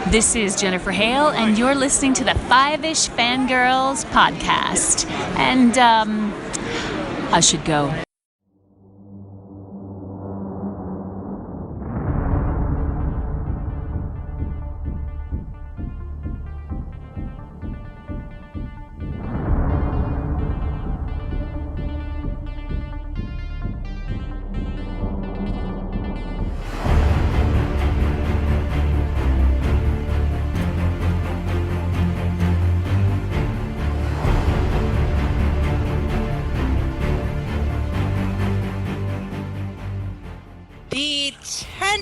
This is Jennifer Hale, and you're listening to the Five-ish Fangirls podcast. And, I should go.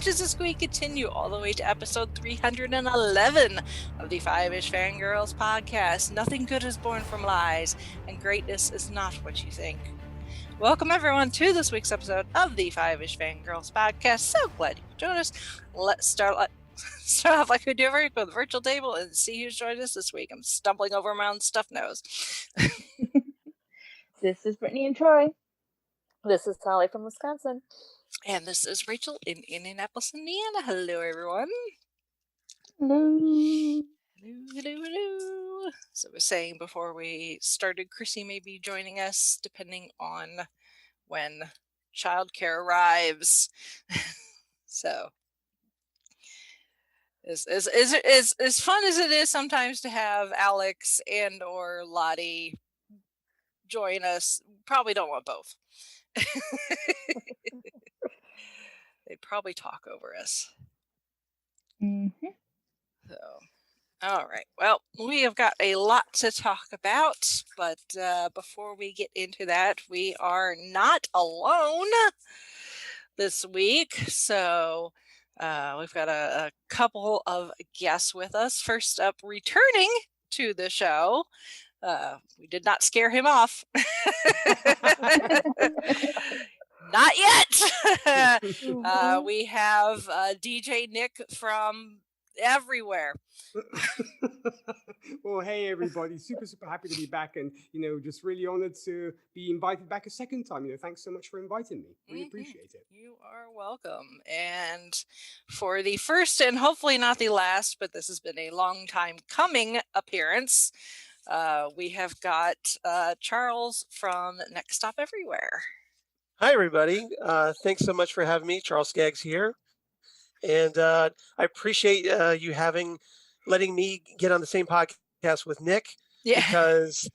This week continue all the way to episode 311 of the Five-ish Fangirls podcast. Nothing good is born from lies, and greatness is not what you think. Welcome everyone to this week's episode of the Five-ish Fangirls podcast. So glad you could join us. Let's start off like we do every week with a virtual table and see who's joined us this week. I'm stumbling over my own stuffed nose. This is Brittany and Troy. This is Sally from Wisconsin. And this is Rachel in Indianapolis, Indiana. Hello, everyone. Hello. Hello. So I was saying before we started, Chrissy may be joining us depending on when childcare arrives. So as fun as it is sometimes to have Alex and or Lottie join us, probably don't want both. They'd probably talk over us. Mm-hmm. So, all right. Well, we have got a lot to talk about, but before we get into that, we are not alone this week. So we've got a couple of guests with us. First up, returning to the show. We did not scare him off. Not yet. We have DJ Nick from everywhere. Well, hey everybody, super happy to be back, and just really honored to be invited back a second time. Thanks so much for inviting me. Really appreciate it. You are welcome. And for the first and hopefully not the last, but this has been a long time coming appearance, we have got Charles from Next Stop Everywhere. Hi, everybody. Thanks so much for having me. Charles Skaggs here. And I appreciate you letting me get on the same podcast with Nick. Yeah. Because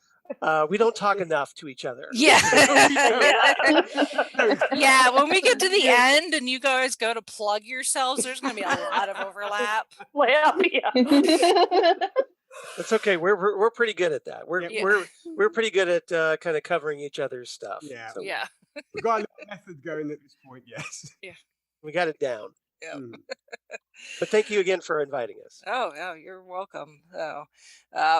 we don't talk enough to each other. Yeah. Yeah, when we get to the end and you guys go to plug yourselves, there's going to be a lot of overlap. Well, yeah. That's okay. We're pretty good at that. We're pretty good at kind of covering each other's stuff. Yeah. So yeah. We've got a method going at this point, yes. Yeah. We got it down. Yeah. But thank you again for inviting us. Oh, you're welcome. So,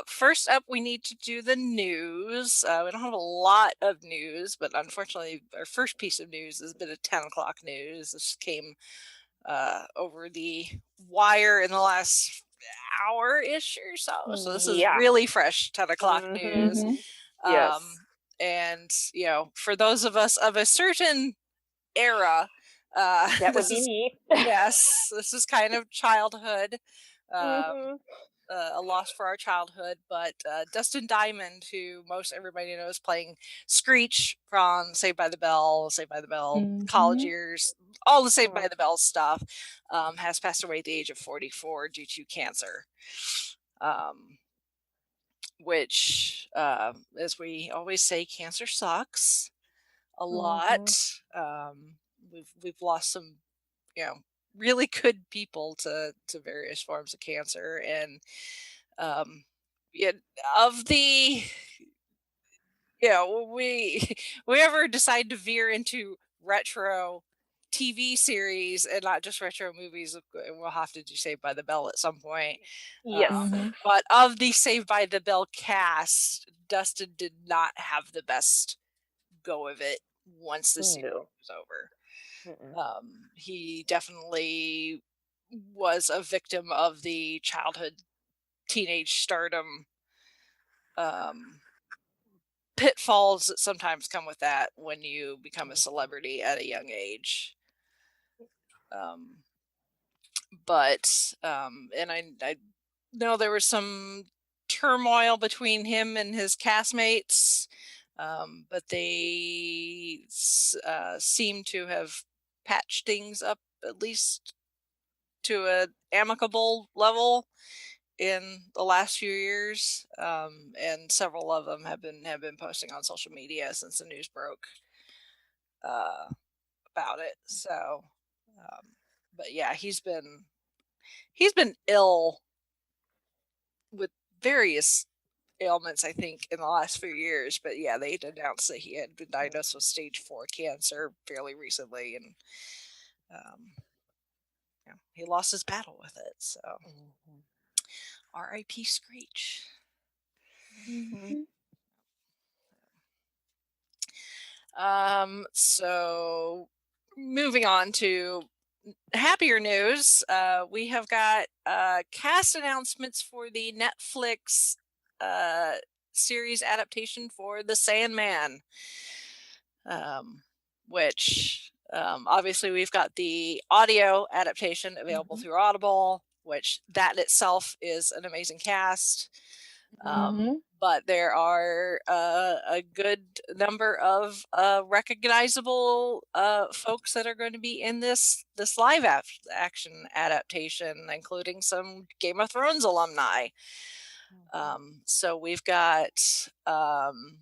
first up, we need to do the news. We don't have a lot of news, but unfortunately, our first piece of news is a bit of 10 o'clock news. This came over the wire in the last hour-ish or so. So this is really fresh 10 o'clock news. Yes. And, for those of us of a certain era, that would be me. Yes, this is kind of childhood, a loss for our childhood. But Dustin Diamond, who most everybody knows playing Screech from Saved by the Bell, College Years, all the Saved by the Bell stuff, has passed away at the age of 44 due to cancer. Which, as we always say, cancer sucks a lot. We've lost some, really good people to various forms of cancer, and of the, we ever decide to veer into retro TV series and not just retro movies, we'll have to do Saved by the Bell at some point. Yes. But of the Saved by the Bell cast, Dustin did not have the best go of it once the series was over. He definitely was a victim of the childhood teenage stardom pitfalls that sometimes come with that when you become a celebrity at a young age. but and I know there was some turmoil between him and his castmates, but they seem to have patched things up, at least to an amicable level, in the last few years, and several of them have been posting on social media since the news broke about it. So, but yeah, he's been ill with various ailments, I think, in the last few years. But yeah, they announced that he had been diagnosed with stage 4 cancer fairly recently, and he lost his battle with it. So, R.I.P. Screech. So moving on to happier news, we have got cast announcements for the Netflix series adaptation for The Sandman, which obviously we've got the audio adaptation available through Audible, which that itself is an amazing cast. But there are a good number of recognizable folks that are going to be in this live action adaptation, including some Game of Thrones alumni. So we've got Tom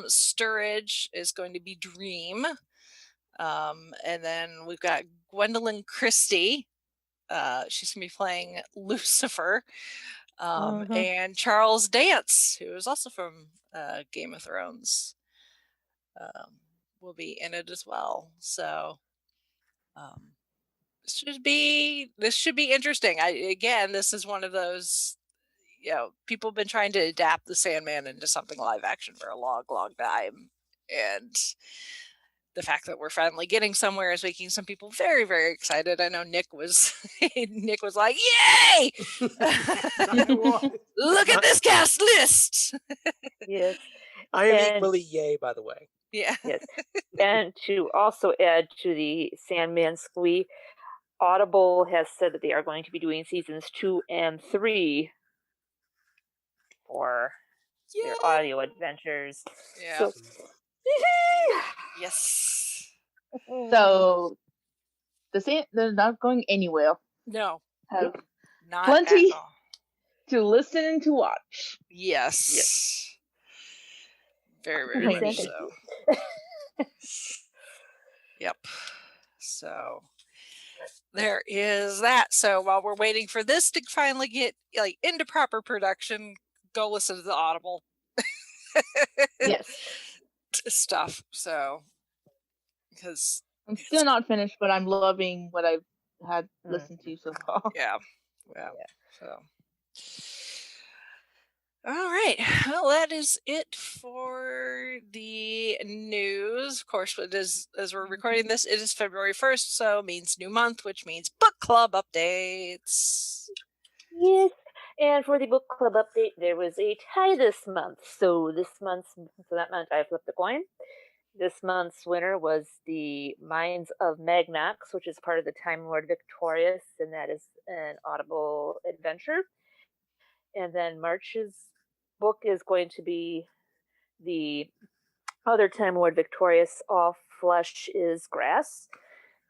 Sturridge is going to be Dream, and then we've got Gwendolyn Christie. She's going to be playing Lucifer. And Charles Dance, who is also from Game of Thrones, will be in it as well. So this should be interesting. This is one of those, people have been trying to adapt the Sandman into something live action for a long, long time, and the fact that we're finally getting somewhere is making some people very, very excited. I know Nick was like, "Yay! Look at this cast list!" Yes. I am equally yay, by the way. Yeah. Yes. And to also add to the Sandman squee, Audible has said that they are going to be doing seasons 2 and 3 for their audio adventures. Yeah. So, yes. So they're not going anywhere. No. Have Not plenty at all. to listen and to watch. Yes. Very, very much so. Yep. So there is that. So while we're waiting for this to finally get into proper production, go listen to the Audible stuff. So because I'm still not finished, but I'm loving what I've had listened to so far. Yeah. So all right. Well, that is it for the news. Of course, it is, as we're recording this, it is February 1st, so it means new month, which means book club updates. Yes. And for the book club update, there was a tie this month. So that meant I flipped a coin. This month's winner was the Minds of Magnox, which is part of the Time Lord Victorious, and that is an Audible adventure. And then March's book is going to be the other Time Lord Victorious, All Flesh is Grass.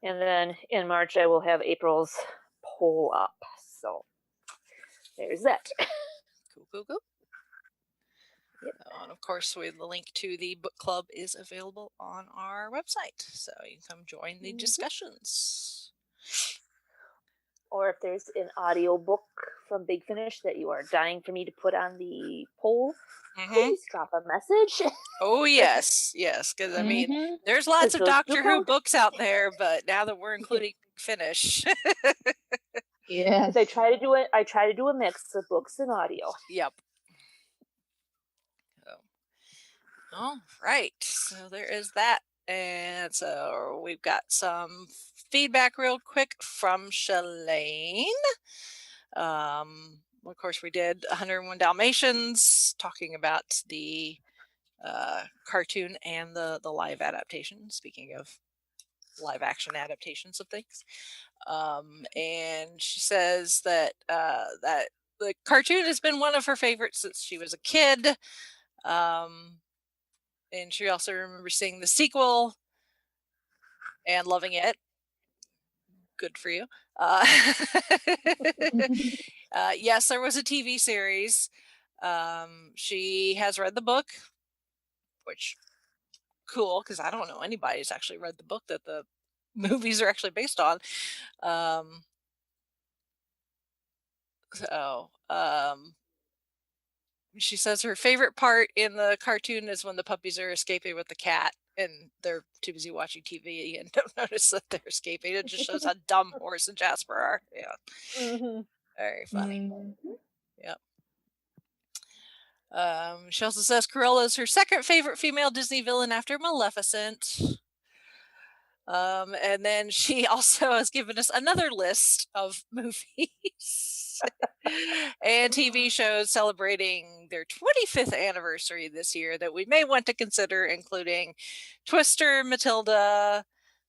And then in March, I will have April's Pull Up. So there's that. Cool. Yep. And of course, the link to the book club is available on our website, so you can come join the discussions. Or if there's an audio book from Big Finish that you are dying for me to put on the poll, please drop a message. Oh, yes. Because, I mean, there's lots of Doctor Who books out there, but now that we're including Finish. Yes. I try to do a mix of books and audio. Yep. All right. So there is that. And so we've got some feedback real quick from Shalane. Of course, we did 101 Dalmatians, talking about the cartoon and the live adaptation. Speaking of live action adaptations of things. And she says that that the cartoon has been one of her favorites since she was a kid. And she also remembers seeing the sequel and loving it. Good for you. Yes, there was a TV series. She has read the book, which cool, because I don't know anybody who's actually read the book that the movies are actually based on. So she says her favorite part in the cartoon is when the puppies are escaping with the cat and they're too busy watching TV and don't notice that they're escaping. It just shows how dumb Horace and Jasper are. Yeah. Mm-hmm. Very funny. Mhm. Yep. She also says Cruella is her second favorite female Disney villain after Maleficent. And then she also has given us another list of movies and TV shows celebrating their 25th anniversary this year that we may want to consider, including Twister, Matilda,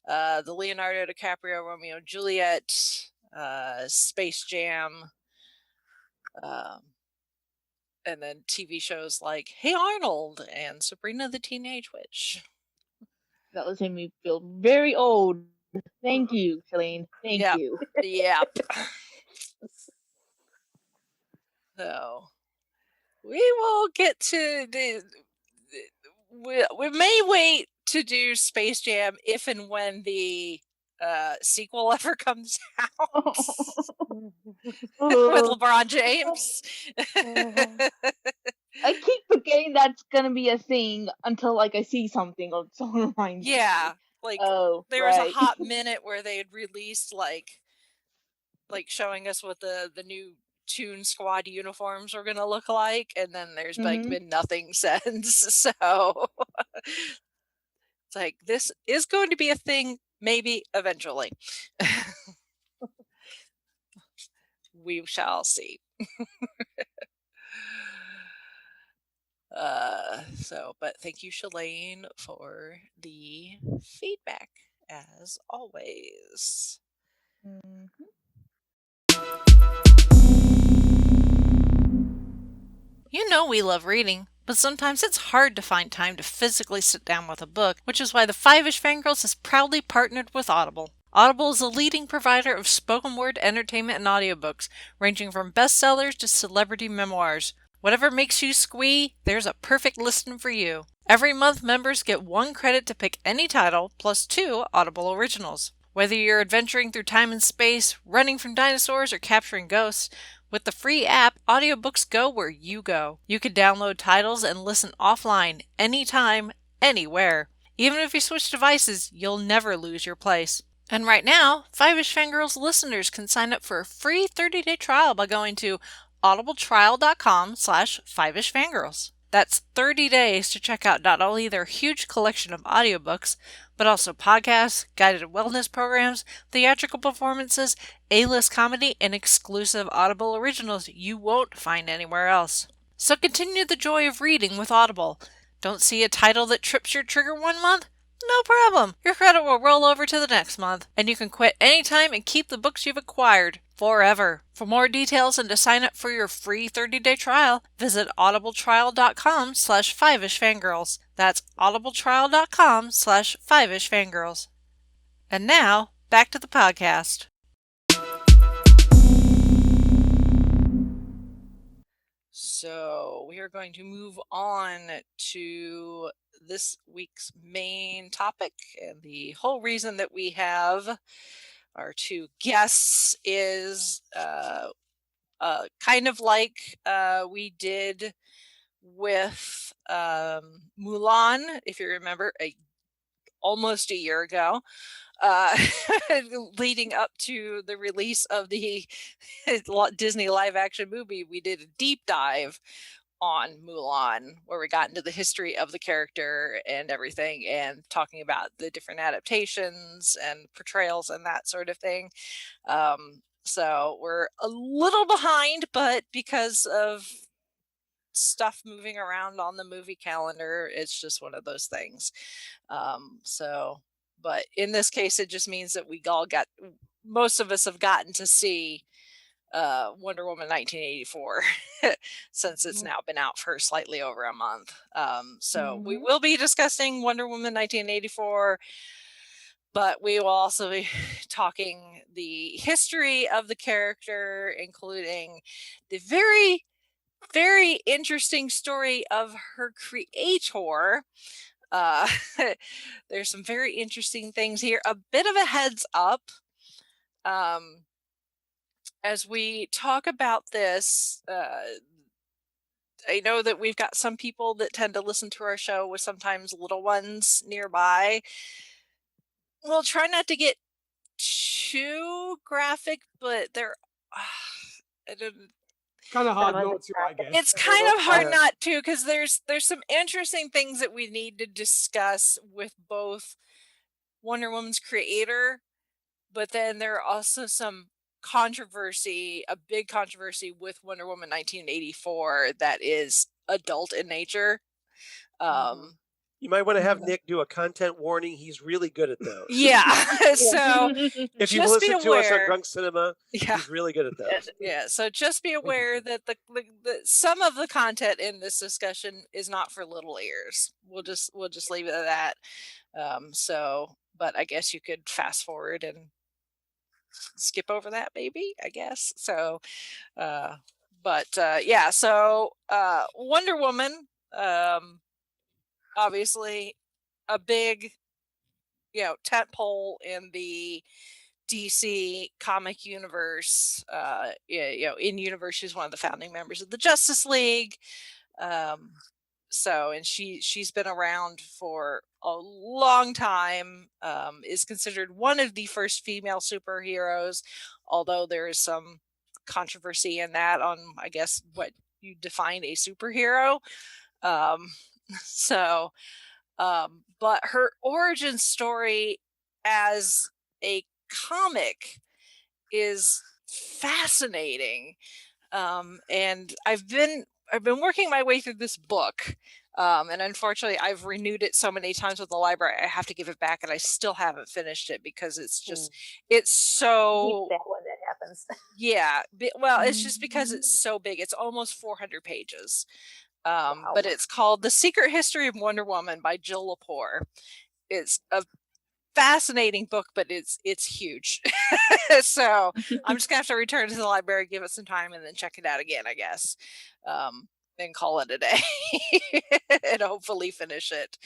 the Leonardo DiCaprio Romeo and Juliet, Space Jam, and then TV shows like Hey Arnold and Sabrina the Teenage Witch. That was making me feel very old. Thank you, Shalane. Thank Yep. you. Yep. So we will get to we may wait to do Space Jam if and when the sequel ever comes out with LeBron James. I keep forgetting that's gonna be a thing until like I see something or someone reminds me. Yeah, like there was a hot minute where they had released like showing us what the new Toon Squad uniforms were gonna look like, and then there's like been nothing since. So it's like this is going to be a thing, maybe eventually. We shall see. But thank you, Shalane, for the feedback as always. You know we love reading, but sometimes it's hard to find time to physically sit down with a book, which is why the Five-ish Fangirls has proudly partnered with Audible. Audible is a leading provider of spoken word entertainment and audiobooks, ranging from bestsellers to celebrity memoirs. Whatever makes you squee, there's a perfect listen for you. Every month, members get 1 credit to pick any title, plus 2 Audible originals. Whether you're adventuring through time and space, running from dinosaurs, or capturing ghosts, with the free app, audiobooks go where you go. You can download titles and listen offline, anytime, anywhere. Even if you switch devices, you'll never lose your place. And right now, Five-ish Fangirls listeners can sign up for a free 30-day trial by going to audibletrial.com/5ishfangirls. That's 30 days to check out not only their huge collection of audiobooks, but also podcasts, guided wellness programs, theatrical performances, A-list comedy, and exclusive Audible originals you won't find anywhere else. So continue the joy of reading with Audible. Don't see a title that trips your trigger one month? No problem. Your credit will roll over to the next month, and you can quit anytime and keep the books you've acquired forever. For more details and to sign up for your free 30-day trial, visit audibletrial.com/5ishfangirls. That's audibletrial.com/5ishfangirls. And now, back to the podcast. So we are going to move on to this week's main topic, and the whole reason that we have our 2 guests is kind of like we did with Mulan, if you remember, almost a year ago, leading up to the release of the Disney live action movie. We did a deep dive on Mulan, where we got into the history of the character and everything, and talking about the different adaptations and portrayals and that sort of thing. So we're a little behind, but because of stuff moving around on the movie calendar, it's just one of those things. So But in this case, it just means that most of us have gotten to see Wonder Woman 1984 since it's now been out for slightly over a month. So we will be discussing Wonder Woman 1984, but we will also be talking the history of the character, including the very, very interesting story of her creator. There's some very interesting things here. A bit of a heads up. As we talk about this, I know that we've got some people that tend to listen to our show with sometimes little ones nearby. We'll try not to get too graphic, but they're kind of hard not to, I guess. It's kind of hard not to, because there's some interesting things that we need to discuss with both Wonder Woman's creator, but then there are also some a big controversy with Wonder Woman 1984 that is adult in nature. You might want to have Nick do a content warning. He's really good at those. Yeah. So if you've listened to us on Drunk Cinema, he's really good at those. Yeah. So just be aware that the some of the content in this discussion is not for little ears. We'll just leave it at that. But I guess you could fast forward and skip over that, maybe, I guess. So, yeah. So Wonder Woman. Obviously a big, tentpole in the DC comic universe. In universe, she's one of the founding members of the Justice League. And she's been around for a long time, is considered one of the first female superheroes, although there is some controversy in that on, I guess, what you define a superhero. But her origin story as a comic is fascinating. And I've been working my way through this book. And unfortunately I've renewed it so many times with the library, I have to give it back, and I still haven't finished it because it's just, it's so that one that happens. Yeah. Well, it's just because it's so big. It's almost 400 pages. But it's called The Secret History of Wonder Woman by Jill Lepore. It's a fascinating book, but it's huge. So I'm just gonna have to return to the library, give it some time, and then check it out again, I guess. And call it a day. And hopefully finish it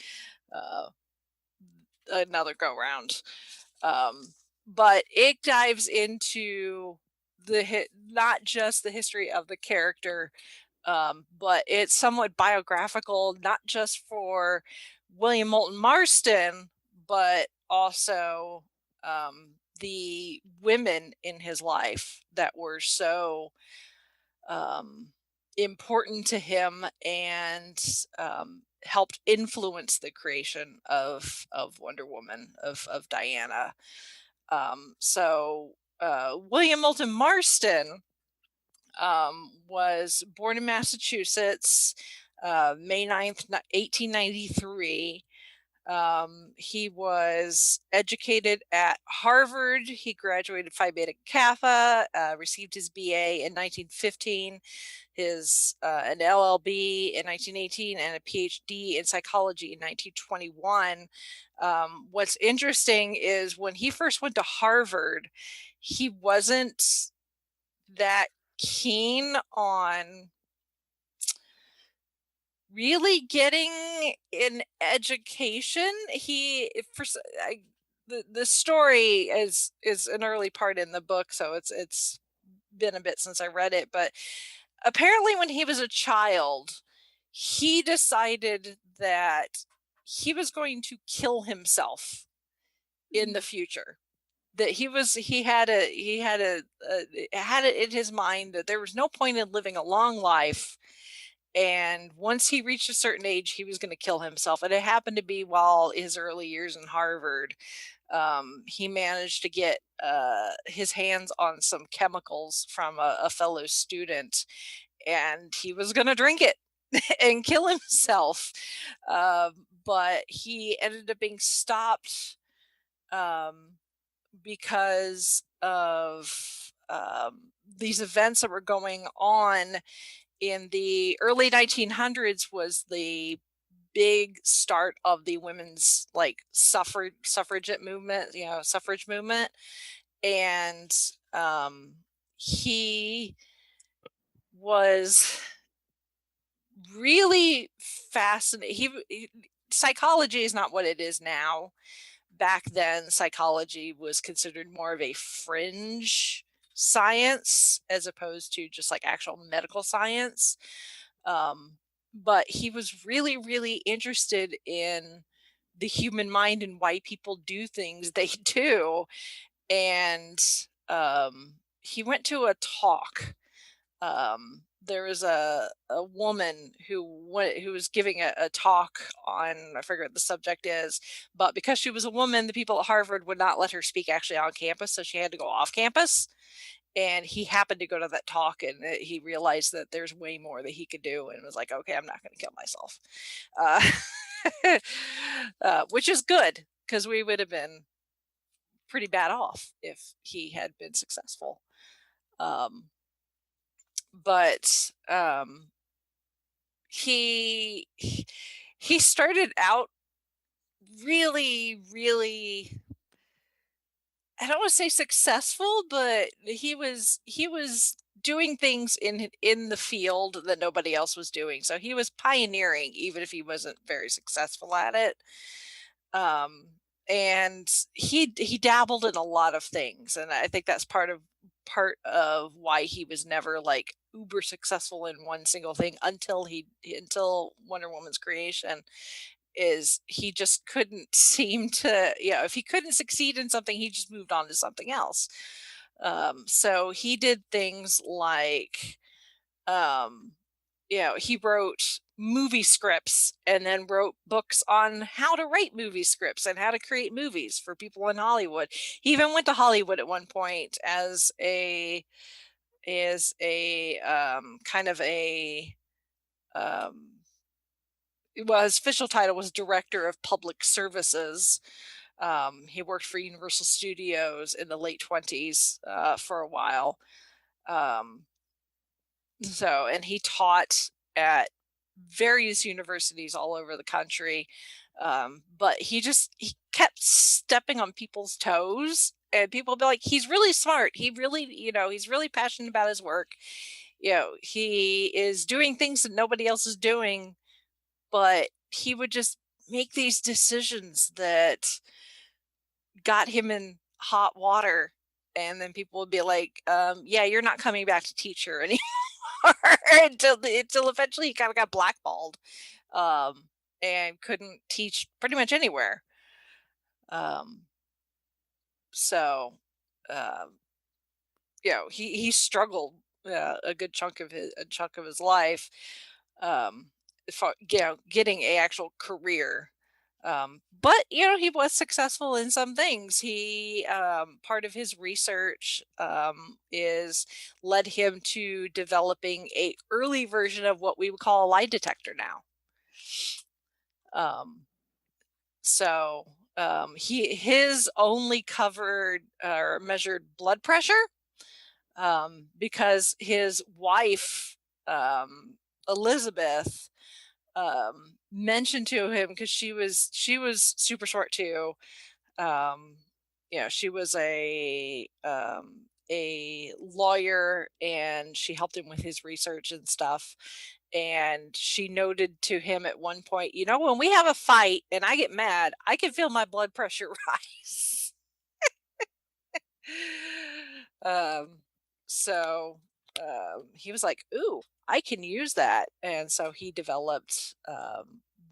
another go round. But it dives into not just the history of the character, but it's somewhat biographical, not just for William Moulton Marston, but also the women in his life that were so important to him and helped influence the creation of Wonder Woman, of Diana. William Moulton Marston was born in Massachusetts, May 9th, 1893. He was educated at Harvard. He graduated Phi Beta Kappa, received his BA in 1915, an LLB in 1918, and a PhD in psychology in 1921. What's interesting is when he first went to Harvard, he wasn't that keen on really getting an education. The story is an early part in the book, so it's been a bit since I read it, but apparently when he was a child, he decided that he was going to kill himself in the future. That he had it in his mind that there was no point in living a long life, and once he reached a certain age, he was going to kill himself. And it happened to be while his early years in Harvard. He managed to get his hands on some chemicals from a fellow student, and he was going to drink it and kill himself. But he ended up being stopped because of these events that were going on in the early 1900s was the big start of the women's like suffragette movement, suffrage movement. And he was really fascinating. Psychology is not what it is now. Back then, psychology was considered more of a fringe science as opposed to just like actual medical science. But he was really, really interested in the human mind and why people do things they do. And he went to a talk. There was a woman who was giving a talk on, I forget what the subject is, but because she was a woman, the people at Harvard would not let her speak actually on campus, so she had to go off campus. And he happened to go to that talk, and he realized that there's way more that he could do, and was like, okay, I'm not going to kill myself, which is good because we would have been pretty bad off if he had been successful. But he started out really, really, I don't want to say successful, but he was doing things in the field that nobody else was doing. So he was pioneering, even if he wasn't very successful at it. And he dabbled in a lot of things, and I think that's part of why he was never like uber successful in one single thing until Wonder Woman's creation. Is he just couldn't seem to, if he couldn't succeed in something, he just moved on to something else. So he did things like he wrote movie scripts and then wrote books on how to write movie scripts and how to create movies for people in Hollywood. He even went to Hollywood at one point as a kind of a well, his official title was Director of Public Services. He worked for Universal Studios in the late 20s for a while. And he taught at various universities all over the country. But he kept stepping on people's toes, and people would be like, he's really smart. He really, he's really passionate about his work. He is doing things that nobody else is doing, but he would just make these decisions that got him in hot water. And then people would be like, yeah, you're not coming back to teach her anymore. until eventually he kind of got blackballed, and couldn't teach pretty much anywhere. So he struggled a good chunk of his life, for getting a actual career. But he was successful in some things. He part of his research is led him to developing a early version of what we would call a lie detector now. So his only covered or measured blood pressure, because his wife Elizabeth mentioned to him, because she was super short too. She was a lawyer, and she helped him with his research and stuff. And she noted to him at one point, when we have a fight and I get mad, I can feel my blood pressure rise. So he was like, ooh, I can use that. And so he developed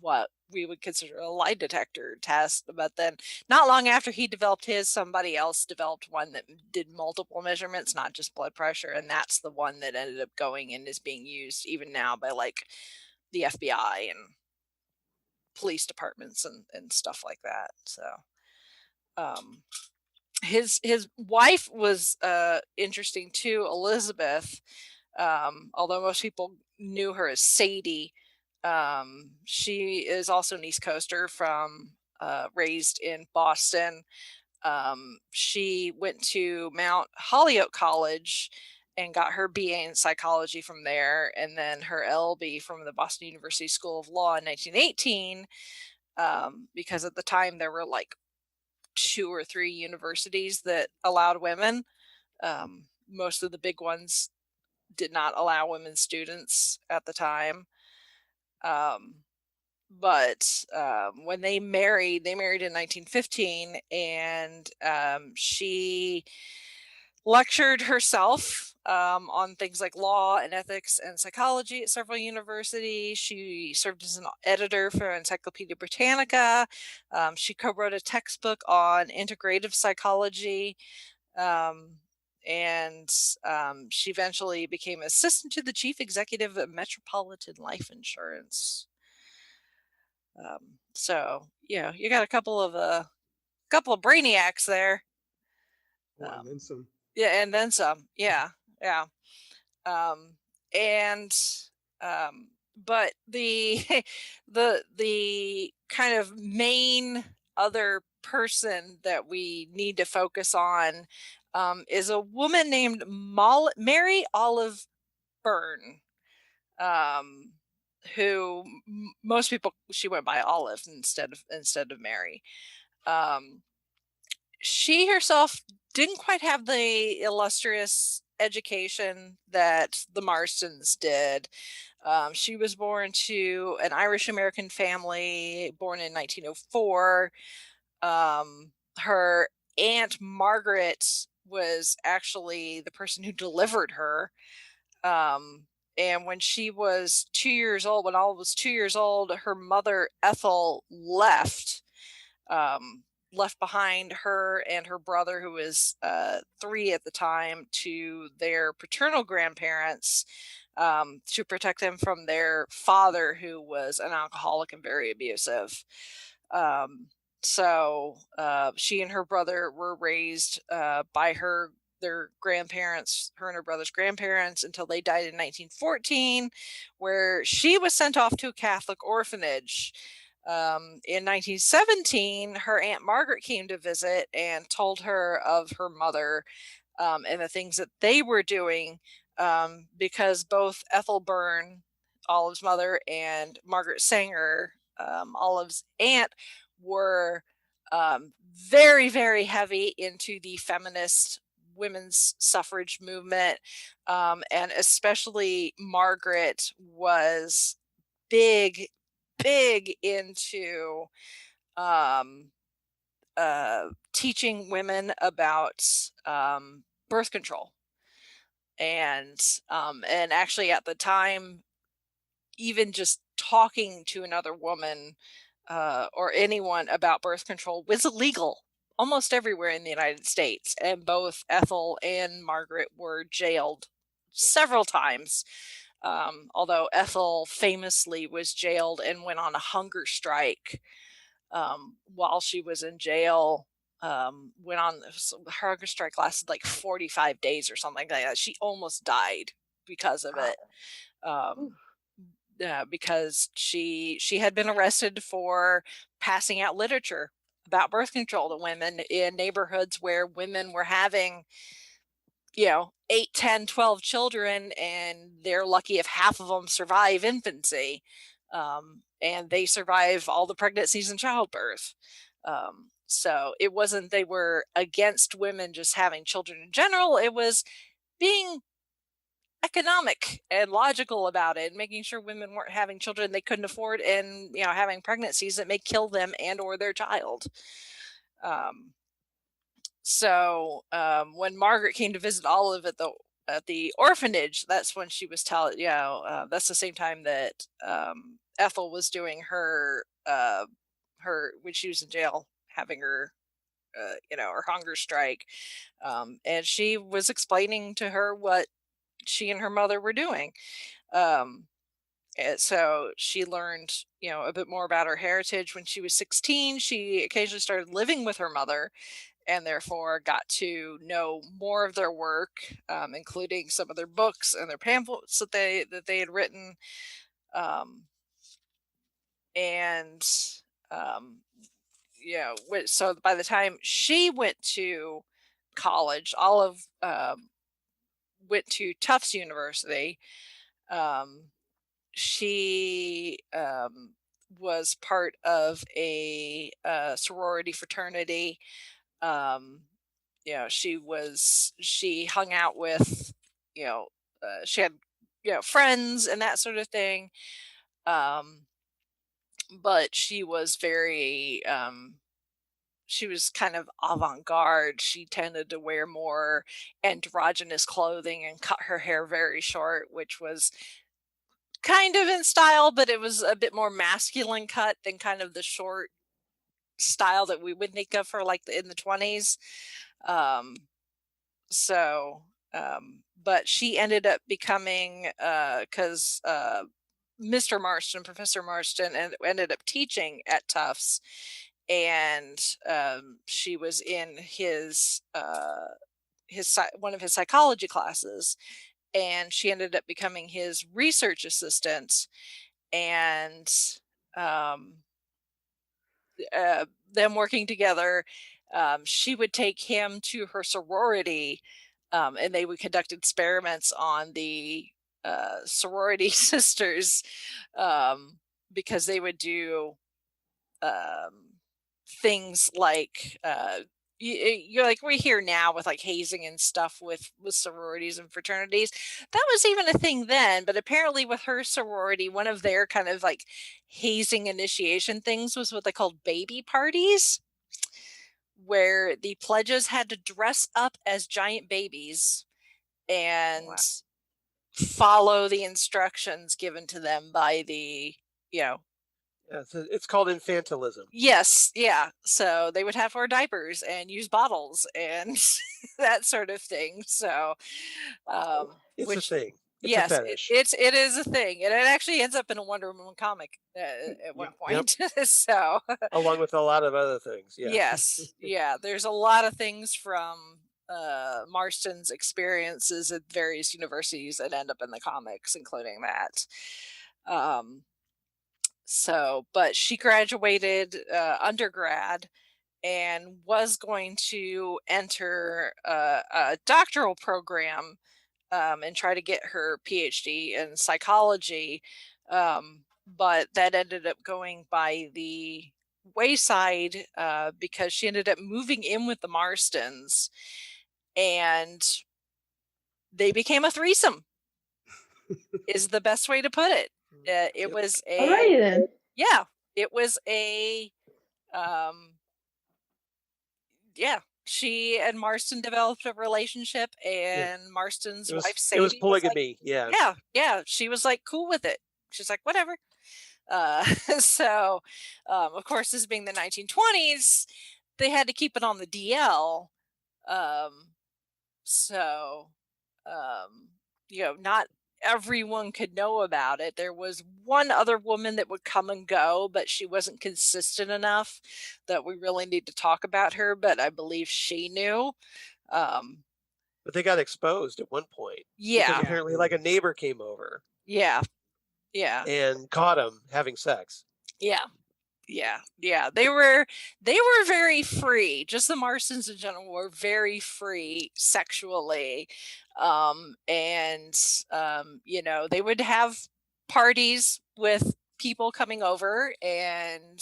what we would consider a lie detector test. But then not long after he developed his, somebody else developed one that did multiple measurements, not just blood pressure. And that's the one that ended up going and is being used even now by like the FBI and police departments and stuff like that. So his wife was interesting too, Elizabeth. Although most people knew her as Sadie, she is also an East Coaster, from raised in Boston. She went to Mount Holyoke College and got her BA in psychology from there, and then her LLB from the Boston University School of Law in 1918, because at the time there were like 2 or 3 universities that allowed women. Most of the big ones did not allow women students at the time. But when they married in 1915, and she lectured herself on things like law and ethics and psychology at several universities. She served as an editor for Encyclopedia Britannica. She co-wrote a textbook on integrative psychology. Um, and she eventually became assistant to the chief executive of Metropolitan Life Insurance. So yeah, you got a couple of brainiacs there. Well, and then some. Yeah, and then some. Yeah, yeah. And but the the kind of main other person that we need to focus on is a woman named Mary Olive Byrne, who most people, she went by Olive instead of Mary. She herself didn't quite have the illustrious education that the Marstons did. She was born to an Irish American family, born in 1904. Her Aunt Margaret was actually the person who delivered her. And when she was 2 years old, when Olive was 2 years old, her mother Ethel left behind her and her brother, who was 3 at the time, to their paternal grandparents, to protect them from their father, who was an alcoholic and very abusive. So she and her brother were raised by their grandparents, her and her brother's grandparents, until they died in 1914, where she was sent off to a Catholic orphanage. In 1917, her Aunt Margaret came to visit and told her of her mother and the things that they were doing, because both Ethel Byrne, Olive's mother, and Margaret Sanger, Olive's aunt, were very, very heavy into the feminist women's suffrage movement. And especially Margaret was big into teaching women about birth control. And actually at the time, even just talking to another woman or anyone about birth control was illegal almost everywhere in the United States. And both Ethel and Margaret were jailed several times. Although Ethel famously was jailed and went on a hunger strike while she was in jail. Went on, her hunger strike lasted like 45 days or something like that. She almost died because of it. Because she had been arrested for passing out literature about birth control to women in neighborhoods where women were having 8, 10, 12 children, and they're lucky if half of them survive infancy, and they survive all the pregnancies and childbirth. So it wasn't they were against women just having children in general. It was being economic and logical about it, and making sure women weren't having children they couldn't afford, and having pregnancies that may kill them and or their child. So when Margaret came to visit Olive at the orphanage, that's when she was telling, that's the same time that Ethel was doing her when she was in jail, having her her hunger strike, and she was explaining to her what she and her mother were doing. And so she learned, a bit more about her heritage. When she was 16, she occasionally started living with her mother, and therefore got to know more of their work, including some of their books and their pamphlets that they had written. And so by the time she went to college, Olive went to Tufts University. She was part of a sorority fraternity. She hung out with, she had, friends and that sort of thing. But she was she was kind of avant-garde. She tended to wear more androgynous clothing and cut her hair very short, which was kind of in style, but it was a bit more masculine cut than kind of the short style that we would think of for like in the 20s. But she ended up becoming, because Mr. Marston, Professor Marston, ended up teaching at Tufts, and she was in his one of his psychology classes, and she ended up becoming his research assistant, and um, them working together, she would take him to her sorority, and they would conduct experiments on the sorority sisters, because they would do things like you're like we hear now with like hazing and stuff with sororities and fraternities. That was even a thing then, but apparently with her sorority, one of their kind of like hazing initiation things was what they called baby parties, where the pledges had to dress up as giant babies and follow the instructions given to them by the, it's called infantilism. Yes, yeah. So they would have to wear diapers and use bottles and that sort of thing. So, it's a thing. It's yes, a fetish. it is a thing, and it actually ends up in a Wonder Woman comic at one point. So, along with a lot of other things. Yeah. Yes, yeah. There's a lot of things from Marston's experiences at various universities that end up in the comics, including that. But she graduated undergrad and was going to enter a doctoral program, and try to get her PhD in psychology. But that ended up going by the wayside, because she ended up moving in with the Marstons, and they became a threesome. Is the best way to put it. It was Alrighty then. Yeah, it was she and Marston developed a relationship, and Marston's wife Sadie, it was polygamy. Yeah. She was like cool with it. She's like, whatever. Of course, this being the 1920s, they had to keep it on the DL. Not everyone could know about it. There was one other woman that would come and go, but she wasn't consistent enough that we really need to talk about her, but I believe she knew. But they got exposed at one point. Yeah. Because apparently like a neighbor came over. Yeah. And caught him having sex. Yeah. They were very free. Just the Marstons in general were very free sexually. They would have parties with people coming over, and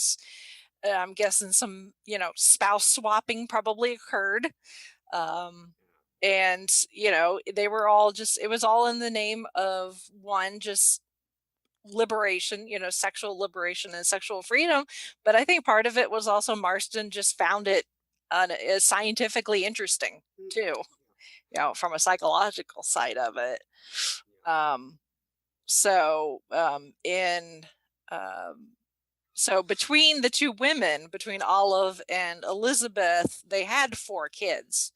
I'm guessing some, spouse swapping probably occurred. They were all it was all in the name of one, just liberation, sexual liberation and sexual freedom. But I think part of it was also Marston just found it scientifically interesting too, from a psychological side of it. So between the two women, between Olive and Elizabeth, they had 4 kids.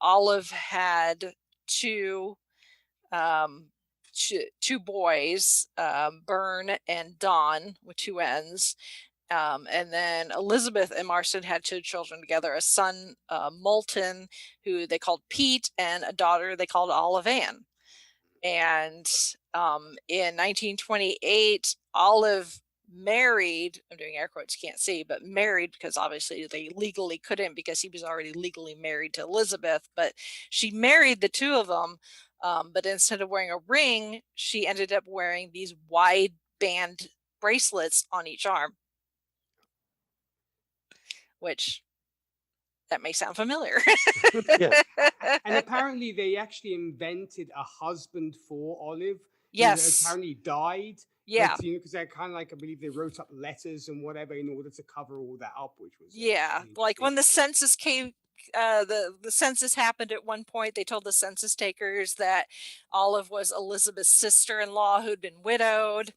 Olive had two boys, Byrne and Don, with 2 N's. And then Elizabeth and Marston had 2 children together, a son, Moulton, who they called Pete, and a daughter they called Olive Ann. And in 1928, Olive married, I'm doing air quotes, you can't see, but married, because obviously they legally couldn't because he was already legally married to Elizabeth, but she married the two of them. But instead of wearing a ring, she ended up wearing these wide band bracelets on each arm, which that may sound familiar. Yeah. And apparently they actually invented a husband for Olive, who Yes. apparently died. Yeah. But, because they're kind of like, I believe they wrote up letters and whatever in order to cover all that up, which was Yeah, really like when the interesting. census came, the census happened at one point. They told the census takers that Olive was Elizabeth's sister-in-law who'd been widowed.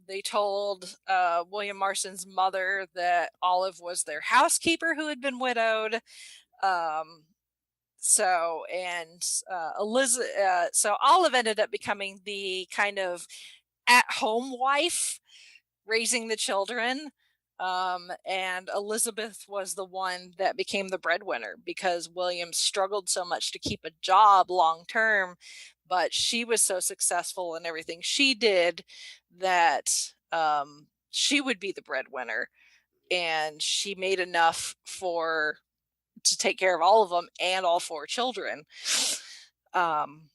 They told William Marston's mother that Olive was their housekeeper who had been widowed. Um, so and so Olive ended up becoming the kind of at-home wife, raising the children. And Elizabeth was the one that became the breadwinner because William struggled so much to keep a job long term, but she was so successful in everything she did that she would be the breadwinner, and she made enough for to take care of all of them and all four children. Um,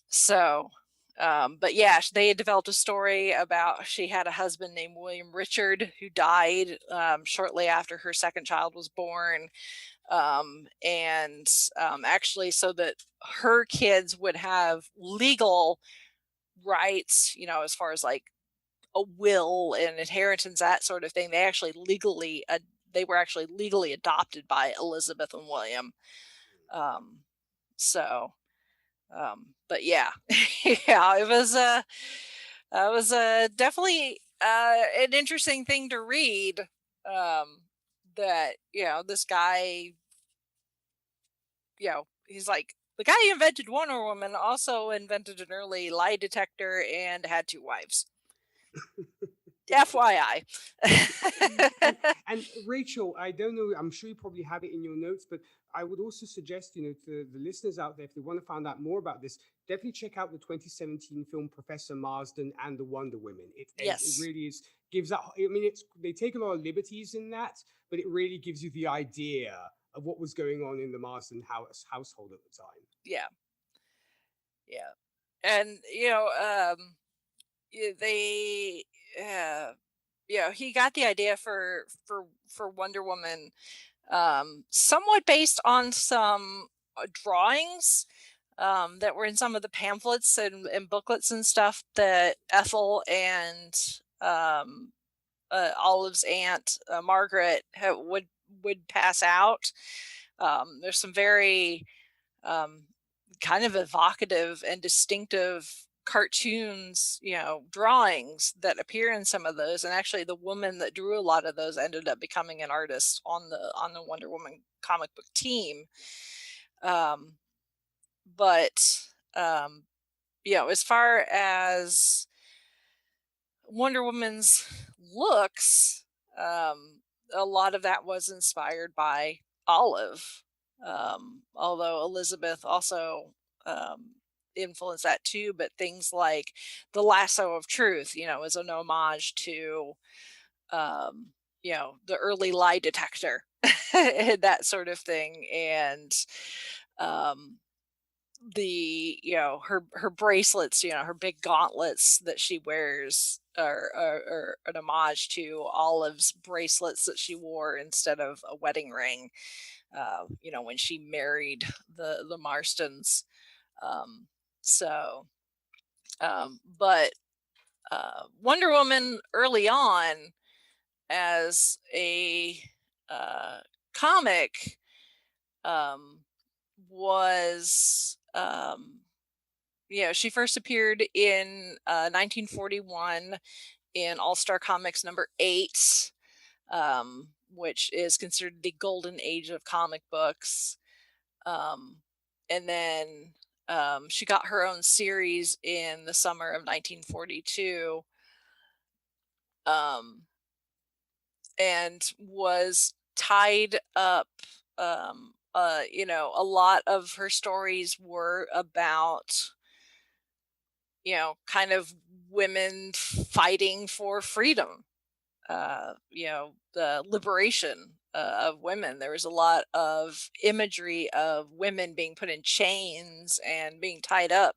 so but yeah, they had developed a story about she had a husband named William Richard who died shortly after her second child was born. And actually, so that her kids would have legal rights, as far as like a will and inheritance, that sort of thing, they were actually legally adopted by Elizabeth and William. So but yeah, yeah, it was definitely an interesting thing to read. That this guy, he's like the guy who invented Wonder Woman also invented an early lie detector and had two wives. FYI. And Rachel, I don't know, I'm sure you probably have it in your notes, but I would also suggest, to the listeners out there, if they want to find out more about this, definitely check out the 2017 film Professor Marsden and the Wonder Women. It Yes. really is, gives that, I mean, they take a lot of liberties in that, but it really gives you the idea of what was going on in the Marsden household at the time. Yeah. Yeah. And, they, he got the idea for Wonder Woman, somewhat based on some drawings that were in some of the pamphlets and booklets and stuff that Ethel and Olive's aunt Margaret would pass out. There's some very um, kind of evocative and distinctive cartoons, drawings that appear in some of those. And actually, the woman that drew a lot of those ended up becoming an artist on the Wonder Woman comic book team. But as far as Wonder Woman's looks, a lot of that was inspired by Olive. Although Elizabeth also influenced that too, but things like the lasso of truth, is an homage to, the early lie detector, that sort of thing. And um, her bracelets, her big gauntlets that she wears are an homage to Olive's bracelets that she wore instead of a wedding ring, when she married the Marstons. um so but Wonder Woman early on as a comic was she first appeared in 1941 in All Star Comics number 8, which is considered the golden age of comic books. And then she got her own series in the summer of 1942, and was tied up. A lot of her stories were about kind of women fighting for freedom, the liberation of women. There was a lot of imagery of women being put in chains and being tied up,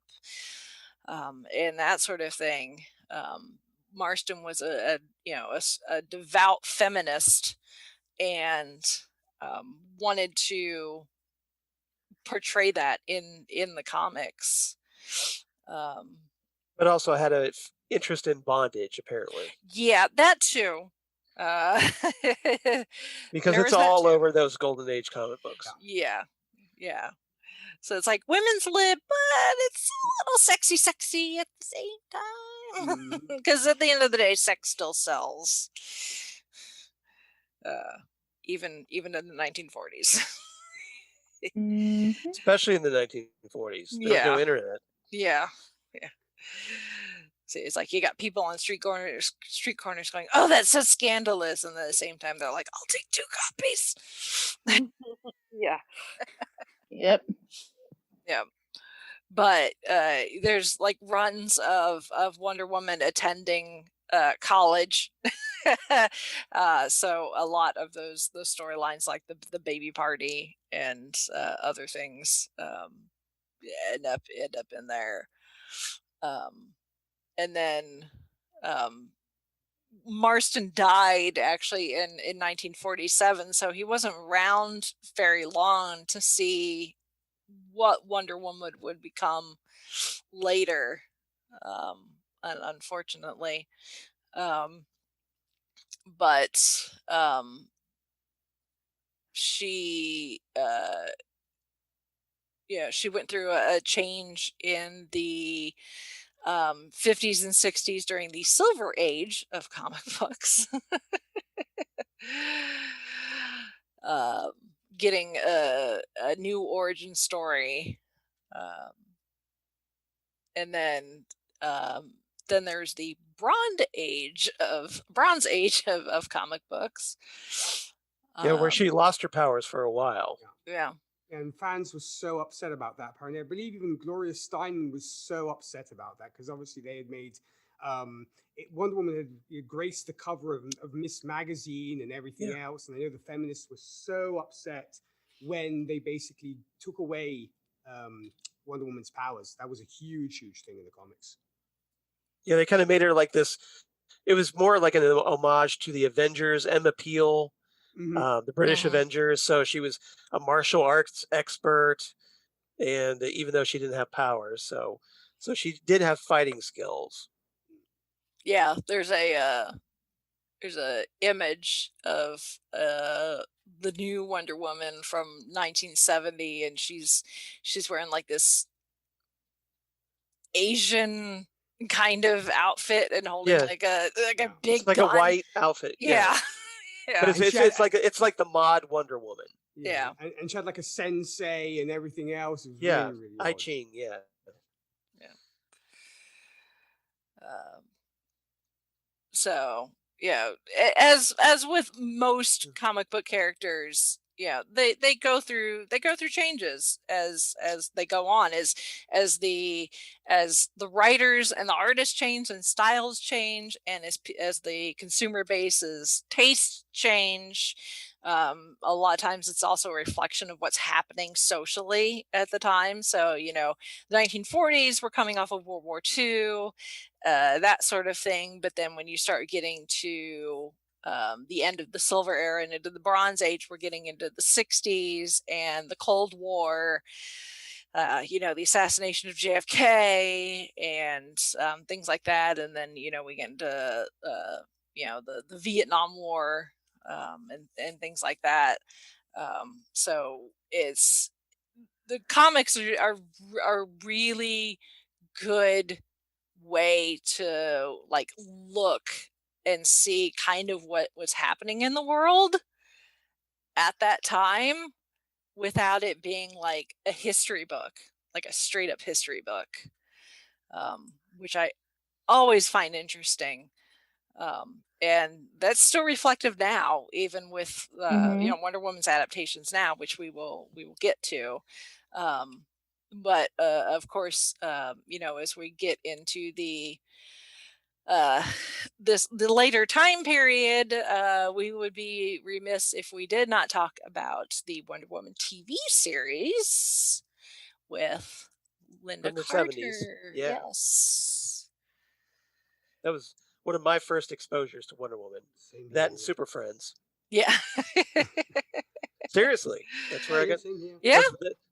and that sort of thing. Marston was a devout feminist and wanted to portray that in the comics. But also had an interest in bondage, apparently. Yeah, that too. Because there it's was that all too. over those Golden Age comic books. Yeah, yeah. So it's like women's lib, but it's a little sexy at the same time. Because at the end of the day, sex still sells. Even in the 1940s. Especially in the 1940s. There was no internet. Yeah. See, it's like you got people on street corners going, "Oh, that's so scandalous," and at the same time, they're like, "I'll take 2 copies." Yeah. Yep. Yeah. But there's like runs of Wonder Woman attending college. So a lot of those storylines, like the baby party and other things, end up in there. And then Marston died actually in 1947, so he wasn't around very long to see what Wonder Woman would become later, unfortunately. But she she went through a change in the 50s and 60s during the Silver Age of comic books. Getting a new origin story, and then there's the Bronze Age of comic books. Yeah, where she lost her powers for a while. Yeah. And fans were so upset about that. Apparently, I believe even Gloria Steinem was so upset about that because obviously they had made Wonder Woman had graced the cover of Miss Magazine and everything else. And I know the feminists were so upset when they basically took away Wonder Woman's powers. That was a huge thing in the comics. Yeah, they kind of made her like this. It was more like an homage to the Avengers, Emma Peel. The British Avengers. So she was a martial arts expert, and even though she didn't have powers, so she did have fighting skills. Yeah, there's a image of the new Wonder Woman from 1970, and she's wearing like this Asian kind of outfit and holding like a big it's like gun. A white outfit. Yeah. But it's like the mod Wonder Woman. Yeah. And she had like a sensei and everything else. It was really, really I Ching, yeah. So yeah, as with most comic book characters, they go through changes as they go on, as the writers and the artists change and styles change, and as the consumer base's tastes change. A lot of times it's also a reflection of what's happening socially at the time. So the 1940s, we're coming off of World War II, that sort of thing. But then when you start getting to the end of the Silver Era and into the Bronze Age, we're getting into the 60s and the Cold War, the assassination of JFK and things like that. And then, we get into, the Vietnam War and things like that. So it's, the comics are really good way to like look and see kind of what was happening in the world at that time without it being like a history book, like a straight up history book, which I always find interesting. And that's still reflective now, even with Wonder Woman's adaptations now, which we will get to. But of course, as we get into the the later time period, we would be remiss if we did not talk about the Wonder Woman TV series with Linda From the 70s. Carter. Yeah. Yes. That was one of my first exposures to Wonder Woman. Same That here, and yeah. Super Friends. Yeah. Seriously, that's where I got. Same here. Yeah.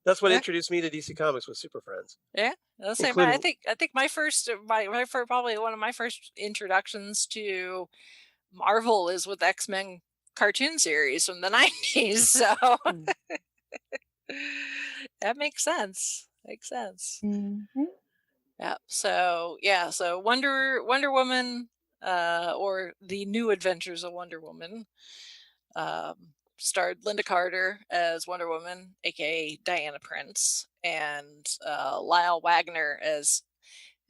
That's what Yeah. introduced me to DC Comics was Super Friends. Yeah. I'll say, Including- I think my first, probably one of my first introductions to Marvel is with X-Men cartoon series from the 90s. So that makes sense. Makes sense. Mm-hmm. Yeah. So Wonder Woman, or the New Adventures of Wonder Woman, starred Linda Carter as Wonder Woman, aka Diana Prince, and Lyle Wagner as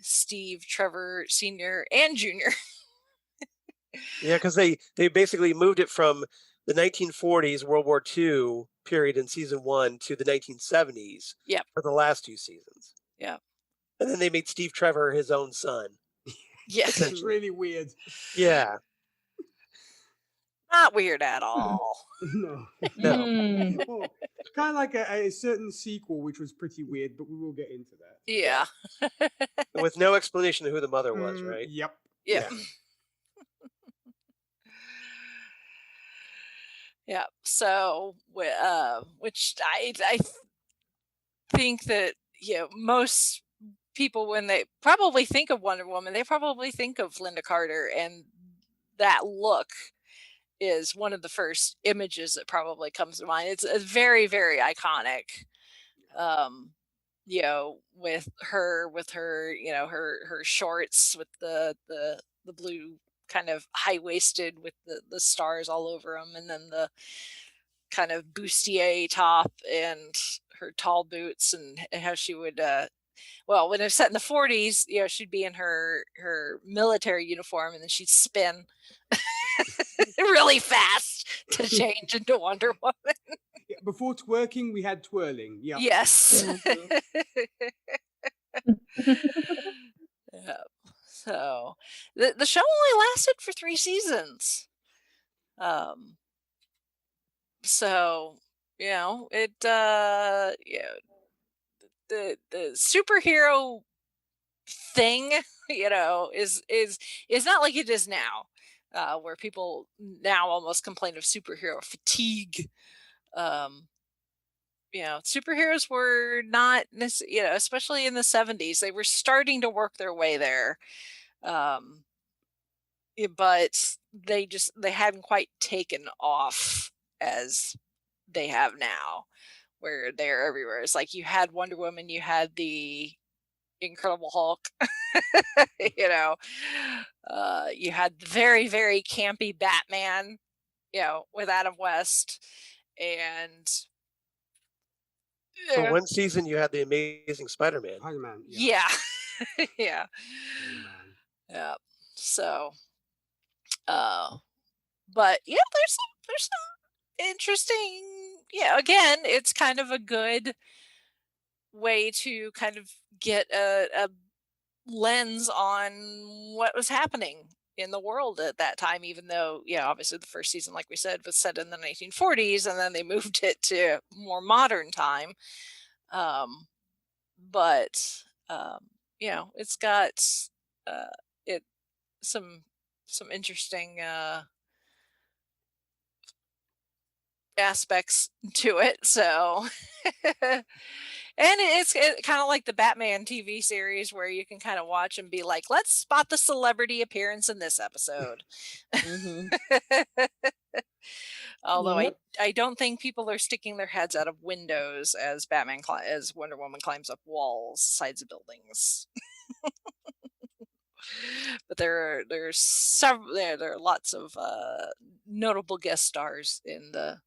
Steve Trevor Sr. and Jr. Yeah, because they basically moved it from the 1940s World War II period in season 1 to the 1970s. Yep. For the last 2 seasons. Yeah. And then they made Steve Trevor his own son. Yes. It's really weird. Yeah. Not weird at all. No. Mm. Well, kind of like a certain sequel, which was pretty weird, but we will get into that. Yeah. With no explanation of who the mother was, right? Yep. Yeah. Yeah. So, which I think that most people, when they probably think of Wonder Woman, they probably think of Linda Carter, and that look is one of the first images that probably comes to mind. It's a very, very iconic. With her, her shorts with the blue kind of high waisted with the stars all over them, and then the kind of bustier top and her tall boots, and how she would when it was set in the 40s, she'd be in her military uniform, and then she'd spin really fast to change into Wonder Woman. Yeah, before twerking, we had twirling. Yeah. Yes. Yeah. So the show only lasted for 3 seasons. So it the superhero thing is not like it is now, where people now almost complain of superhero fatigue. Superheroes were not especially in the 70s, they were starting to work their way there, but they hadn't quite taken off as they have now, where they're everywhere. It's like you had Wonder Woman, you had the Incredible Hulk, you had the very, very campy Batman, with Adam West, and For one season, you had the Amazing Spider-Man. Spider-Man. Yeah. Yeah. Spider-Man. Yeah. So, but yeah, there's some interesting. Yeah, again, it's kind of a good way to kind of get a lens on what was happening in the world at that time, even though, obviously the first season, like we said, was set in the 1940s, and then they moved it to more modern time. But it's got it some interesting aspects to it. So, and it's kind of like the Batman TV series, where you can kind of watch and be like, let's spot the celebrity appearance in this episode. Although I don't think people are sticking their heads out of windows as as Wonder Woman climbs up walls, sides of buildings. But there are lots of notable guest stars in the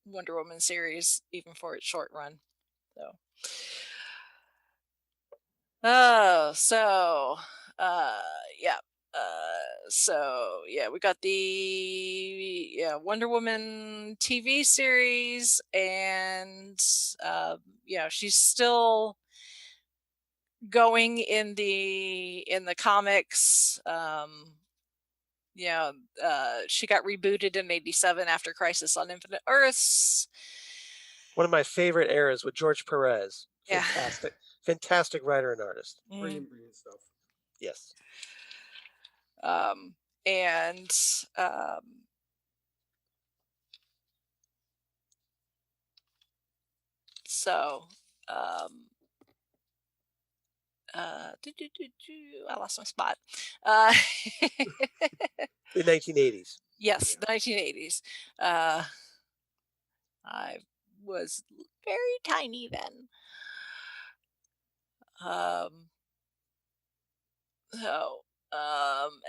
Wonder Woman series, even for its short run. So, yeah. So yeah, we got the Wonder Woman TV series, and she's still going in the comics. She got rebooted in '87 after Crisis on Infinite Earths. One of my favorite eras with George Perez. Yeah. Fantastic writer and artist. Brilliant stuff. Yes. So I lost my spot. The 1980s. Yes, the 1980s. I was very tiny then.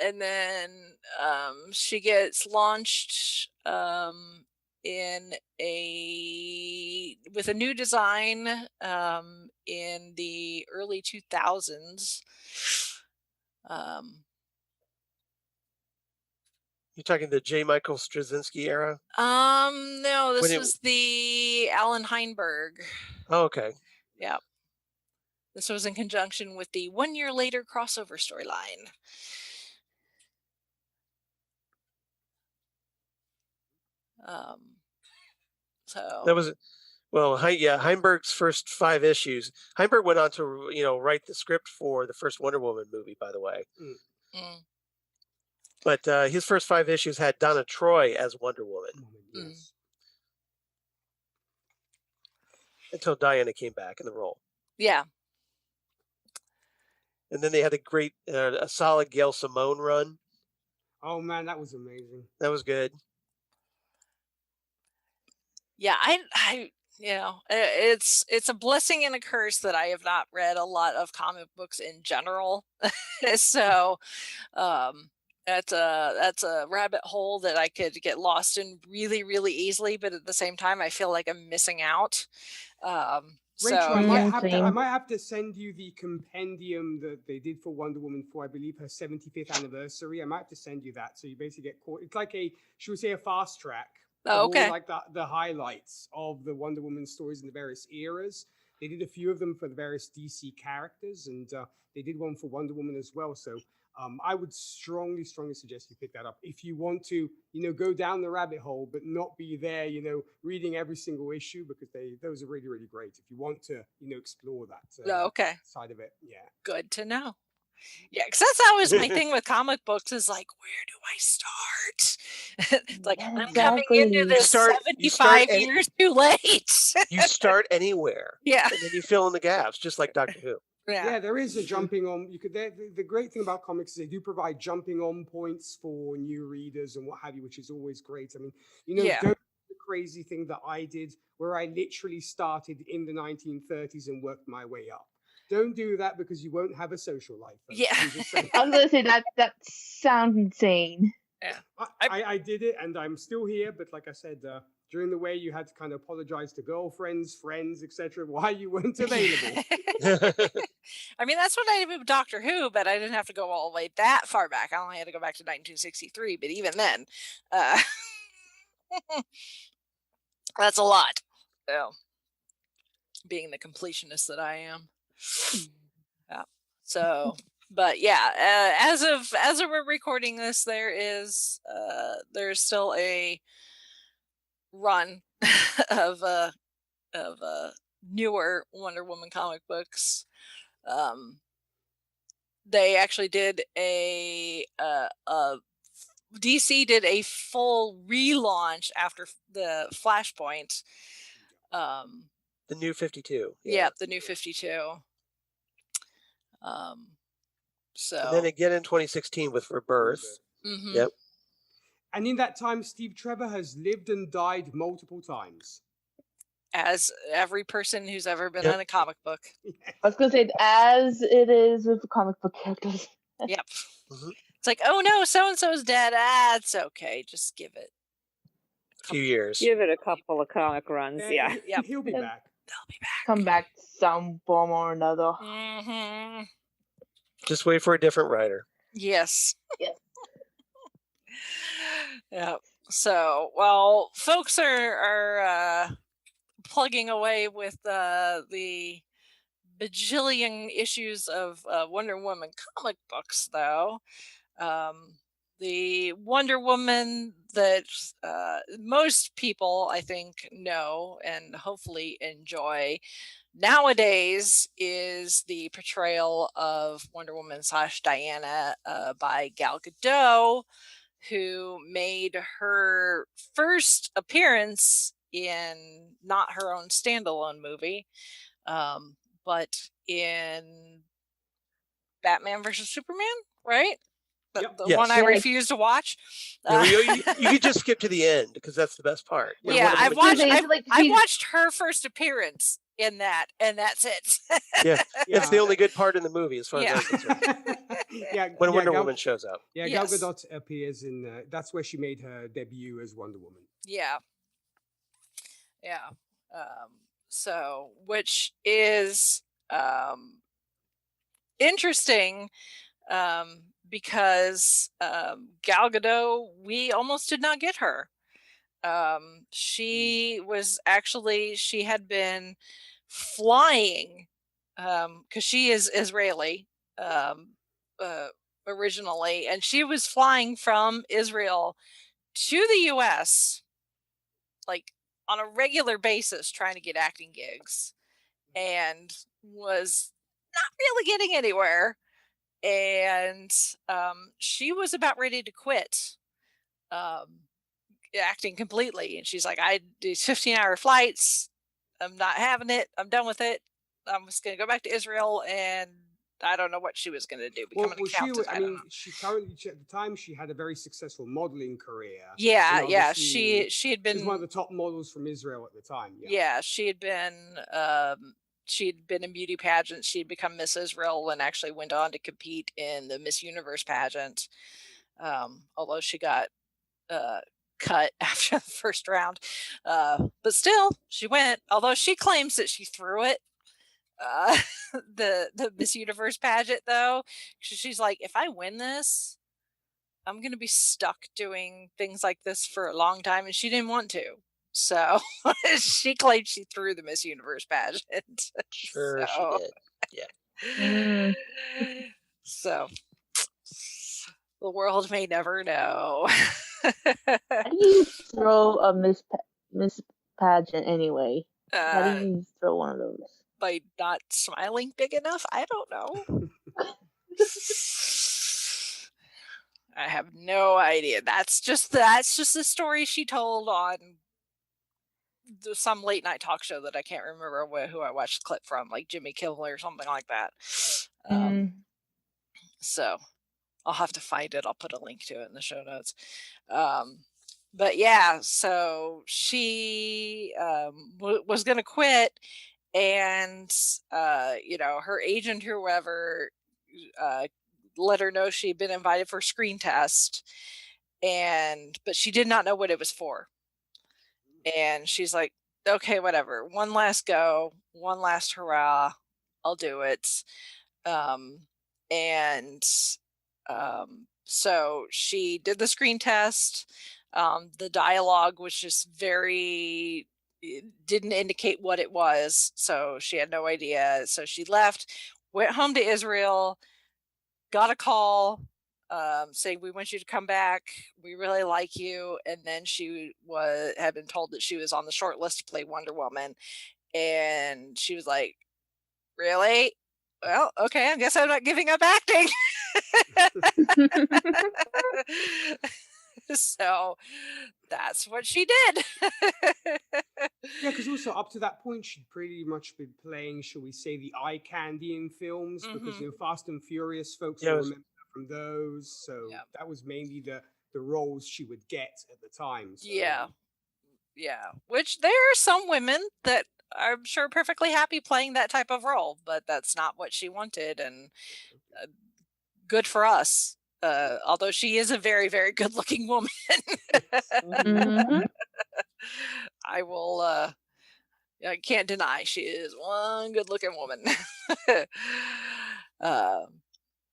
And then she gets launched with a new design in the early 2000s. You're talking the J. Michael Straczynski era? No, this was the Alan Heinberg. Oh, okay. Yeah. This was in conjunction with the 1 year later crossover storyline. That was, Heinberg's first 5 issues. Heinberg went on to, write the script for the first Wonder Woman movie, by the way. But his first 5 issues had Donna Troy as Wonder Woman. Yes. Until Diana came back in the role. Yeah. And then they had a solid Gail Simone run. Oh man, that was amazing. That was good. Yeah, it's a blessing and a curse that I have not read a lot of comic books in general. So, that's a rabbit hole that I could get lost in really, really easily. But at the same time, I feel like I'm missing out. Rachel, I might have to send you the compendium that they did for Wonder Woman for, I believe, her 75th anniversary. I might have to send you that, so you basically get caught. It's like should we say, a fast track. Oh, okay. Like the highlights of the Wonder Woman stories in the various eras. They did a few of them for the various DC characters, and they did one for Wonder Woman as well. So I would strongly suggest you pick that up if you want to, go down the rabbit hole, but not be there, reading every single issue, because those are really, really great. If you want to, explore that side of it. Yeah. Good to know. Yeah, because that's always my thing with comic books is like, where do I start? It's like, I'm coming into this 75 years too late. You start anywhere. Yeah. And then you fill in the gaps, just like Doctor Who. Yeah, there is a jumping on. The great thing about comics is they do provide jumping on points for new readers and what have you, which is always great. I mean, don't do the crazy thing that I did, where I literally started in the 1930s and worked my way up. Don't do that, because you won't have a social life. Yeah. I was gonna say that sounds insane. Yeah. I did it, and I'm still here. But like I said, during the way, you had to kind of apologize to girlfriends, friends, etc., why you weren't available. I mean, that's what I did with Doctor Who, but I didn't have to go all the way that far back. I only had to go back to 1963, but even then, that's a lot. So, being the completionist that I am. Yeah. So, but yeah, as of we're recording this, there's still a run of newer Wonder Woman comic books. They actually did DC did a full relaunch after the Flashpoint. The New 52. Yeah, the New 52. So. And then again in 2016 with Rebirth. Mm-hmm. Yep. And in that time, Steve Trevor has lived and died multiple times. As every person who's ever been in a comic book. I was going to say, as it is with the comic book characters. Yep. Mm-hmm. It's like, oh no, so-and-so's dead. It's okay. Just give it a few years. Give it a couple of comic runs. Yeah. Yep. He'll be back. They'll be back. Come back some form or another. Mm-hmm. Just wait for a different writer. Yes. Yes. Yeah. So, well, folks are plugging away with the bajillion issues of Wonder Woman comic books, though. Um, the Wonder Woman that most people, I think, know and hopefully enjoy nowadays is the portrayal of Wonder Woman / Diana by Gal Gadot, who made her first appearance in not her own standalone movie, um, but in Batman versus Superman, right? The one I Yes. refuse to watch. Yeah, you could just skip to the end because that's the best part. when Yeah, Wonder I've Woman shows watched. up. I've watched her first appearance in that, and that's it. Yeah, it's the Yeah. only good part in the movie as far Yeah. as I'm concerned. Yeah, When yeah, Wonder Gal, Woman shows up. yeah, Gal Yes. Gadot appears in. That's where she made her debut as Wonder Woman. Yeah. Yeah. So, which is interesting because Gal Gadot, we almost did not get her. She was actually, she had been flying because she is Israeli um, uh, originally, and she was flying from Israel to the US like on a regular basis trying to get acting gigs and was not really getting anywhere. And she was about ready to quit um, acting completely. And she's like, I do 15-hour flights. I'm not having it. I'm done with it. I'm just going to go back to Israel. And I don't know what she was going to do. Become an accountant. I don't know. she currently at the time she had a very successful modeling career. Yeah, And yeah. obviously, She had she was one of been. the top models from Israel at the time. Yeah. Yeah, she'd been in beauty pageants. She'd become Miss Israel and actually went on to compete in the Miss Universe pageant. Although she got cut after the first round, but still she went. Although she claims that she threw it. Uh, the Miss Universe pageant though, she's like, if I win this, I'm gonna be stuck doing things like this for a long time, and she didn't want to. So she claimed she threw the Miss Universe pageant. Sure, she So, did. Yeah. so the world may never know. How do you throw a Miss Pageant anyway? How do you throw one of those? By not smiling big enough? I don't know. I have no idea. That's just the story she told on some late night talk show that I can't remember who I watched the clip from, like Jimmy Kimmel or something like that. So I'll have to find it. I'll put a link to it in the show notes. But yeah, so she was going to quit, and her agent, whoever, let her know she'd been invited for a screen test, but she did not know what it was for. And she's like, okay, whatever. One last go, one last hurrah. I'll do it. So she did the screen test. The dialogue was just it didn't indicate what it was. So she had no idea. So she left, went home to Israel, got a call saying, we want you to come back. We really like you. And then she had been told that she was on the short list to play Wonder Woman. And she was like, really? Well, okay, I guess I'm not giving up acting. So that's what she did. Yeah, because also up to that point, she'd pretty much been playing, shall we say, the eye candy in films, because Fast and Furious folks will remember from those. So that was mainly the roles she would get at the time. So. Yeah. Which there are some women that I'm sure perfectly happy playing that type of role, but that's not what she wanted, and good for us. Although she is a very, very good-looking woman. I will. I can't deny she is one good-looking woman.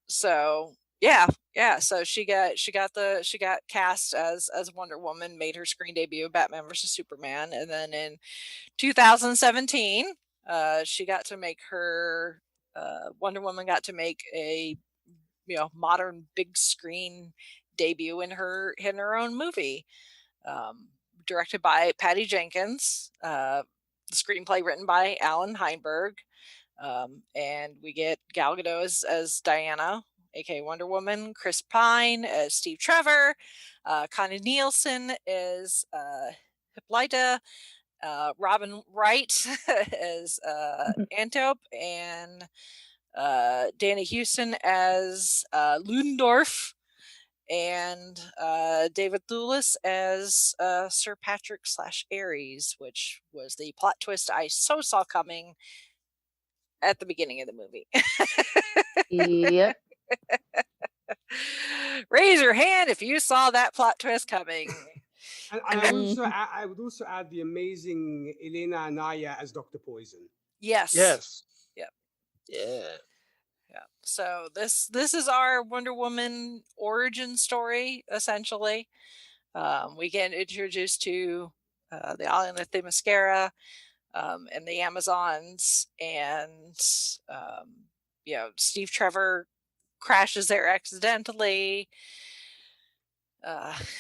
So Yeah. So she got cast as Wonder Woman, made her screen debut, Batman versus Superman, and then in 2017, she got to make her Wonder Woman got to make a modern big screen debut in her own movie, directed by Patty Jenkins. The screenplay written by Alan Heinberg. And we get Gal Gadot as Diana, aka Wonder Woman, Chris Pine as Steve Trevor, Connie Nielsen as Hippolyta, Robin Wright as Antiope, and Danny Houston as Ludendorff, and David Thewlis as Sir Patrick / Ares, which was the plot twist I so saw coming at the beginning of the movie. Yep. Raise your hand if you saw that plot twist coming. And I would also add the amazing Elena Anaya as Dr. Poison. Yes. Yep. Yeah. So this is our Wonder Woman origin story, essentially. We get introduced to the island of Themyscira, and the Amazons, and Steve Trevor crashes there accidentally.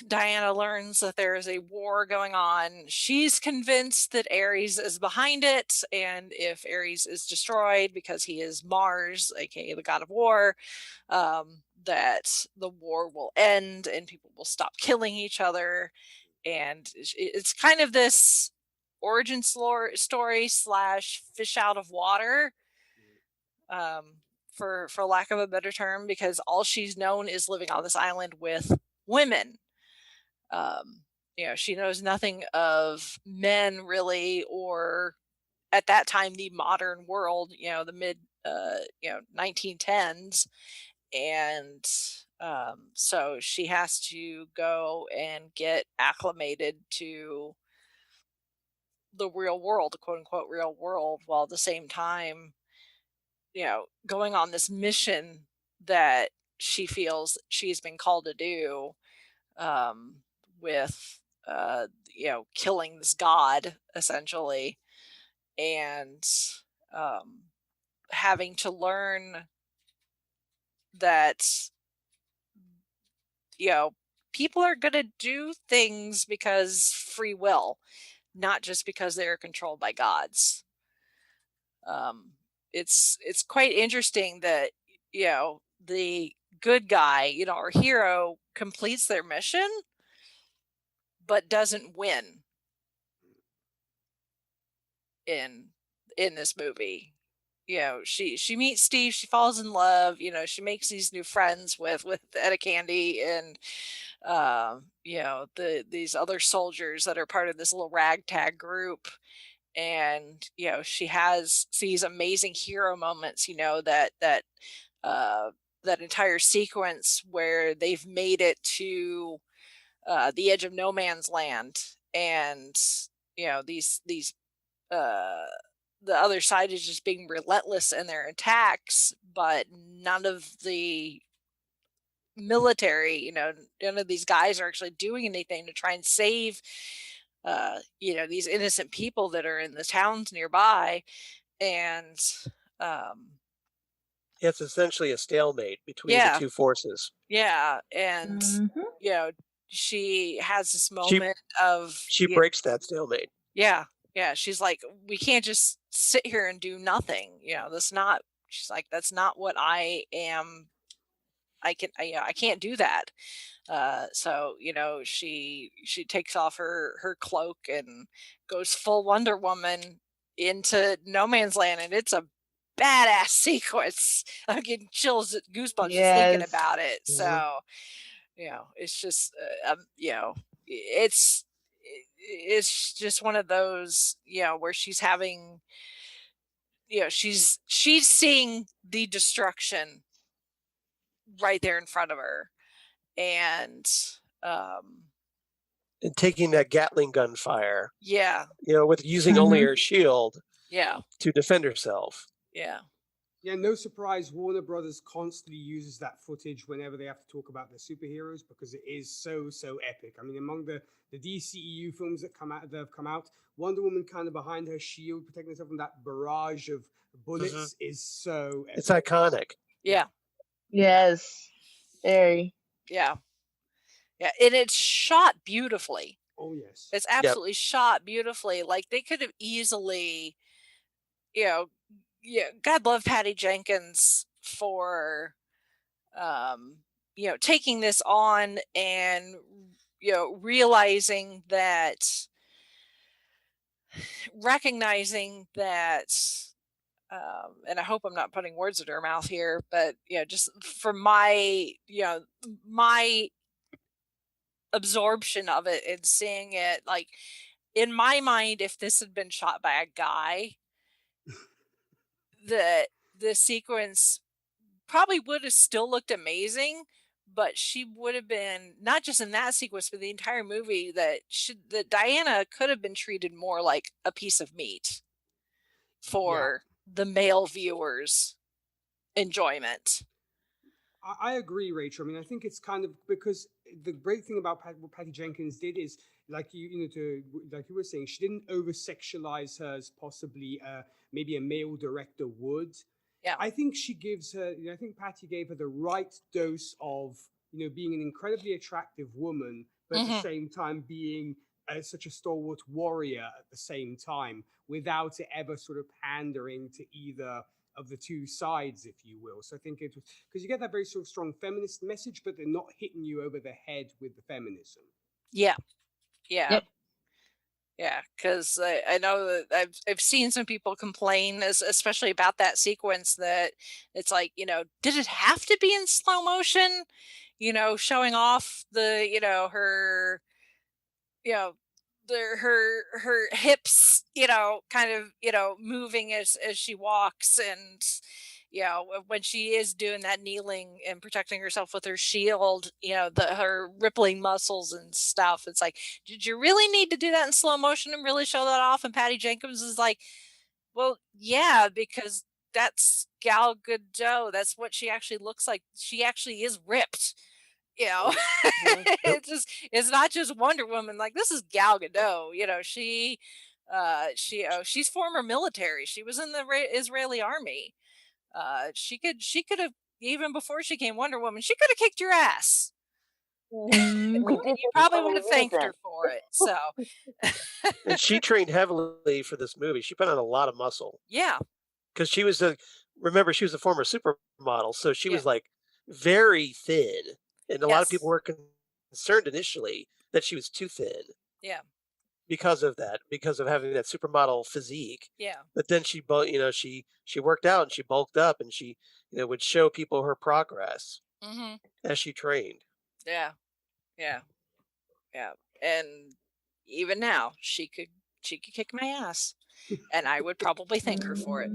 Diana learns that there is a war going on. She's convinced that Ares is behind it, and if Ares is destroyed because he is Mars, aka the god of war, that the war will end and people will stop killing each other. And it's kind of this origin story / fish out of water, for lack of a better term, because all she's known is living on this island with women. She knows nothing of men really, or at that time the modern world, the mid 1910s, and so she has to go and get acclimated to the real world, quote unquote real world, while at the same time going on this mission that she feels she's been called to do, with killing this god, essentially, and having to learn that people are going to do things because free will, not just because they're controlled by gods. It's quite interesting that the good guy, our hero, completes their mission but doesn't win in this movie. She meets Steve, she falls in love, she makes these new friends with Etta Candy and these other soldiers that are part of this little ragtag group. And she has these amazing hero moments, that entire sequence where they've made it to the edge of no man's land, and these the other side is just being relentless in their attacks, but none of the military, none of these guys are actually doing anything to try and save these innocent people that are in the towns nearby. And it's essentially a stalemate between the two forces. And she has this moment she breaks that stalemate. She's like, we can't just sit here and do nothing. She's like, that's not what I am. I can't do that. So she takes off her cloak and goes full Wonder Woman into no man's land, and it's a badass sequence. I'm getting chills, goosebumps just thinking about it. Mm-hmm. So it's just it's just one of those where she's having she's seeing the destruction right there in front of her, and taking that Gatling gun fire, with using only her shield, to defend herself. Yeah, no surprise. Warner Brothers constantly uses that footage whenever they have to talk about their superheroes because it is so epic. I mean, among the DCEU films that have come out, Wonder Woman kind of behind her shield, protecting herself from that barrage of bullets, is so epic. It's iconic. Yeah. Yes, very. Yeah. Yeah, and it's shot beautifully. Oh yes, it's absolutely shot beautifully. Like they could have easily, yeah. God love Patty Jenkins for, taking this on and recognizing that. And I hope I'm not putting words in her mouth here, but just for my absorption of it and seeing it, like in my mind, if this had been shot by a guy, the sequence probably would have still looked amazing, but she would have been, not just in that sequence, but the entire movie, that Diana could have been treated more like a piece of meat for the male viewers' enjoyment. I agree, Rachel. I mean, I think it's kind of because the great thing about what Patty Jenkins did is, like like you were saying, she didn't over sexualize her as possibly maybe a male director would. Yeah, I think she gives her. I think Patty gave her the right dose of being an incredibly attractive woman, but at the same time being such a stalwart warrior at the same time, without it ever sort of pandering to either of the two sides, if you will. So I think it was because you get that very sort of strong feminist message, but they're not hitting you over the head with the feminism. Yeah. Yep. Yeah, because I know that I've seen some people complain, especially about that sequence, that it's like, did it have to be in slow motion? Showing off her, her hips, kind of, moving as she walks, and when she is doing that kneeling and protecting herself with her shield, her rippling muscles and stuff. It's like, did you really need to do that in slow motion and really show that off? And Patty Jenkins is like, well, yeah, because that's Gal Gadot. That's what she actually looks like. She actually is ripped. It's not just Wonder Woman. Like, this is Gal Gadot. She's former military. She was in the Israeli army. She could have, even before she came Wonder Woman, she could have kicked your ass. You probably would have thanked her for it. So, and she trained heavily for this movie. She put on a lot of muscle. Yeah, because she was remember, she was a former supermodel, so she was like very thin, and a lot of people were concerned initially that she was too thin. Yeah. Because of that, because of having that supermodel physique. Yeah. But then she worked out and she bulked up, and she would show people her progress as she trained. Yeah. And even now, she could kick my ass, and I would probably thank her for it.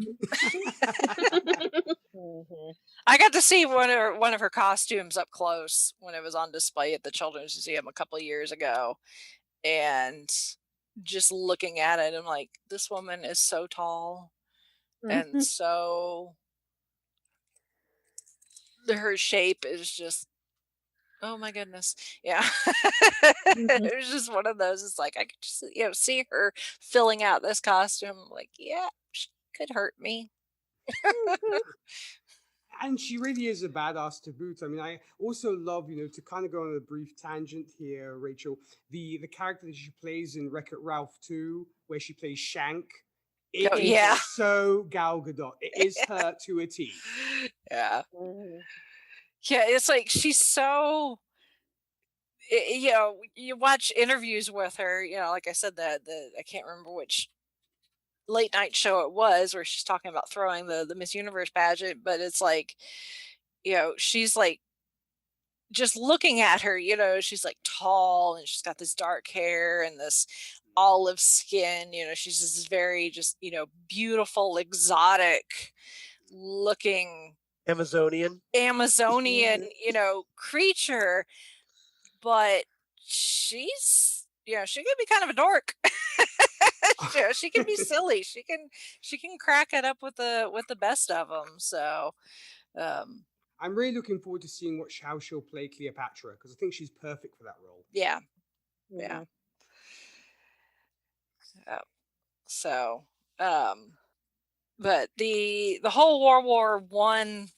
I got to see one of her costumes up close when it was on display at the Children's Museum a couple of years ago, and just looking at it, I'm like, this woman is so tall, and so her shape is just, oh my goodness. Yeah. It was just one of those. It's like I could just see her filling out this costume. Like, yeah, she could hurt me. And she really is a badass to boot. I mean, I also love, to kind of go on a brief tangent here, Rachel, the character that she plays in Wreck-It Ralph 2, where she plays Shank. It is so Gal Gadot. It is her to a T. Yeah. Yeah, it's like she's so, you watch interviews with her, like I said, I can't remember which late night show it was where she's talking about throwing the Miss Universe pageant, but it's like, she's like, just looking at her, she's like tall and she's got this dark hair and this olive skin, she's this very just, beautiful, exotic looking Amazonian, creature, but she's, she could be kind of a dork. She can be silly. She can crack it up with the best of them. So, I'm really looking forward to seeing how she'll play Cleopatra, because I think she's perfect for that role. yeah. Mhm. So, but the whole World War One,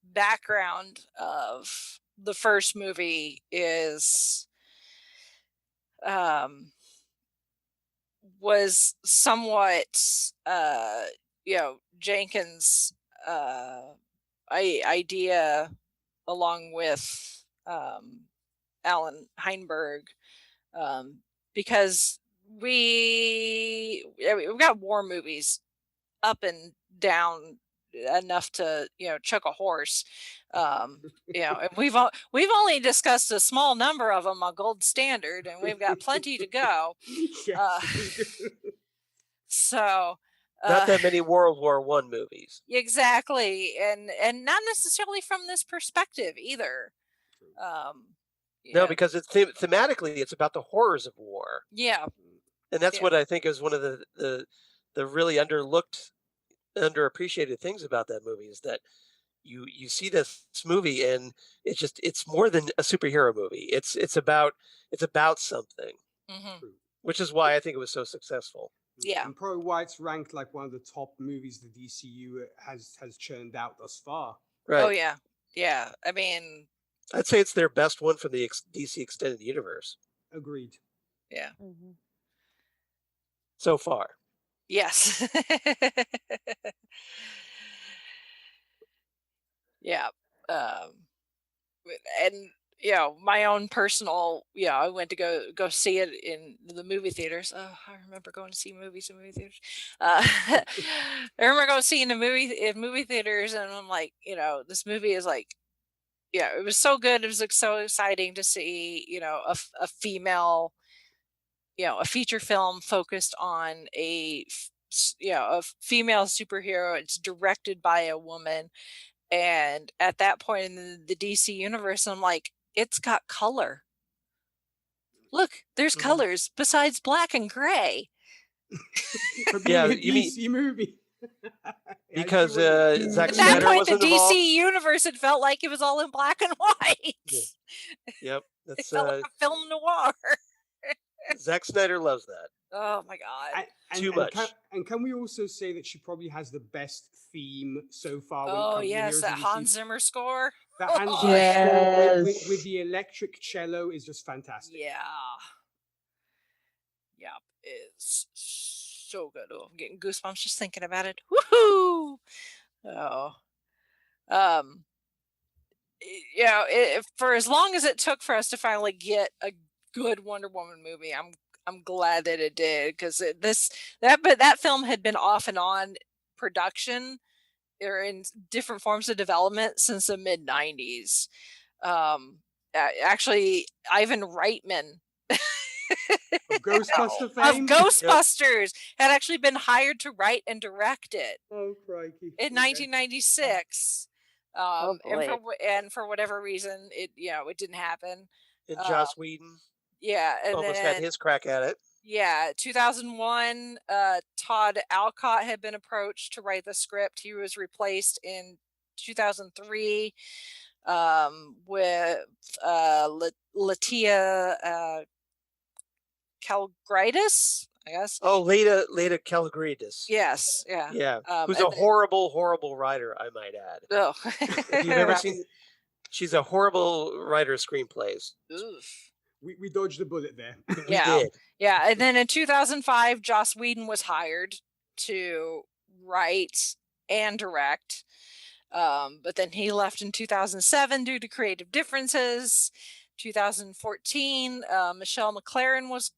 background of the first movie is was somewhat Jenkins idea, along with Alan Heinberg, because we've got war movies up and down enough to chuck a horse, and we've only discussed a small number of them on Gold Standard, and we've got plenty to go. So not that many World War One movies. Exactly, and not necessarily from this perspective either. No, because it's thematically it's about the horrors of war. Yeah, and that's what I think is one of the really underappreciated things about that movie, is that you see this movie and it's more than a superhero movie. It's about something, which is why I think it was so successful. Yeah, and probably why it's ranked like one of the top movies the DCU has churned out thus far. Right. Oh yeah. I mean, I'd say it's their best one from the DC Extended Universe. Agreed. Yeah. So far. Yes. Yeah. And my own personal, I went to go see it in the movie theaters. Oh, I remember going to see movies in movie theaters. I remember going to see in movie theaters, and I'm like, this movie is like, it was so good. It was like so exciting to see, a female, a feature film focused on a female superhero. It's directed by a woman. And at that point in the DC universe, I'm like, it's got color. Look, there's colors besides black and gray. Yeah, you DC movie. Because Zack at Snyder that point, wasn't the DC involved. universe, it felt like it was all in black and white. Yep, it felt like a film noir. Zack Snyder loves that. Oh my god, too much. Can we also say that she probably has the best theme so far? Oh yes, that Hans Zimmer score. That Hans Zimmer score with the electric cello is just fantastic. Yeah, it's so good. Oh, I'm getting goosebumps just thinking about it. Woohoo! Oh, for as long as it took for us to finally get a good Wonder Woman movie, I'm glad that it did, because that film had been off and on production or in different forms of development since the mid 90s. Actually, Ivan Reitman of Ghostbusters had actually been hired to write and direct it. Oh crikey! In 1996. And for whatever reason, it didn't happen. And Joss Whedon, and almost had his crack at it. 2001, Todd Alcott had been approached to write the script. He was replaced in 2003 with Latia Kalogridis, I guess. Oh, Leda Kalogridis. Yes, yeah. Yeah, who's a horrible writer, I might add. Oh. If you've ever seen, she's a horrible writer of screenplays. Oof. We dodged the bullet there. We did. Yeah, and then in 2005, Joss Whedon was hired to write and direct. But then he left in 2007 due to creative differences. 2014, Michelle McLaren was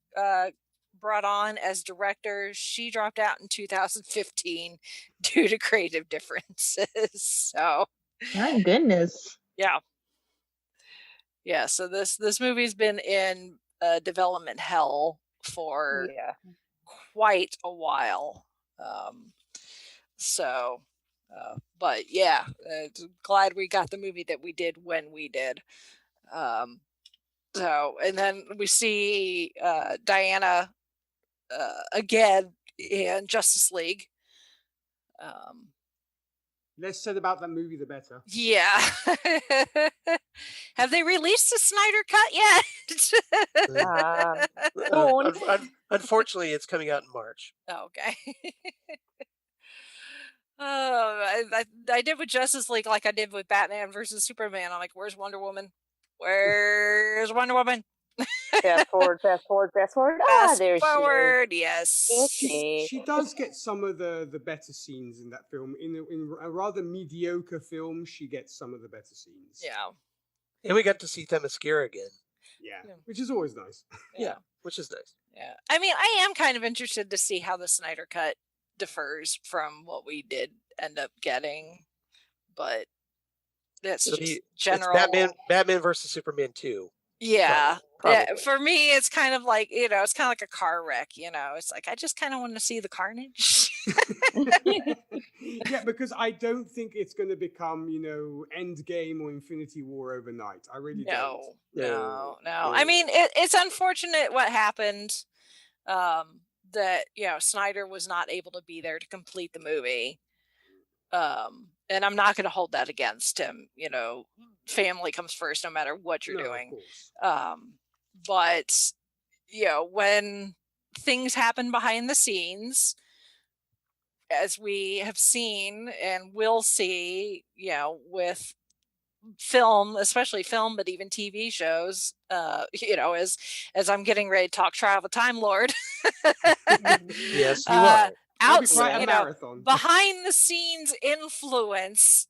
brought on as director. She dropped out in 2015 due to creative differences. So, my goodness. Yeah, so this movie's been in development hell for quite a while. But glad we got the movie that we did when we did. And then we see Diana again in Justice League. Less said about that movie, the better. Yeah. Have they released the Snyder Cut yet? Unfortunately, it's coming out in March. Okay. I did with Justice League like I did with Batman versus Superman. I'm like, where's Wonder Woman? Where's Wonder Woman? Fast forward, fast forward, fast forward. Fast There forward, she is. yes. She does get some of the better scenes in that film. In a rather mediocre film, she gets some of the better scenes. Yeah. And we got to see Themyscira again. Yeah, which is always nice. Yeah, which is nice. Yeah. I mean, I am kind of interested to see how the Snyder Cut differs from what we did end up getting, but that's just general. It's Batman versus Superman 2. Yeah. Probably. Yeah. For me, it's kind of like, it's kind of like a car wreck, It's like, I just kind of want to see the carnage. Yeah, because I don't think it's going to become, Endgame or Infinity War overnight. I really don't. No. I mean, it's unfortunate what happened, that, Snyder was not able to be there to complete the movie. And I'm not going to hold that against him. Family comes first, no matter what you're doing. But when things happen behind the scenes, as we have seen and will see, with film, especially film, but even TV shows, as I'm getting ready to talk Trial of a Time Lord. Yes, you are. Outside, behind the scenes influence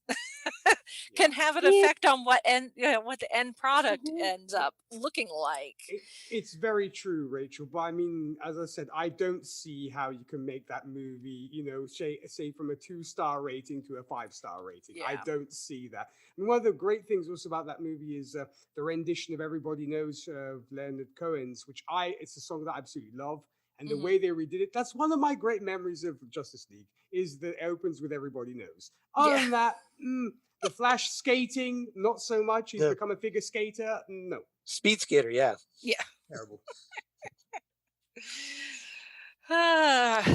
can have an effect on what the end product ends up looking like. It's very true, Rachel. But I mean, as I said, I don't see how you can make that movie, say from a 2-star rating to a 5-star rating. Yeah. I don't see that. And one of the great things also about that movie is the rendition of Everybody Knows of Leonard Cohen's, which it's a song that I absolutely love. And the way they redid it, that's one of my great memories of Justice League, is that it opens with Everybody Knows. Other than that, the Flash skating, not so much. He's become a figure skater. No. Speed skater, yeah. Yeah. Terrible.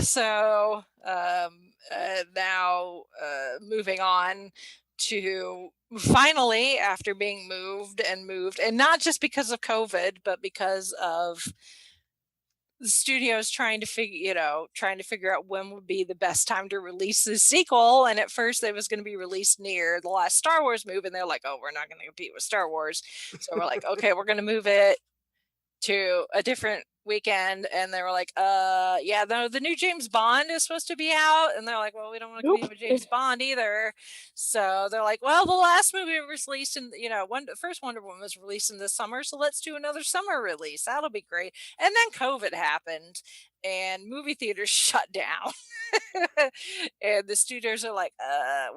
So now moving on to finally, after being moved, and not just because of COVID, but because of the studio's trying to figure out when would be the best time to release the sequel. And at first it was going to be released near the last Star Wars movie, and they're like, oh, we're not going to compete with Star Wars. So we're like, okay, we're going to move it to a different weekend. And they were like, the new James Bond is supposed to be out. And they're like, well, we don't want to compete with James Bond either. So they're like, well, the last movie was released in, the first Wonder Woman was released in this summer. So let's do another summer release. That'll be great. And then COVID happened and movie theaters shut down. And the studios are like,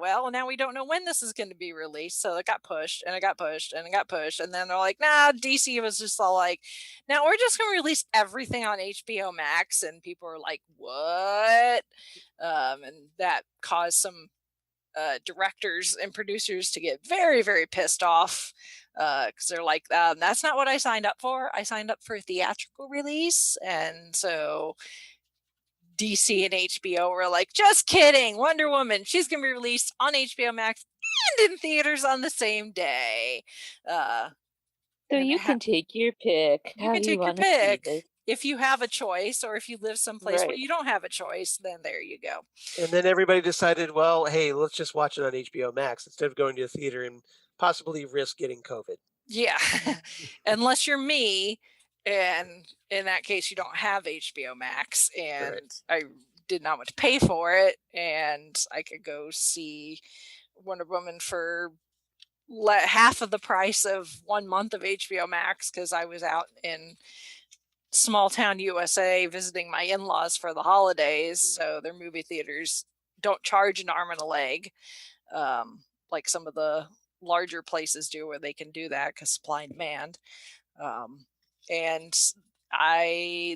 well, now we don't know when this is going to be released. So it got pushed and it got pushed and it got pushed. And then they're like, nah, DC was just all like, now we're just going to release everything on HBO Max. And people are like, what? And that caused some directors and producers to get very, very pissed off, because they're like, that's not what I signed up for. I signed up for a theatrical release. And so DC and HBO were like, just kidding. Wonder Woman, she's going to be released on HBO Max and in theaters on the same day. So you can take your pick. You can take your pick. If you have a choice, or if you live someplace where you don't have a choice, then there you go. And then everybody decided, well, hey, let's just watch it on HBO Max instead of going to the theater and possibly risk getting COVID. Yeah. Unless you're me, and in that case, you don't have HBO Max, and I did not want to pay for it, and I could go see Wonder Woman for half of the price of 1 month of HBO Max, because I was out in small town USA visiting my in-laws for the holidays. So their movie theaters don't charge an arm and a leg, like some of the larger places do, where they can do that because supply and demand. And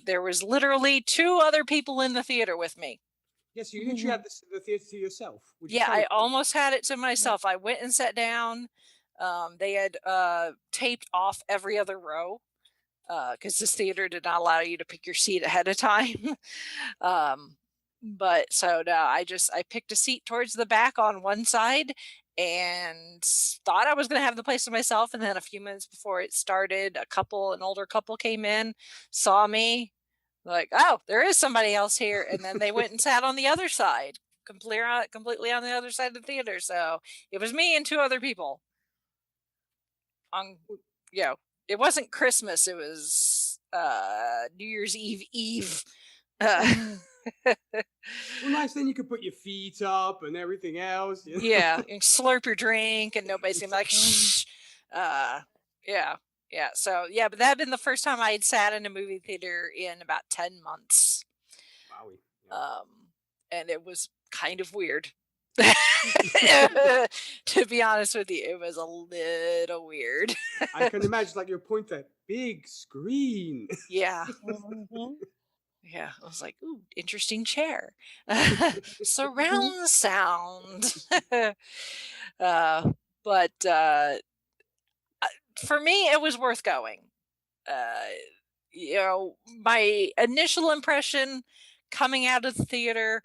there was literally 2 other people in the theater with me. Yes, you literally had the theater to yourself. I almost had it to myself. I went and sat down. They had taped off every other row. because this theater did not allow you to pick your seat ahead of time. But so no, I picked a seat towards the back on one side and thought I was going to have the place to myself. And then a few minutes before it started, an older couple came in, saw me, like, oh, there is somebody else here. And then they went and sat on the other side, completely on the other side of the theater. So it was me and two other people. It wasn't Christmas. It was New Year's Eve. Well, nice. Then you could put your feet up and everything else. Yeah, and slurp your drink, and nobody's gonna be like, shh. Yeah. So yeah, but that had been the first time I had sat in a movie theater in about 10 months. Wowie. And it was kind of weird. To be honest with you, it was a little weird. I can imagine, like, your point at big screen. Yeah. Yeah, I was like, ooh, interesting chair. Surround sound. But for me, it was worth going. My initial impression coming out of the theater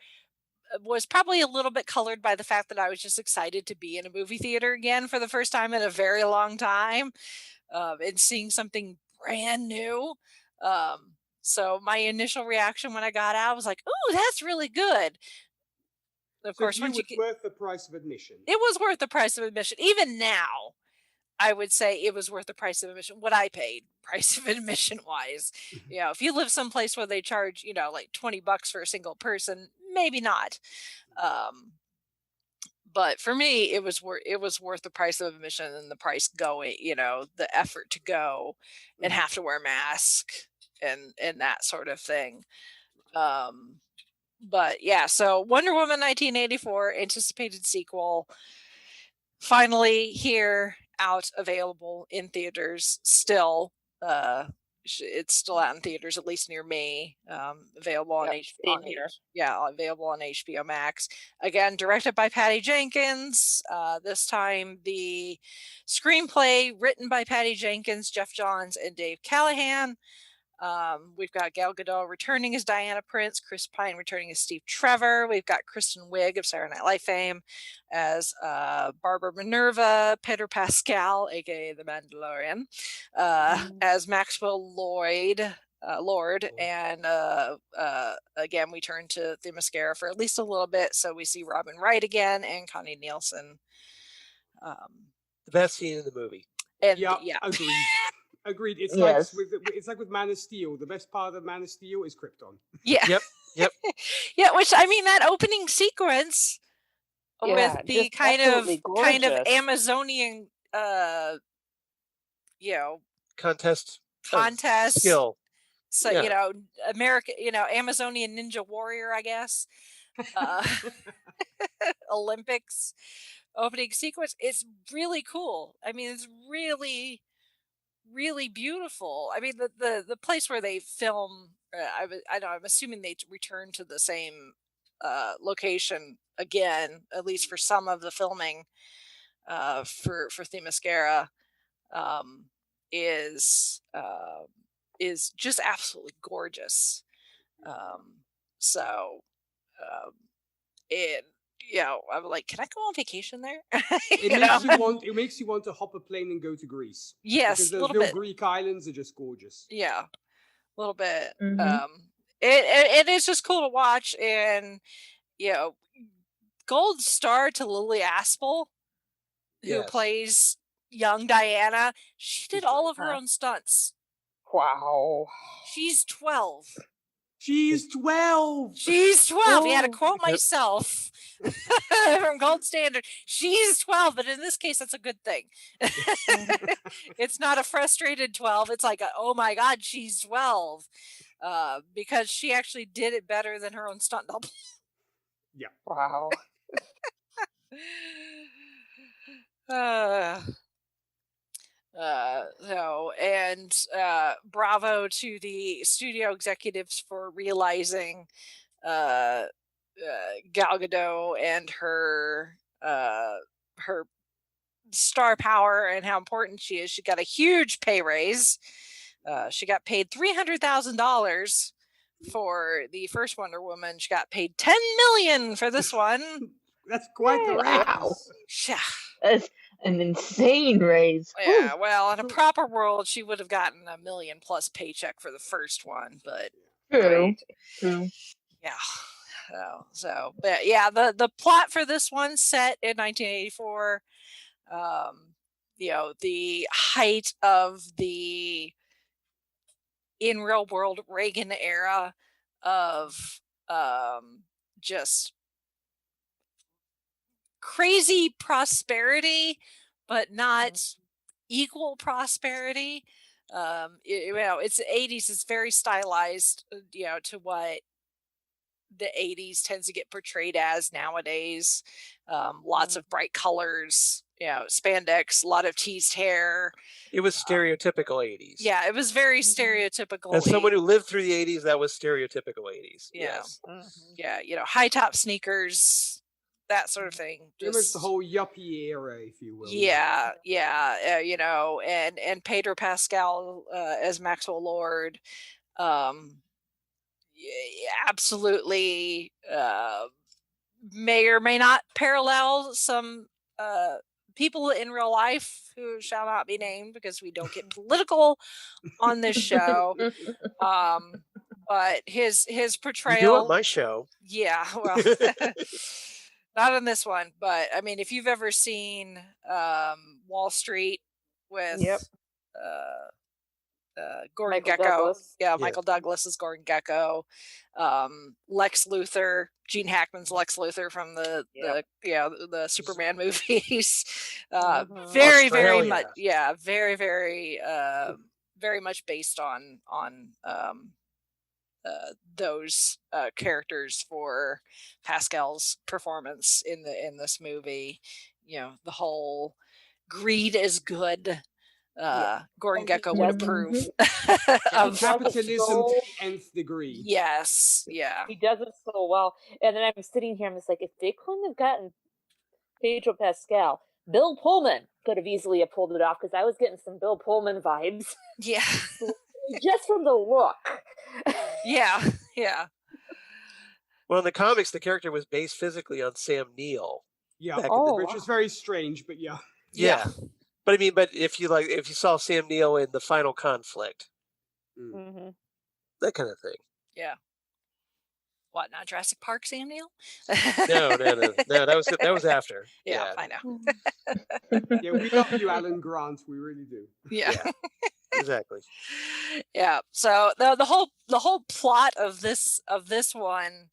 was probably a little bit colored by the fact that I was just excited to be in a movie theater again for the first time in a very long time, and seeing something brand new. So my initial reaction when I got out was like, "Ooh, that's really good." Of course, once you worth the price of admission. It was worth the price of admission. Even now, I would say it was worth the price of admission. What I paid, price of admission wise. If you live someplace where they charge, like $20 for a single person, maybe not. But for me, it was worth the price of admission and the price going. The effort to go and have to wear a mask and that sort of thing. But yeah, so Wonder Woman 1984 anticipated sequel finally here, out, available in theaters still. It's still out in theaters, at least near me. Available on available on HBO Max. Again, directed by Patty Jenkins. This time the screenplay written by Patty Jenkins, Jeff Johns, and Dave Callahan. We've got Gal Gadot returning as Diana Prince, Chris Pine returning as Steve Trevor. We've got Kristen Wiig of Saturday Night Live fame as Barbara Minerva, Pedro Pascal, aka the Mandalorian, as Maxwell Lord, and again we turn to Themyscira for at least a little bit, so we see Robin Wright again and Connie Nielsen. The best scene in the movie. And Agreed. It's like with Man of Steel. The best part of Man of Steel is Krypton. Yeah. Yep. Yeah, which I mean that opening sequence with the kind of Amazonian contest skill. So America, Amazonian Ninja Warrior, I guess. Olympics opening sequence. It's really cool. I mean, it's really, really beautiful. I mean, the place where they film, I'm assuming they return to the same location again, at least for some of the filming for Themyscira, is just absolutely gorgeous. I'm like, can I go on vacation there? It makes you want to hop a plane and go to Greece. Yes, because those little Greek islands are just gorgeous. Yeah, a little bit. It is just cool to watch, and gold star to Lily Aspel, who plays young Diana. She did all of her own stunts. Wow. She's 12. She's 12. She's 12. Yeah, to quote myself from Gold Standard, she's 12, but in this case, that's a good thing. It's not a frustrated 12. It's like, oh my God, she's 12. Because she actually did it better than her own stunt double. Yeah. Wow. Bravo to the studio executives for realizing Gal Gadot and her star power and how important she is. She got a huge pay raise. She got paid $300,000 for the first Wonder Woman. She got paid $10 million for this one. That's quite the raise. Wow. Yeah. That's an insane raise. Yeah, well, in a proper world, she would have gotten $1 million plus paycheck for the first one, but True. yeah. But yeah, the plot for this one set in 1984. The height of the in real world Reagan era of just crazy prosperity, but not equal prosperity. It's the 80s. It's very stylized, to what the 80s tends to get portrayed as nowadays. Lots of bright colors, spandex, a lot of teased hair. It was stereotypical 80s. Yeah, it was very stereotypical. As someone who lived through the 80s, that was stereotypical 80s. Yeah. Yes. Yeah, high top sneakers, that sort of thing. Pretty much the whole yuppie era, if you will. Yeah. And Pedro Pascal as Maxwell Lord, absolutely may or may not parallel some people in real life who shall not be named because we don't get political on this show. But his portrayal. You do on my show. Yeah, well, not on this one, but I mean, if you've ever seen Wall Street with Gordon Michael Gekko, Douglas. Michael Douglas is Gordon Gekko. Lex Luthor, Gene Hackman's Lex Luthor from the Superman movies. Very, very much, very, very, very much based on those characters for Pascal's performance in this movie. The whole greed is good. Gordon Gekko would approve of capitalism to the nth degree. Yes, yeah. He does it so well. And then I'm sitting here, I'm just like, if they couldn't have gotten Pedro Pascal, Bill Pullman could have easily pulled it off, because I was getting some Bill Pullman vibes. Yeah. Just from the look. Yeah. Well, in the comics, the character was based physically on Sam Neill. Yeah, which is very strange, but yeah. Yeah. But I mean, if you saw Sam Neill in The Final Conflict, that kind of thing. Yeah. What, not Jurassic Park, Sam Neill? No. That was after. Yeah, I know. Yeah, we love you, Alan Grant. We really do. Yeah. Exactly. Yeah. So the whole plot of this one,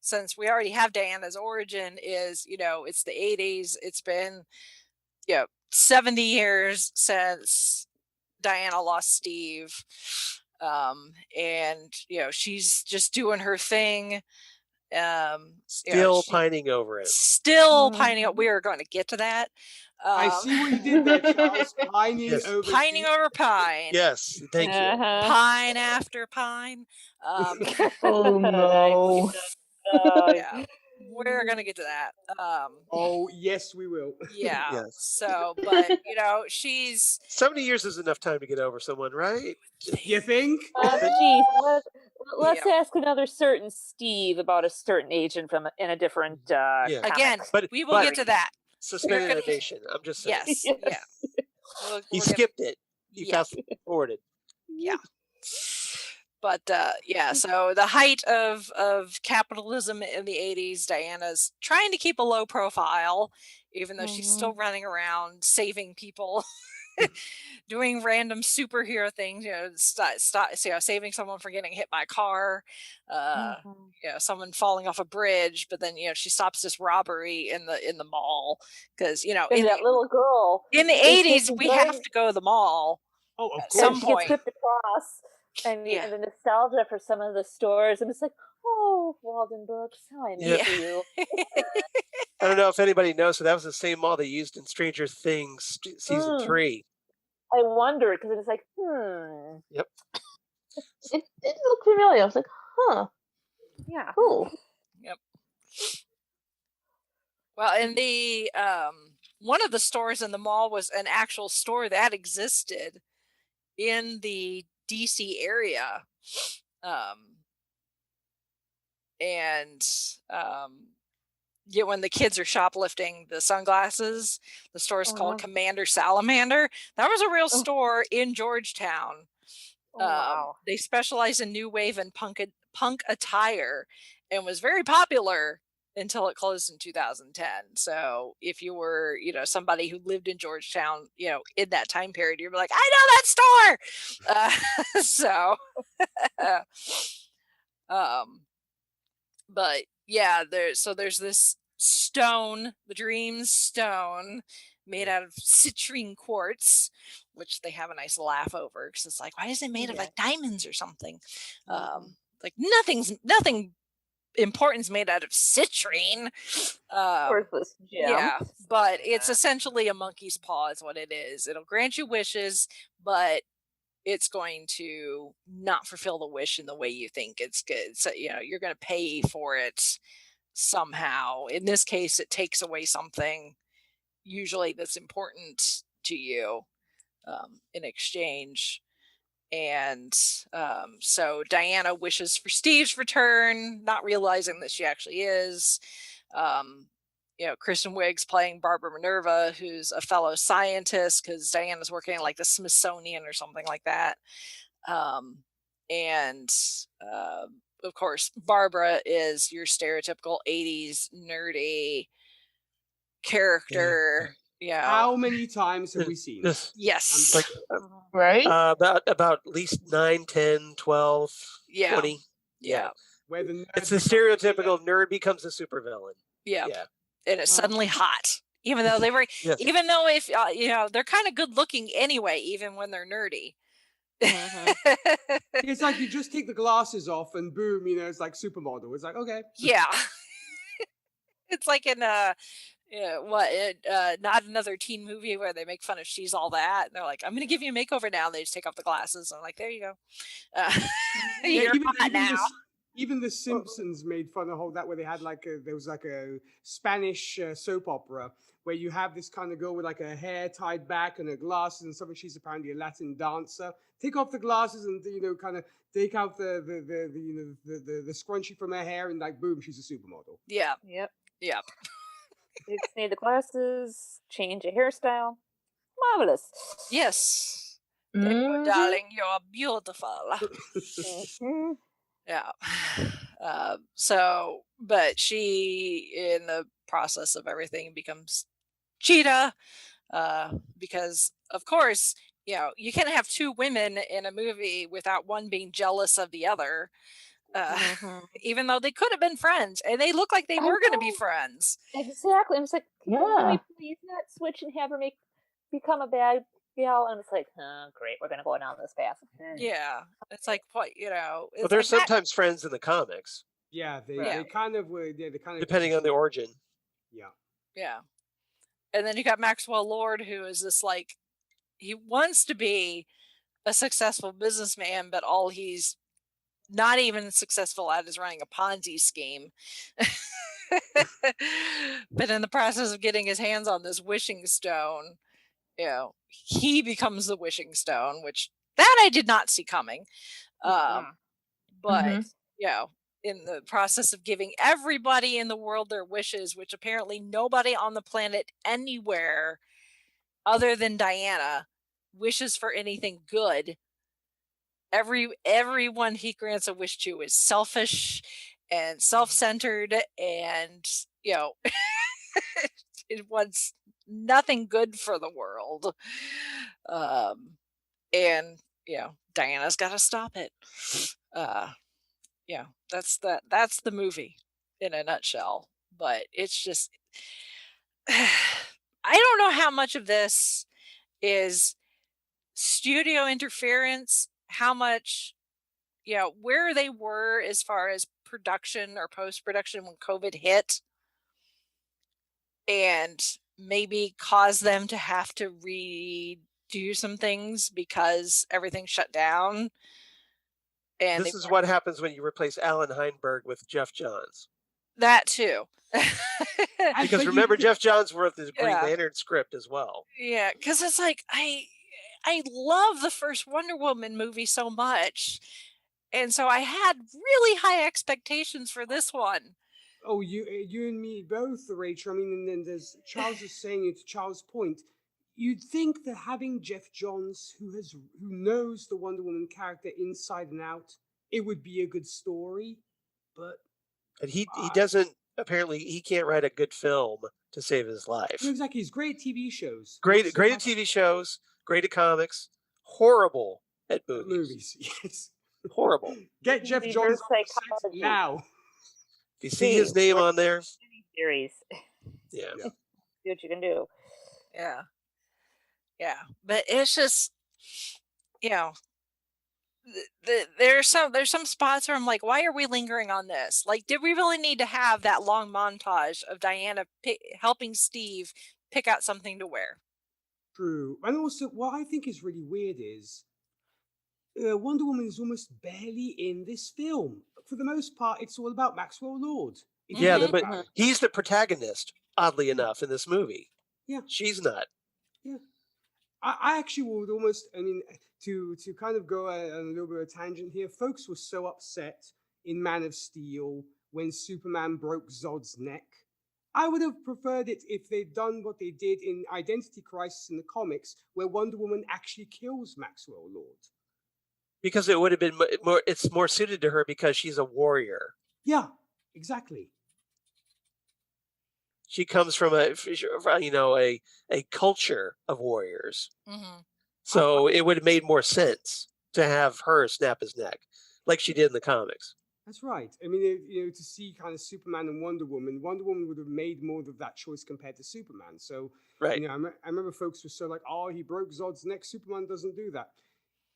since we already have Diana's origin, is it's the 80s. It's been 70 years since Diana lost Steve, and she's just doing her thing. Still pining over it. Still pining. We are going to get to that. I see what you did there, Charles. Pining over pine. Yes, thank you. Pine after pine. Oh no. Yeah. We're gonna get to that. Oh yes, we will. Yeah. Yes. So, but she's 70 years is enough time to get over someone, right? You think? Geez, let's ask another certain Steve about a certain agent in a different. Again, but we will get to that. Suspended animation. I'm just saying. Yes. Yeah. He skipped it. He fast forwarded. Yeah. But so the height of capitalism in the 80s, Diana's trying to keep a low profile, even though she's still running around saving people, doing random superhero things, saving someone from getting hit by a car, someone falling off a bridge, but then she stops this robbery in the mall, because in that little girl in the 80s we have to go to the mall at some she point. gets whipped across. And the nostalgia for some of the stores, and it's like, oh, Walden Books, how I miss you. I don't know if anybody knows, so that was the same mall they used in Stranger Things season 3. I wondered, because it was like, Yep. It did look familiar. I was like, huh. Yeah. Cool. Yep. Well, in the one of the stores in the mall was an actual store that existed in the DC area. When the kids are shoplifting the sunglasses, the store is called Commander Salamander. That was a real store in Georgetown. Wow. They specialize in new wave and punk attire, and was very popular until it closed in 2010. So if you were, somebody who lived in Georgetown, in that time period, you're like, I know that store. But yeah, there's this stone, the Dreams Stone, made out of citrine quartz, which they have a nice laugh over because it's like, why is it made of like diamonds or something? Like nothing important's made out of citrine. Worthless gem. Yeah, but it's essentially a monkey's paw is what it is. It'll grant you wishes, but it's going to not fulfill the wish in the way you think it's good. So, you're going to pay for it somehow. In this case, it takes away something usually that's important to you in exchange. And so Diana wishes for Steve's return, not realizing that she actually is. Kristen Wiig's playing Barbara Minerva, who's a fellow scientist because Diana's working at like the Smithsonian or something like that. Of course, Barbara is your stereotypical 80s nerdy character. Yeah. How many times have we seen this? Yes. Like, right? About at least 9, 10, 12, 20. Yeah. Where it's the stereotypical nerd becomes a supervillain. Yeah. And it's suddenly hot. Even though they were, even though if, they're kind of good looking anyway, even when they're nerdy. It's like you just take the glasses off and boom, it's like supermodel. It's like, okay. Yeah. It's like in not another teen movie where they make fun of She's All That. And they're like, I'm going to give you a makeover now. And they just take off the glasses. And I'm like, there you go. You're hot now. Even The Simpsons made fun of that, where they had there was like a Spanish soap opera where you have this kind of girl with like her hair tied back and her glasses and something. She's apparently a Latin dancer. Take off the glasses and kind of take out the scrunchie from her hair and like boom, she's a supermodel. Yeah. Yep. Yep. You just need the glasses, change a hairstyle. Marvelous. Yes. Darling, you're beautiful. Yeah. But she, in the process of everything, becomes Cheetah, because, of course, you can't have two women in a movie without one being jealous of the other, even though they could have been friends, and they look like they were going to be friends. Exactly. I was like, can we please not switch and have her become a bad gal? And it's like, great, we're going to go down this path. Yeah. It's like, what, Well, they're like sometimes friends in the comics. Yeah, they kind of were. Yeah, they kind of depending on the origin. Yeah. Yeah. And then you got Maxwell Lord, who is this he wants to be a successful businessman, but all he's not even successful at is running a Ponzi scheme. But in the process of getting his hands on this wishing stone, he becomes the wishing stone, which that I did not see coming. But in the process of giving everybody in the world their wishes, which apparently nobody on the planet anywhere other than Diana wishes for anything good. Everyone he grants a wish to is selfish and self-centered, and it wants nothing good for the world. And Diana's got to stop it. That's the movie in a nutshell. But it's just, I don't know how much of this is studio interference, how much, where they were as far as production or post-production when COVID hit, and maybe cause them to have to redo some things because everything shut down. And this is what happens when you replace Alan Heinberg with Jeff Johns. That too. Because remember, Jeff Johns wrote the Green Lantern script as well. Yeah, because it's like, I I love the first Wonder Woman movie so much. And so I had really high expectations for this one. Oh, you and me both, Rachel. I mean, and then there's Charles is saying it to Charles' point. You'd think that having Jeff Johns, who knows the Wonder Woman character inside and out, it would be a good story, but he doesn't. Apparently, he can't write a good film to save his life. No, exactly. He's great at TV shows. Great at TV shows. Great at comics. Horrible at movies. Yes. Horrible. Get Jeff Johns now. If you see his name on there, series. Yeah. See what you can do. Yeah. Yeah. But it's just, you know, there's some spots where I'm like, why are we lingering on this? Like, did we really need to have that long montage of Diana helping Steve pick out something to wear? True. And also, what I think is really weird is Wonder Woman is almost barely in this film. For the most part, it's all about Maxwell Lord. Yeah, but he's the protagonist, oddly enough, in this movie. Yeah. She's not. Yeah. I actually would almost, I mean, to kind of go on a little bit of a tangent here, folks were so upset in Man of Steel when Superman broke Zod's neck. I would have preferred it if they'd done what they did in Identity Crisis in the comics, where Wonder Woman actually kills Maxwell Lord. Because it would have been more, it's more suited to her because she's a warrior. Yeah, exactly. She comes from a culture of warriors. Mm-hmm. So it would have made more sense to have her snap his neck, like she did in the comics. That's right. I mean, to see kind of Superman and Wonder Woman would have made more of that choice compared to Superman. So, right. I remember folks were so like, oh, he broke Zod's neck. Superman doesn't do that.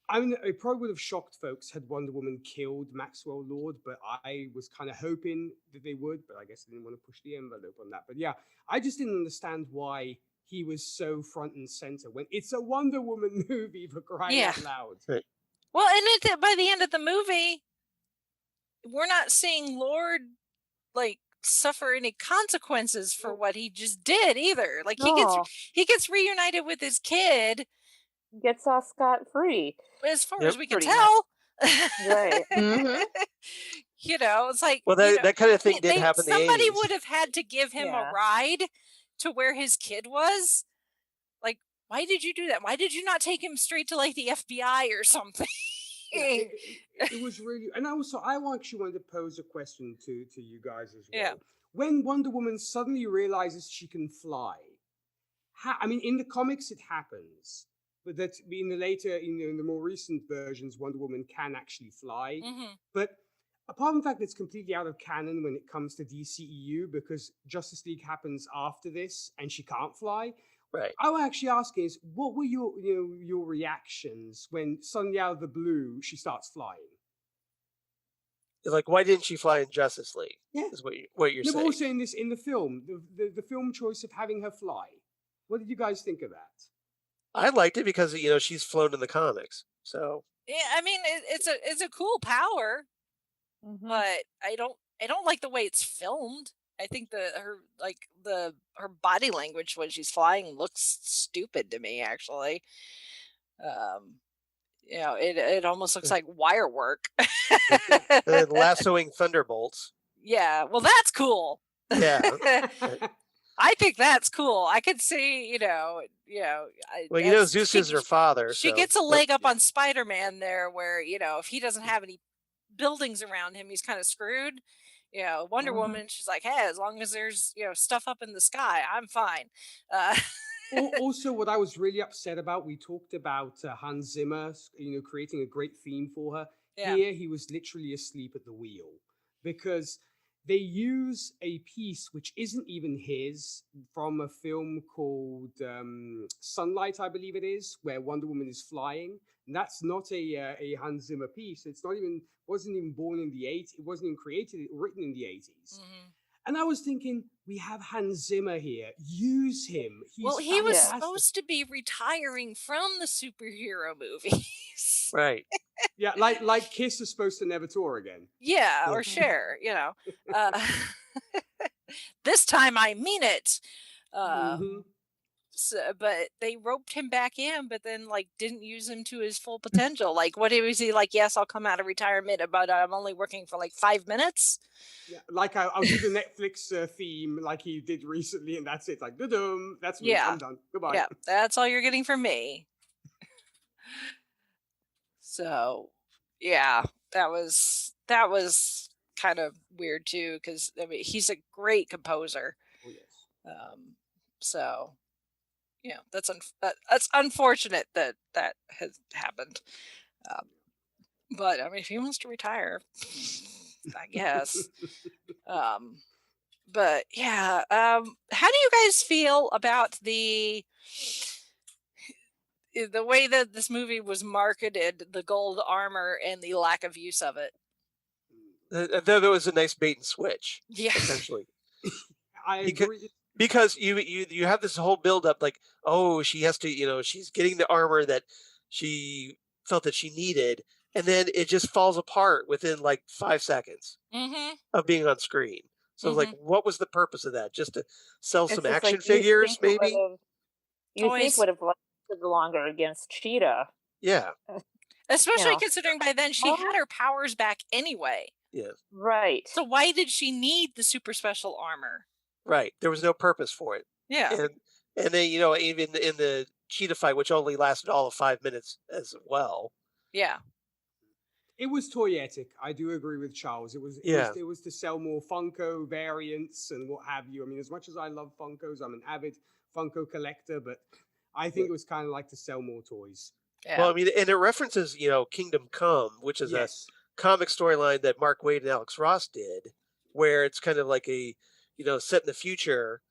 I mean, it probably would have shocked folks had Wonder Woman killed Maxwell Lord, but I was kind of hoping that they would, but I guess they didn't want to push the envelope on that. But yeah, I just didn't understand why he was so front and center when it's a Wonder Woman movie, for crying out loud. Right. Well, and by the end of the movie, we're not seeing Lord suffer any consequences for what he just did either. Like he gets reunited with his kid. Gets off scot-free. As far as we can tell. Right. Mm-hmm. It's like... Well, that kind of thing did happen in the 80s. Somebody would have had to give him a ride to where his kid was. Like, why did you do that? Why did you not take him straight to, the FBI or something? Yeah, it was really... And also, I actually wanted to pose a question to you guys as well. Yeah. When Wonder Woman suddenly realizes she can fly, in the comics it happens... But that in the later, in the more recent versions, Wonder Woman can actually fly. Mm-hmm. But apart from the fact that it's completely out of canon when it comes to DCEU, because Justice League happens after this and she can't fly. Right. I was actually asking is, what were your reactions when suddenly out of the blue she starts flying? Like, why didn't she fly in Justice League? Yeah. Is what you're saying. But also in the film, the film choice of having her fly. What did you guys think of that? I liked it because she's flown in the comics. So yeah, I mean it's a cool power, but I don't like the way it's filmed. I think her body language when she's flying looks stupid to me. Actually, it almost looks like wire work. Lassoing thunderbolts. Yeah, well, that's cool. Yeah. I think that's cool. I could see, Well, Zeus is her father. She gets a leg up on Spider-Man there where, if he doesn't have any buildings around him, he's kind of screwed. Wonder Woman, she's like, hey, as long as there's, stuff up in the sky, I'm fine. Also, what I was really upset about, we talked about Hans Zimmer, creating a great theme for her. Yeah. Here, he was literally asleep at the wheel because they use a piece which isn't even his from a film called Sunlight, I believe it is, where Wonder Woman is flying. And that's not a Hans Zimmer piece. Wasn't even born in the 80s. It wasn't even written in the 80s. Mm-hmm. And I was thinking, we have Hans Zimmer here. Use him. He was supposed to be retiring from the superhero movies. Right. Yeah, like Kiss is supposed to never tour again. Yeah, or Cher, this time I mean it. So, but they roped him back in, but then like didn't use him to his full potential. Like, what was he like? Yes, I'll come out of retirement, but I'm only working for like 5 minutes. Yeah, like I'll do the Netflix theme like he did recently, and that's it. Like, da-dum, that's me. I'm done. Goodbye. Yeah, that's all you're getting from me. So, yeah, that was kind of weird too, because I mean he's a great composer. Oh yes. So, yeah, that's unfortunate that has happened. But I mean, if he wants to retire, I guess. But yeah, how do you guys feel about the way that this movie was marketed, the gold armor and the lack of use of it? There was a nice bait and switch. Yeah, essentially. I agree. Because you have this whole build up, like, oh, she has to, she's getting the armor that she felt that she needed, and then it just falls apart within like 5 seconds of being on screen. So like, what was the purpose of that? Just to sell some action figures, maybe? You think would have lasted longer against Cheetah. Yeah. Especially considering by then she had her powers back anyway. Yeah. Right. So why did she need the super special armor? Right. There was no purpose for it. Yeah. And then, even in the Cheetah fight, which only lasted all of 5 minutes as well. Yeah. It was toyetic. I do agree with Charles. It was to sell more Funko variants and what have you. I mean, as much as I love Funkos, I'm an avid Funko collector, but I think it was kind of like to sell more toys. Yeah. Well, I mean, and it references, Kingdom Come, which is a comic storyline that Mark Waid and Alex Ross did, where it's kind of like a, set in the future.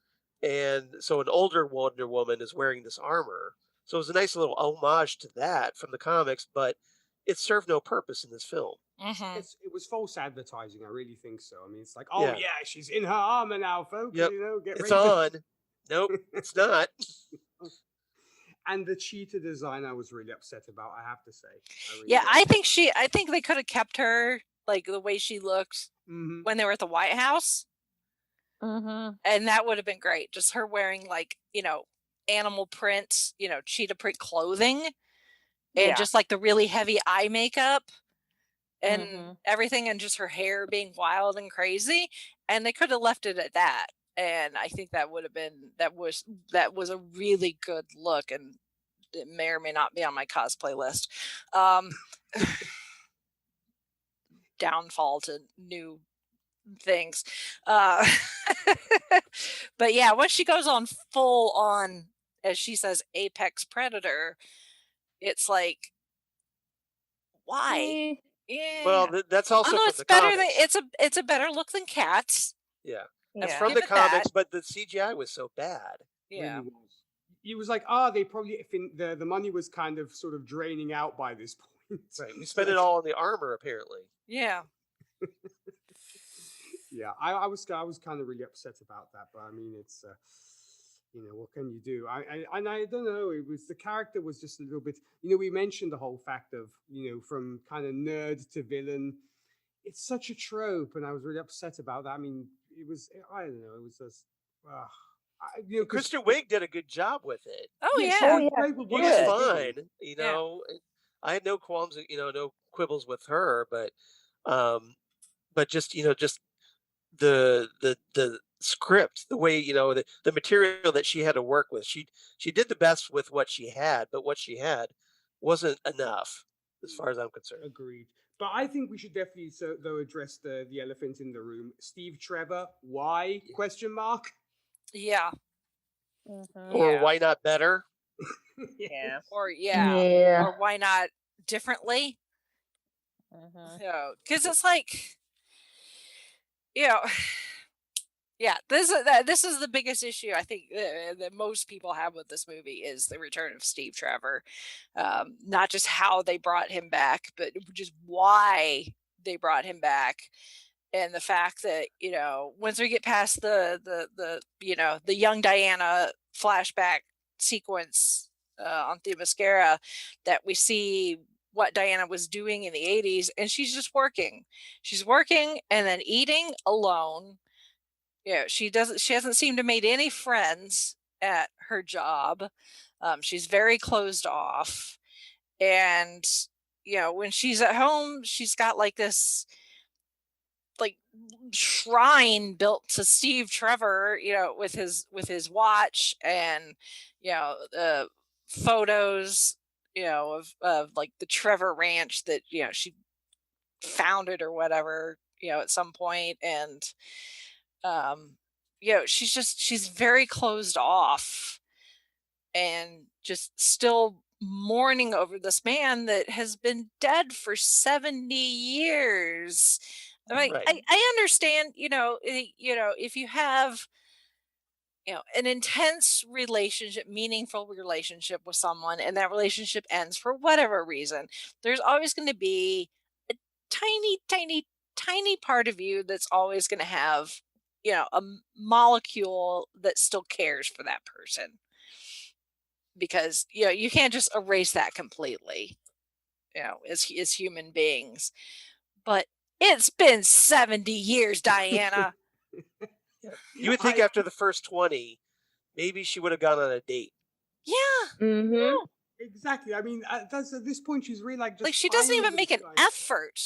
And so an older Wonder Woman is wearing this armor. So it was a nice little homage to that from the comics, but it served no purpose in this film. It was false advertising. I really think so. I mean, it's like, yeah, she's in her armor now, folks. Yep. Get it's ready. On. Nope, it's not. And the Cheetah design, I was really upset about. I have to say. I think they could have kept her like the way she looked when they were at the White House. And that would have been great. Just her wearing like, animal print, cheetah print clothing. And just like the really heavy eye makeup and everything, and just her hair being wild and crazy. And they could have left it at that. And I think that would have been that was a really good look, and it may or may not be on my cosplay list. Downfall to new things. But yeah, when she goes on full on, as she says, apex predator, it's like, why? Yeah. Well, that's also although from it's better comics. than it's a better look than Cats. Yeah. It's from the comics, but the CGI was so bad. Yeah. Really was. It was like, they probably the money was kind of sort of draining out by this point. Right. We spent it all on the armor, apparently. Yeah. Yeah, I was kind of really upset about that, but I mean, it's what can you do? I don't know. It was the character was just a little bit. We mentioned the whole fact of from kind of nerd to villain. It's such a trope, and I was really upset about that. I mean, it was. I don't know. It was just. Kristen Wiig did a good job with it. Oh yeah, He was fine. I had no qualms. No quibbles with her, but just just the script, the way the material that she had to work with. She did the best with what she had, but what she had wasn't enough, as far as I'm concerned. Agreed. But I think we should definitely though address the elephant in the room. Steve Trevor, why? Question mark. Yeah. Or why not better? Yeah. Or why not differently? Because it's like, this is the biggest issue I think that most people have with this movie is the return of Steve Trevor. Not just how they brought him back, but just why they brought him back. And the fact that, once we get past the young Diana flashback sequence on Themyscira, that we see what Diana was doing in the 80s, and she's just working. She's working and then eating alone. She hasn't seemed to made any friends at her job. She's very closed off. And, when she's at home, she's got like this like shrine built to Steve Trevor, with his watch and, the photos, of like the Trevor Ranch that, she founded or whatever, at some point. And, she's very closed off and just still mourning over this man that has been dead for 70 years. Right. I understand, if you have, an intense relationship, meaningful relationship with someone, and that relationship ends for whatever reason, there's always going to be a tiny, tiny, tiny part of you that's always going to have, a molecule that still cares for that person. Because, you can't just erase that completely, as human beings. But it's been 70 years, Diana. You would think after the first 20, maybe she would have gone on a date. Yeah. Mm-hmm. Yeah. Exactly. I mean, at this point, she's really like just she doesn't even make an effort.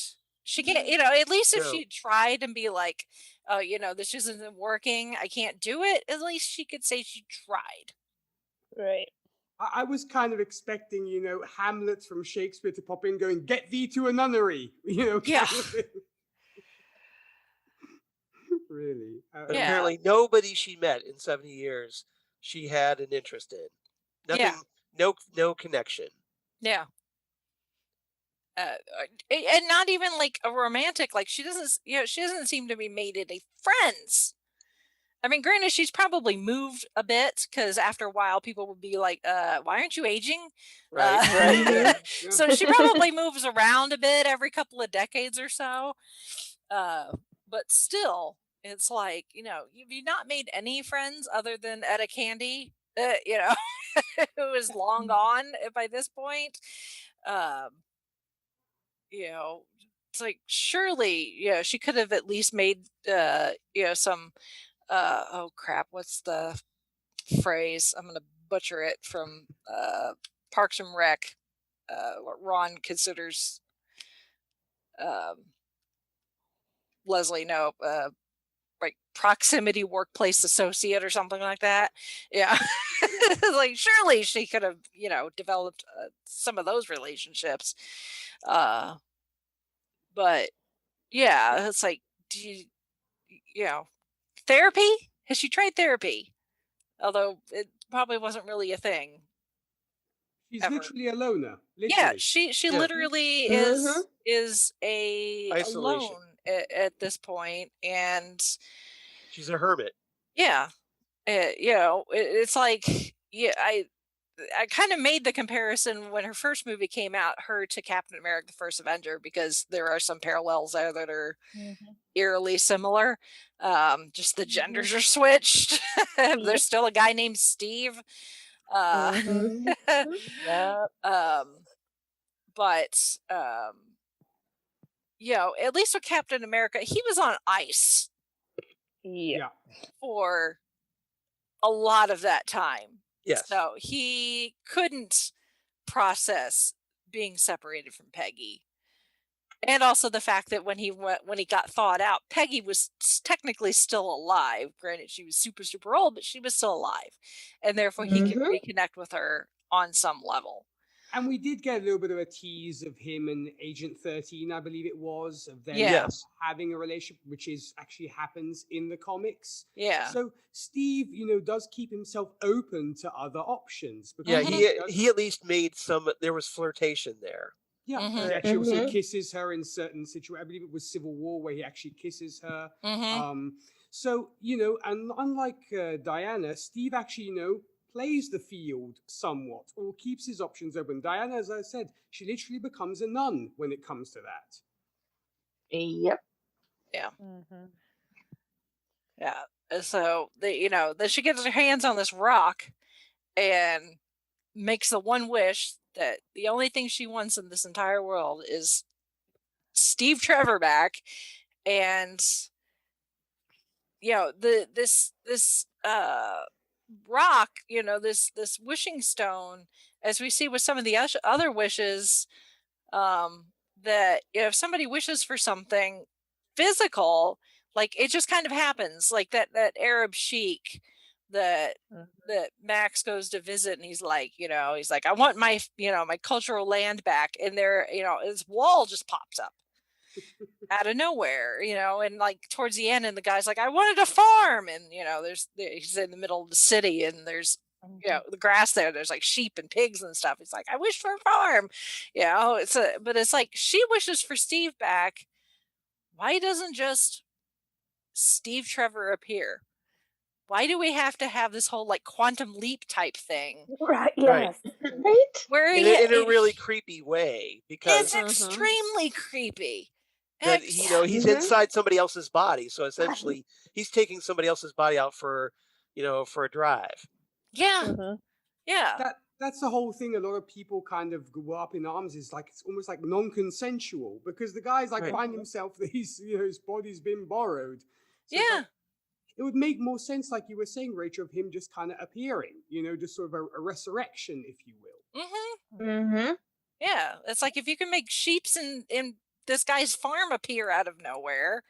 She can't, at least if she tried and be like, oh, this isn't working, I can't do it, at least she could say she tried. Right. I was kind of expecting, Hamlet from Shakespeare to pop in going, "Get thee to a nunnery," Yeah. kind of thing. Really. Apparently nobody she met in 70 years she had an interest in. Nothing, no connection. Yeah. And not even like a romantic, like she doesn't seem to be made any friends. I mean, granted, she's probably moved a bit because after a while people would be like, why aren't you aging? Right. Yeah. So she probably moves around a bit every couple of decades or so. But still, it's like, you've not made any friends other than Etta Candy, who is long gone by this point. It's like, surely, she could have at least made, some, oh crap, what's the phrase? I'm going to butcher it from Parks and Rec. What Ron considers Leslie, no, like proximity workplace associate or something like that. Yeah. Like, surely she could have, developed some of those relationships. But yeah, it's like, do you, therapy? Has she tried therapy? Although it probably wasn't really a thing. She's ever. Literally a loner. Literally. Yeah, she literally is alone at this point, and she's a hermit. Yeah, it's like, I kind of made the comparison when her first movie came out, her to Captain America: The First Avenger, because there are some parallels there that are eerily similar. Just the genders are switched. There's still a guy named Steve. Yep. But at least with Captain America, he was on ice. Yeah. For a lot of that time. Yes. So he couldn't process being separated from Peggy. And also the fact that when he got thawed out, Peggy was technically still alive. Granted, she was super, super old, but she was still alive. And therefore he could reconnect with her on some level. And we did get a little bit of a tease of him and Agent 13, I believe it was, of them having a relationship, which actually happens in the comics. Yeah. So Steve, does keep himself open to other options. Yeah, he at least made there was flirtation there. Yeah, he actually also kisses her in certain situations. I believe it was Civil War where he actually kisses her. So, and unlike Diana, Steve actually, plays the field somewhat or keeps his options open. Diana, as I said, she literally becomes a nun when it comes to that. Yep. Yeah. Yeah. So then she gets her hands on this rock and makes the one wish that the only thing she wants in this entire world is Steve Trevor back. And this rock, this wishing stone, as we see with some of the other wishes, that if somebody wishes for something physical, like it just kind of happens, like that Arab sheik that that Max goes to visit, and he's like, I want my, my cultural land back, and there, his wall just pops up out of nowhere, and like towards the end, and the guy's like, I wanted a farm, and he's in the middle of the city, and there's the grass there's like sheep and pigs and stuff. It's like, I wish for a farm, but it's like she wishes for Steve back. Why doesn't just Steve Trevor appear? Why do we have to have this whole like quantum leap type thing? Right. Right. Yes. Right? Where In a really creepy way, because it's extremely creepy. that he's inside somebody else's body, so essentially he's taking somebody else's body out for a drive. Yeah. Yeah. That's the whole thing. A lot of people kind of go up in arms, is like it's almost like non-consensual, because the guy's like finding himself that he's his body's been borrowed. So yeah. It would make more sense, like you were saying, Rachel, of him just kind of appearing, just sort of a resurrection, if you will. Yeah, it's like if you can make sheeps in this guy's farm appear out of nowhere,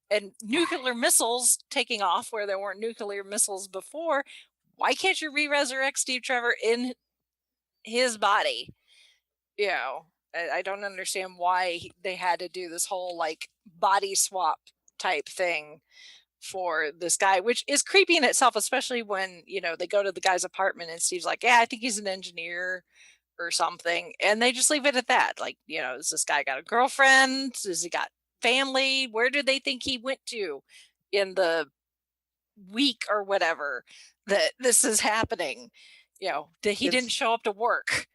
and nuclear missiles taking off where there weren't nuclear missiles before, why can't you re-resurrect Steve Trevor in his body? I don't understand why they had to do this whole like body swap type thing for this guy, which is creepy in itself, especially when they go to the guy's apartment and Steve's like, yeah, I think he's an engineer or something, and they just leave it at that. Like, has this guy got a girlfriend? Has he got family? Where do they think he went to in the week or whatever that this is happening? That he didn't show up to work.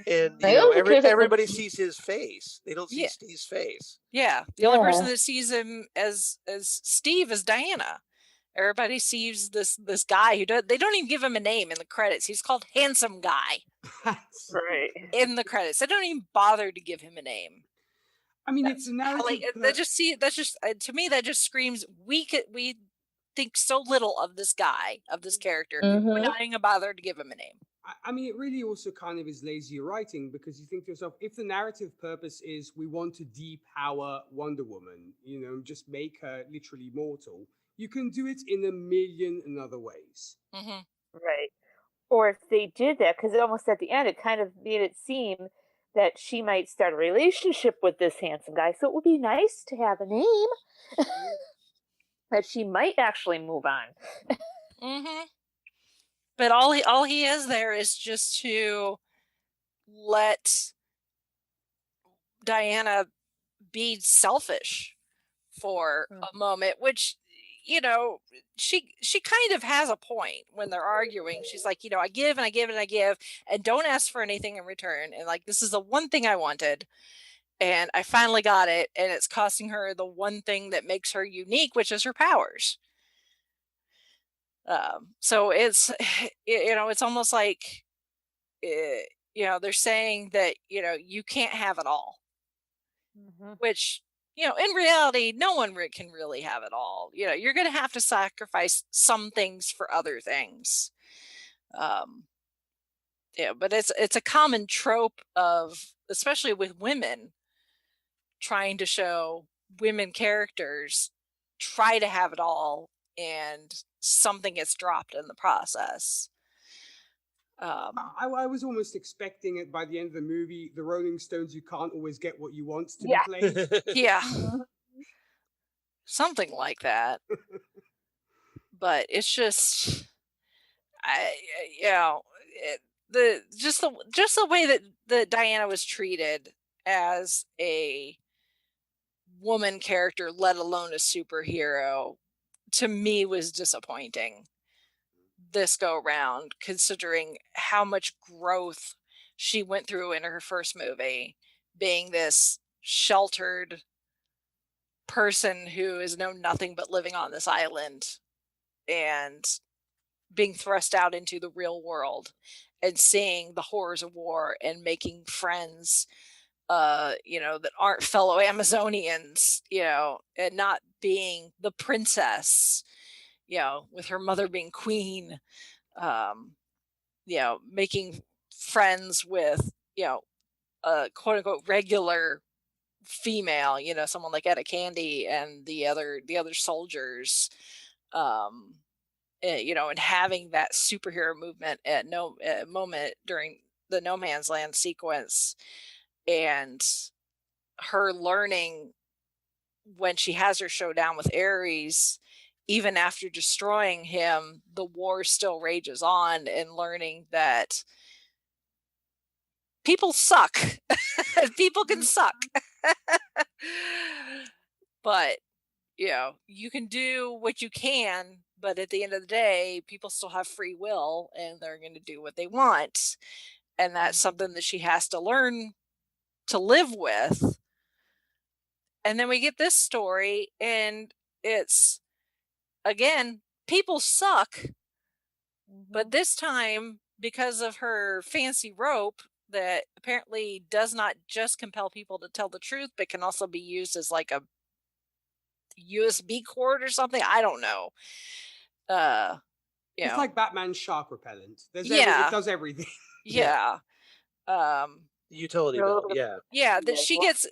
And everybody sees his face. They don't see Steve's face. Yeah, the only person that sees him as Steve is Diana. Everybody sees this guy they don't even give him a name in the credits. He's called Handsome Guy. Right. In the credits, they don't even bother to give him a name. I mean, it's a narrative. To me, that just screams we think so little of this guy, of this character. We're not even bother to give him a name. I mean, it really also kind of is lazy writing, because you think to yourself, if the narrative purpose is we want to depower Wonder Woman, just make her literally mortal, you can do it in a million and other ways. Right. Or if they did that, because almost at the end, it kind of made it seem that she might start a relationship with this handsome guy. So it would be nice to have a name that she might actually move on. But all he is there is just to let Diana be selfish for a moment, which she kind of has a point when they're arguing. She's like, I give and I give and I give and don't ask for anything in return, and like, this is the one thing I wanted and I finally got it, and it's costing her the one thing that makes her unique, which is her powers. So it's it's almost like they're saying that you can't have it all, which in reality no one can really have it all. You're going to have to sacrifice some things for other things. But it's a common trope of, especially with women, trying to show women characters try to have it all and something gets dropped in the process. I was almost expecting it by the end of the movie, the Rolling Stones, you can't always get what you want to be played. Yeah. Something like that. But it's just, the way that Diana was treated as a woman character, let alone a superhero, to me was disappointing this go round, considering how much growth she went through in her first movie, being this sheltered person who has known nothing but living on this island and being thrust out into the real world and seeing the horrors of war and making friends that aren't fellow Amazonians, and not being the princess, with her mother being queen, making friends with, a quote unquote regular female, someone like Etta Candy and the other soldiers, and having that superhero movement at no moment during the No Man's Land sequence, and her learning when she has her showdown with Ares, even after destroying him, the war still rages on, and learning that people suck. People can suck. But, you can do what you can, but at the end of the day, people still have free will and they're going to do what they want. And that's something that she has to learn to live with. And then we get this story, and it's, again, people suck. But this time, because of her fancy rope that apparently does not just compel people to tell the truth, but can also be used as like a USB cord or something. I don't know. It's like Batman's shark repellent. It does everything. Yeah. Utility belt. Yeah. Yeah. That she gets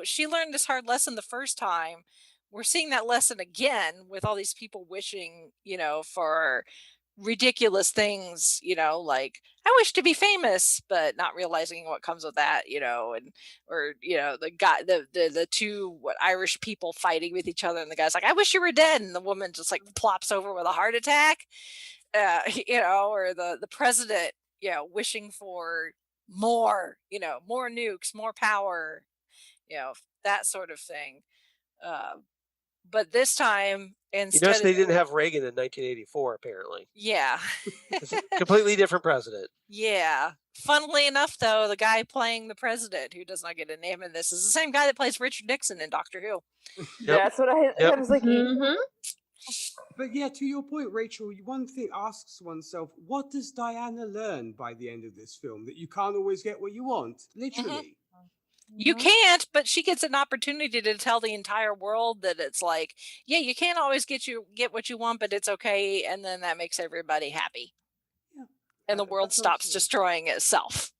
she learned this hard lesson the first time. We're seeing that lesson again with all these people wishing, for ridiculous things, like I wish to be famous, but not realizing what comes with that, the guy, the two Irish people fighting with each other, and the guy's like, I wish you were dead, and the woman just like plops over with a heart attack, or the president, wishing for more, more nukes, more power, that sort of thing. But this time, instead, they didn't have Reagan in 1984, apparently. Yeah. It's a completely different president. Yeah. Funnily enough, though, the guy playing the president, who does not get a name in this, is the same guy that plays Richard Nixon in Doctor Who. That's what I was like. But yeah, to your point, Rachel, one thing asks oneself, what does Diana learn by the end of this film? That you can't always get what you want, literally. You can't, but she gets an opportunity to tell the entire world that it's like, yeah, you can't always get what you want, but it's okay, and then that makes everybody happy. Yeah. And the world stops destroying itself.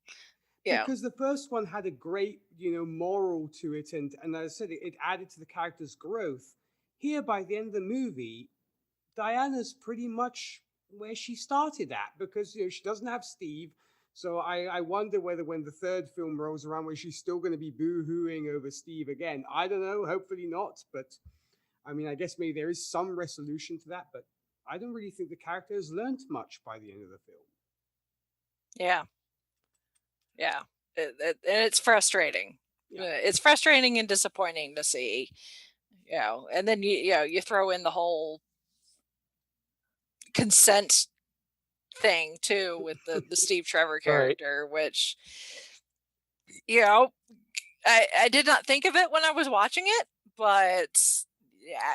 Yeah. Because the first one had a great, moral to it, and as I said, it added to the character's growth. Here, by the end of the movie, Diana's pretty much where she started at, because she doesn't have Steve. So I wonder whether when the third film rolls around, where she's still going to be boo-hooing over Steve again. I don't know. Hopefully not. But I mean, I guess maybe there is some resolution to that. But I don't really think the character has learned much by the end of the film. Yeah. Yeah. And it's frustrating. Yeah. It's frustrating and disappointing to see. And then you throw in the whole consent thing too with the Steve Trevor character, right. Which I did not think of it when I was watching it, but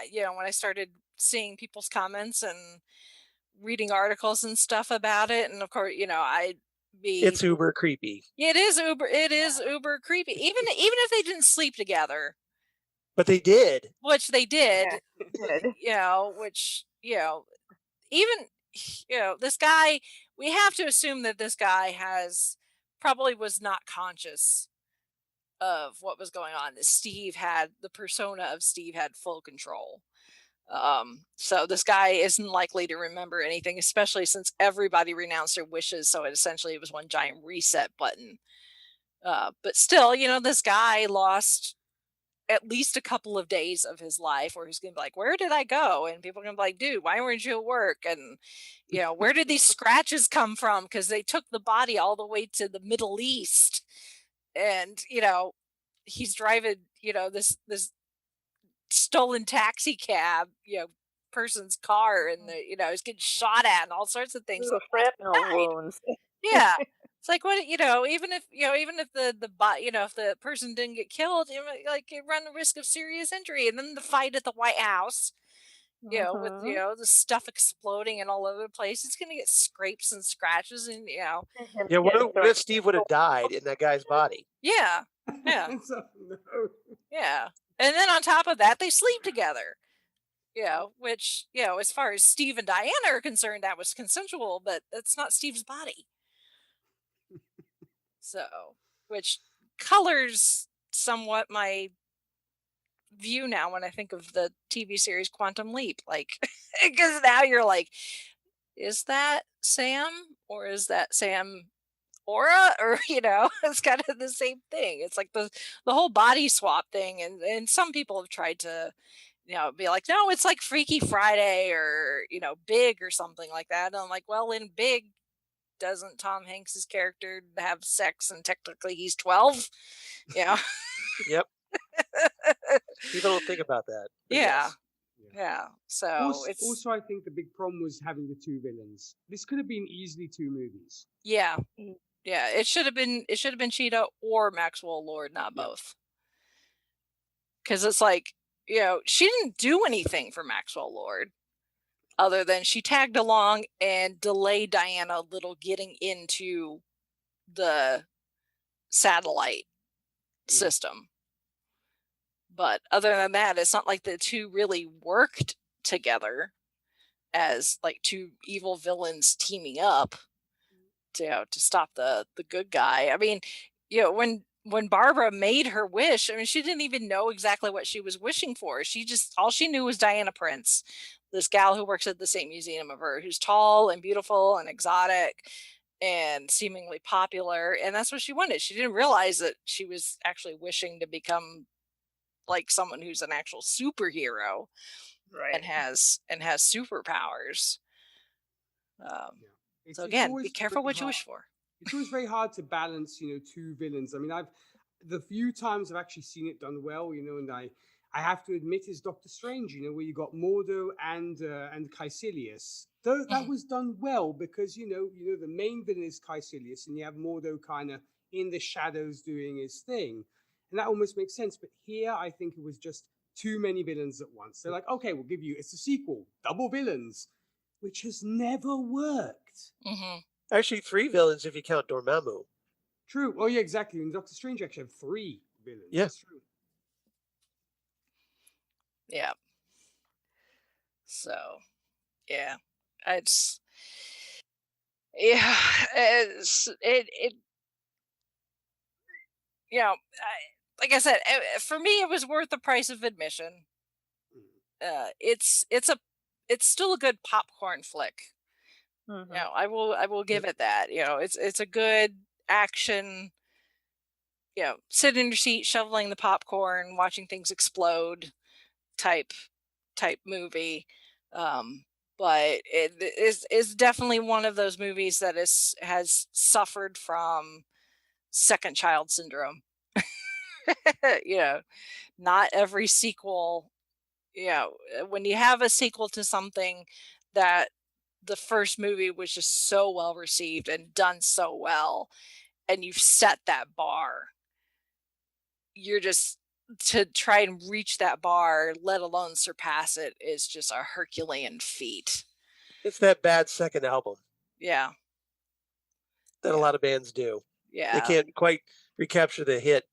yeah, when I started seeing people's comments and reading articles and stuff about it, and of course, it's uber creepy. It is uber creepy. Even if they didn't sleep together. But they did. Which they did. Even this guy, we have to assume that this guy probably was not conscious of what was going on. That the persona of Steve had full control. So this guy isn't likely to remember anything, especially since everybody renounced their wishes. So it was one giant reset button. But still, this guy lost at least a couple of days of his life where he's going to be like, where did I go? And people are going to be like, dude, why weren't you at work? And, where did these scratches come from? Because they took the body all the way to the Middle East. And, he's driving, this stolen taxi cab, person's car, and he's getting shot at and all sorts of things. Shrapnel wounds. Yeah. It's like, what, even if if the person didn't get killed, you run the risk of serious injury. And then the fight at the White House, with, the stuff exploding and all over the place, it's going to get scrapes and scratches and, Yeah, what if Steve would have died in that guy's body? Yeah. Yeah. Yeah. And then on top of that, they sleep together. which, as far as Steve and Diana are concerned, that was consensual, but that's not Steve's body. So, which colors somewhat my view now when I think of the TV series Quantum Leap. Like, because now you're like, is that Sam or is that Sam Aura? Or, it's kind of the same thing. It's like the whole body swap thing. And some people have tried to, be like, no, it's like Freaky Friday or, Big or something like that. And I'm like, well, in Big, doesn't Tom Hanks's character have sex and technically he's 12? Yeah. Yep. People don't think about that. Yeah. Yes. Yeah. So also, I think the big problem was having the two villains. This could have been easily two movies. Yeah. Yeah. It should have been Cheetah or Maxwell Lord, not both. Because it's like, she didn't do anything for Maxwell Lord other than she tagged along and delayed Diana a little getting into the satellite system. But other than that, it's not like the two really worked together as like two evil villains teaming up to stop the good guy. I mean, when Barbara made her wish, I mean, she didn't even know exactly what she was wishing for. All she knew was Diana Prince, this gal who works at the same museum of her, who's tall and beautiful and exotic and seemingly popular. And that's what she wanted. She didn't realize that she was actually wishing to become like someone who's an actual superhero, Right. and has superpowers. So It's again, always be careful very what you wish for. It's always very hard to balance, two villains. I mean, the few times I've actually seen it done well, and I have to admit is Doctor Strange, where you got Mordo and Caecilius. Though that was done well because the main villain is Caecilius and you have Mordo kind of in the shadows doing his thing. And that almost makes sense. But here I think it was just too many villains at once. They're like, okay, we'll give you, it's a sequel, double villains, which has never worked. Actually, 3 villains if you count Dormammu. True. Oh, yeah, exactly. In Doctor Strange, actually have 3 villains. Yeah. That's true. Yeah. So, yeah. It's like I said, for me, it was worth the price of admission. It's still a good popcorn flick. I will give it that. It's a good action. Sit in your seat, shoveling the popcorn, watching things explode, type movie. But it is definitely one of those movies that has suffered from second child syndrome. Not every sequel, when you have a sequel to something that the first movie was just so well received and done so well, and you've set that bar, you're just, to try and reach that bar, let alone surpass it, is just a Herculean feat. It's that bad second album. Yeah. That a lot of bands do. Yeah. They can't quite recapture the hit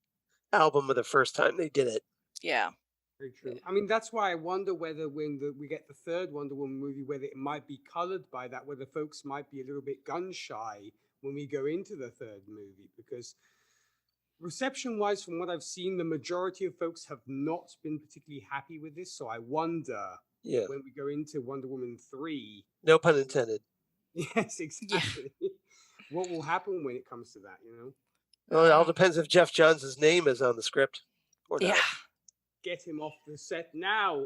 album of the first time they did it. Yeah. Very true. I mean, that's why I wonder whether when we get the third Wonder Woman movie, whether it might be colored by that, whether folks might be a little bit gun shy when we go into the third movie, because reception-wise, from what I've seen, the majority of folks have not been particularly happy with this. So I wonder when we go into Wonder Woman 3. No pun intended. Yes, exactly. What will happen when it comes to that, Well, it all depends if Jeff Johns' name is on the script or not. Yeah. Get him off the set now.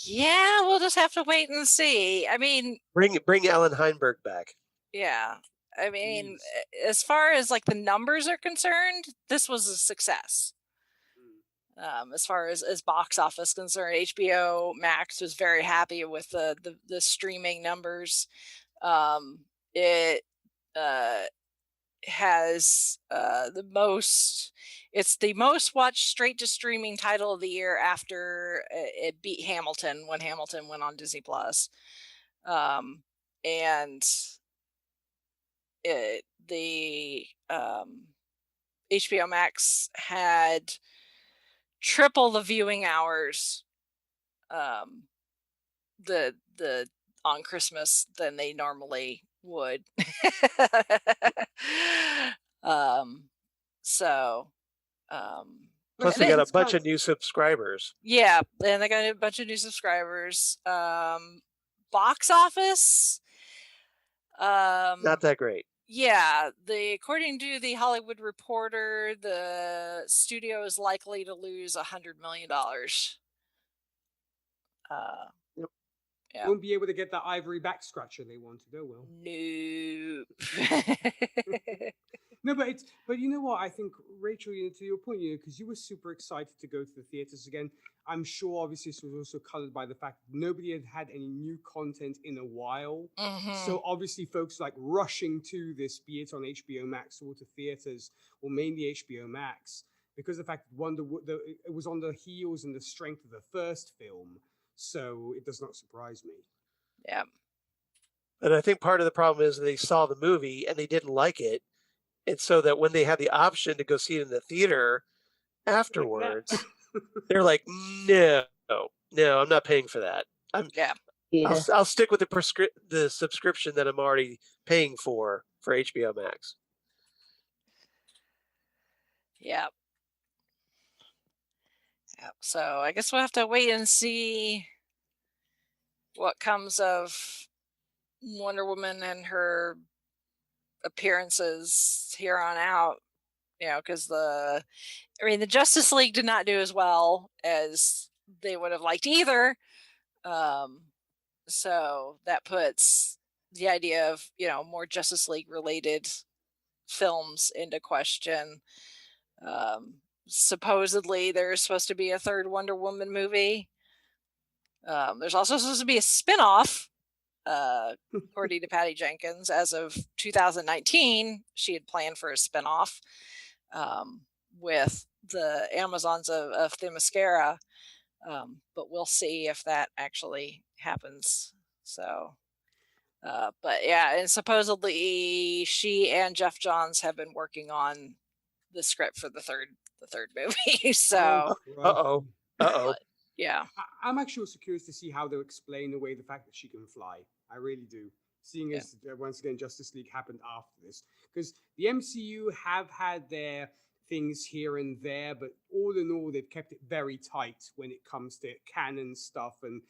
Yeah, we'll just have to wait and see. I mean, bring Alan Heinberg back. Yeah. I mean, as far as like the numbers are concerned, this was a success. As far as box office concerned, HBO Max was very happy with the streaming numbers. It has it's the most watched straight to streaming title of the year after it beat Hamilton when Hamilton went on Disney Plus. And the HBO Max had triple the viewing hours the on Christmas than they normally would. So plus they got a bunch of new subscribers. Yeah, and they got a bunch of new subscribers. Box office, not that great. Yeah, according to the Hollywood Reporter, the studio is likely to lose $100 million. Yep. Yeah. Won't be able to get that ivory back scratcher they wanted. Oh well. Nope. No, but you know what? I think, Rachel, to your point, because you were super excited to go to the theaters again. I'm sure, obviously, this was also colored by the fact that nobody had any new content in a while. So obviously, folks like rushing to this, be it on HBO Max or to theaters, or mainly HBO Max, because of the fact that it was on the heels and the strength of the first film. So it does not surprise me. Yeah. And I think part of the problem is they saw the movie and they didn't like it. And so that when they had the option to go see it in the theater afterwards, they're like, no, I'm not paying for that. I'll stick with the subscription that I'm already paying for HBO Max. Yeah. So I guess we'll have to wait and see what comes of Wonder Woman and her appearances here on out. Because the Justice League did not do as well as they would have liked either. So that puts the idea of, more Justice League related films into question. Supposedly there's supposed to be a third Wonder Woman movie. There's also supposed to be a spinoff, according to Patty Jenkins. As of 2019, she had planned for a spinoff with the Amazons of Themyscira. But we'll see if that actually happens. So, but yeah, and supposedly she and Jeff Johns have been working on the script for the third movie. So, yeah, I'm actually also curious to see how they'll explain away the fact that she can fly. I really do. Seeing as once again Justice League happened after this, because the MCU have had their things here and there, but all in all, they've kept it very tight when it comes to canon stuff and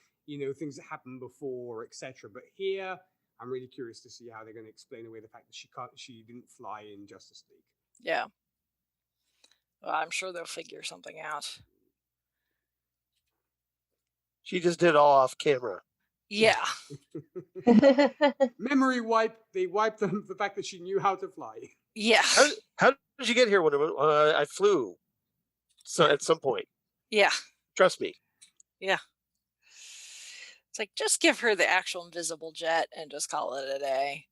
things that happened before, etc. But here, I'm really curious to see how they're going to explain away the fact that she didn't fly in Justice League. Yeah. Well, I'm sure they'll figure something out. She just did all off camera. Yeah. Memory wipe. They wiped the fact that she knew how to fly. Yeah. How did you get here? When I flew, so at some point. Yeah. Trust me. Yeah. It's like, just give her the actual invisible jet and just call it a day.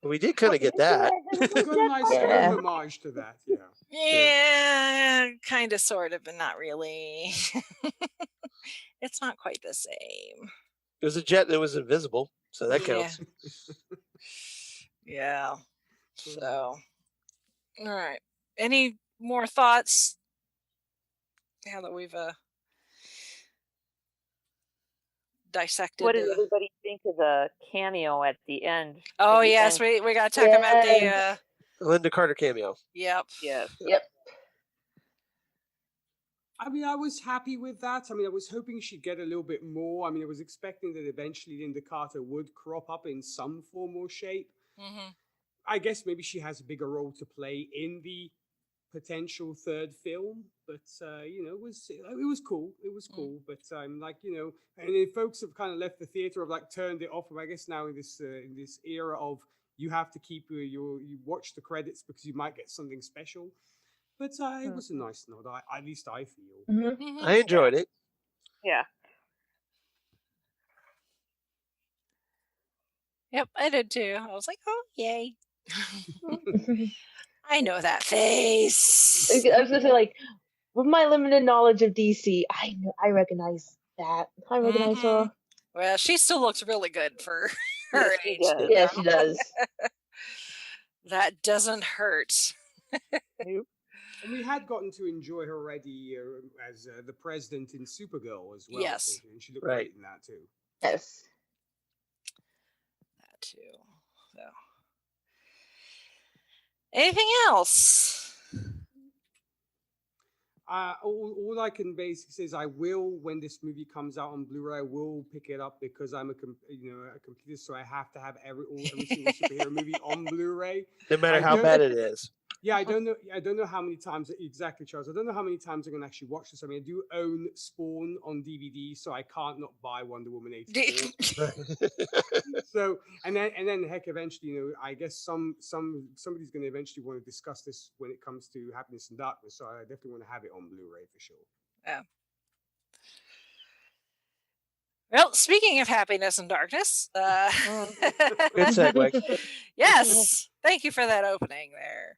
We did kind of get that. Got a nice homage to that. Yeah. Yeah, kind of, sort of, but not really. It's not quite the same. It was a jet that was invisible, so that counts. Yeah. So, all right. Any more thoughts? Now that we've dissected. What did everybody think of the cameo at the end? Oh, yes, we got to talk about the Linda Carter cameo. Yep. Yes. Yep. I mean, I was happy with that. I mean, I was hoping she'd get a little bit more. I mean, I was expecting that eventually Linda Carter would crop up in some form or shape. Mm-hmm. I guess maybe she has a bigger role to play in the potential third film, but it was cool. It was cool, but and then folks have kind of left the theater, have turned it off. I guess now in this era of you have to keep you watch the credits because you might get something special. But it was a nice nod. At least I feel. Mm-hmm. I enjoyed it. Yeah. Yep, I did too. I was like, oh, yay. I know that face. I was gonna say, with my limited knowledge of DC, I recognize that. I recognize her. Well, she still looks really good for her age. Yeah, she does. That doesn't hurt. Nope. And we had gotten to enjoy her already as the president in Supergirl as well. Yes. So she looked great in that too. Yes. That too. So. Anything else? All I can basically say is I will, when this movie comes out on Blu-ray, I will pick it up because I'm a completist, so I have to have every single superhero movie on Blu-ray, no matter how bad it is. Yeah, I don't know how many times exactly, Charles. I don't know how many times I'm gonna actually watch this. I mean, I do own Spawn on DVD, so I can't not buy Wonder Woman 84. So and then heck, eventually, I guess somebody's gonna eventually want to discuss this when it comes to Happiness and Darkness. So I definitely want to have it on Blu-ray for sure. Yeah. Well, speaking of Happiness and Darkness, good segue. Yes, thank you for that opening there.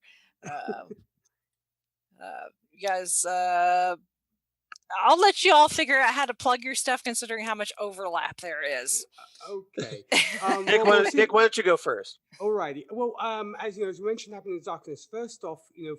You guys, I'll let you all figure out how to plug your stuff, considering how much overlap there is. Okay. Nick, why don't you go first? Alrighty. Well, as you know, as we mentioned, Happiness and Darkness. First off, to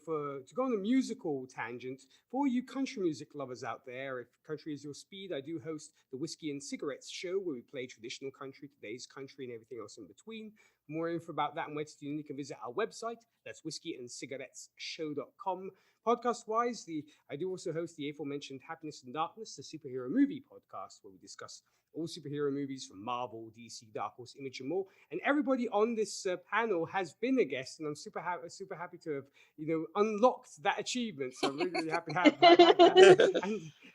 go on a musical tangent, for all you country music lovers out there, if country is your speed, I do host the Whiskey and Cigarettes show, where we play traditional country, today's country, and everything else in between. For more info about that and where to tune in, you can visit our website. That's whiskeyandcigarettesshow.com. Podcast-wise, I do also host the aforementioned Happiness and Darkness, the superhero movie podcast, where we discuss all superhero movies from Marvel, DC, Dark Horse, Image, and more. And everybody on this panel has been a guest, and I'm super happy to have unlocked that achievement. So I'm really happy to have that.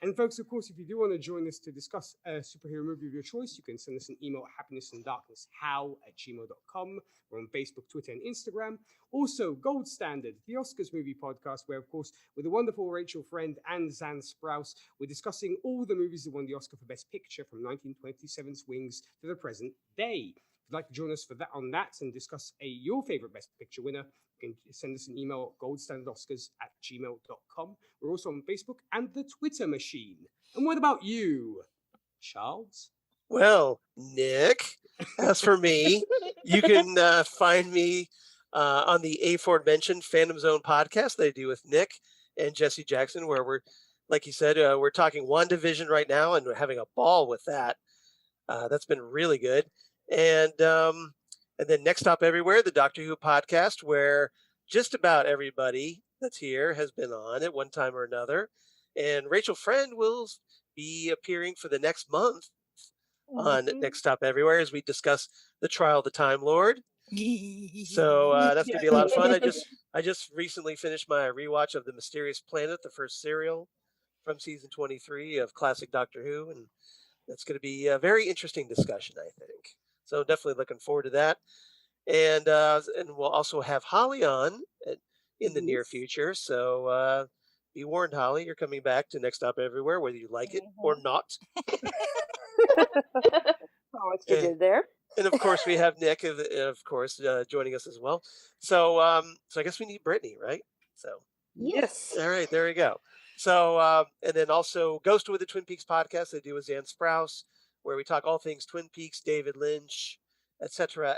And folks, of course, if you do want to join us to discuss a superhero movie of your choice, you can send us an email at happinessanddarknesshow@gmail.com. We're on Facebook, Twitter, and Instagram. Also, Gold Standard, the Oscars movie podcast, where, of course, with the wonderful Rachel Friend and Zan Sprouse, we're discussing all the movies that won the Oscar for Best Picture from 1927's Wings to the present day. If you'd like to join us for that and discuss your favorite Best Picture winner, you can send us an email at goldstandardoscars@gmail.com. We're also on Facebook and the Twitter machine. And what about you, Charles? Well, Nick, as for me, you can find me on the aforementioned Phantom Zone podcast that I do with Nick and Jesse Jackson, where we're, like you said, we're talking WandaVision right now, and we're having a ball with that. That's been really good. And then Next Stop Everywhere, the Doctor Who podcast, where just about everybody that's here has been on at one time or another. And Rachel Friend will be appearing for the next month on Next Stop Everywhere as we discuss the trial of the Time Lord. So that's gonna be a lot of fun. I just recently finished my rewatch of The Mysterious Planet, the first serial from season 23 of classic Doctor Who, and that's going to be a very interesting discussion, I think. So definitely looking forward to that. And we'll also have Holly on in the near future. So be warned, Holly, you're coming back to Next Stop Everywhere, whether you like it or not. What you did there. And of course, we have Nick, of course, joining us as well. So I guess we need Brittany, right? So yes. All right, there we go. So and then also Ghost with the Twin Peaks podcast I do with Zan Sprouse, where we talk all things Twin Peaks, David Lynch, etc.,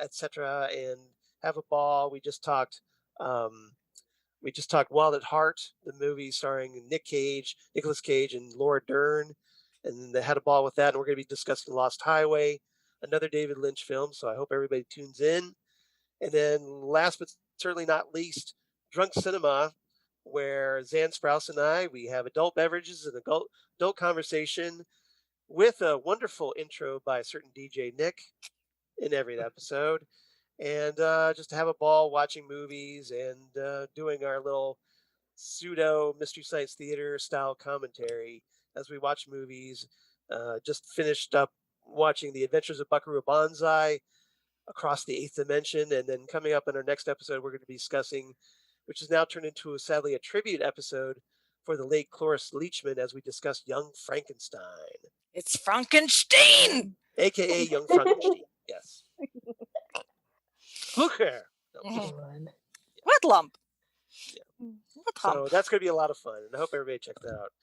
and have a ball. We just talked Wild at Heart, the movie starring Nicolas Cage, and Laura Dern, and they had a ball with that. And we're going to be discussing Lost Highway, another David Lynch film. So I hope everybody tunes in. And then last but certainly not least, Drunk Cinema, where Zan Sprouse and we have adult beverages and adult conversation with a wonderful intro by a certain DJ Nick in every episode. And just to have a ball watching movies and doing our little pseudo Mystery Science Theater style commentary as we watch movies. Just finished up watching The Adventures of Buckaroo Banzai, Across the Eighth Dimension, and then coming up in our next episode, we're going to be discussing, which has now turned into sadly a tribute episode for the late Cloris Leachman as we discuss Young Frankenstein. It's Frankenstein! AKA Young Frankenstein, yes. Look here. What lump? Yeah. So that's going to be a lot of fun, and I hope everybody checks that out.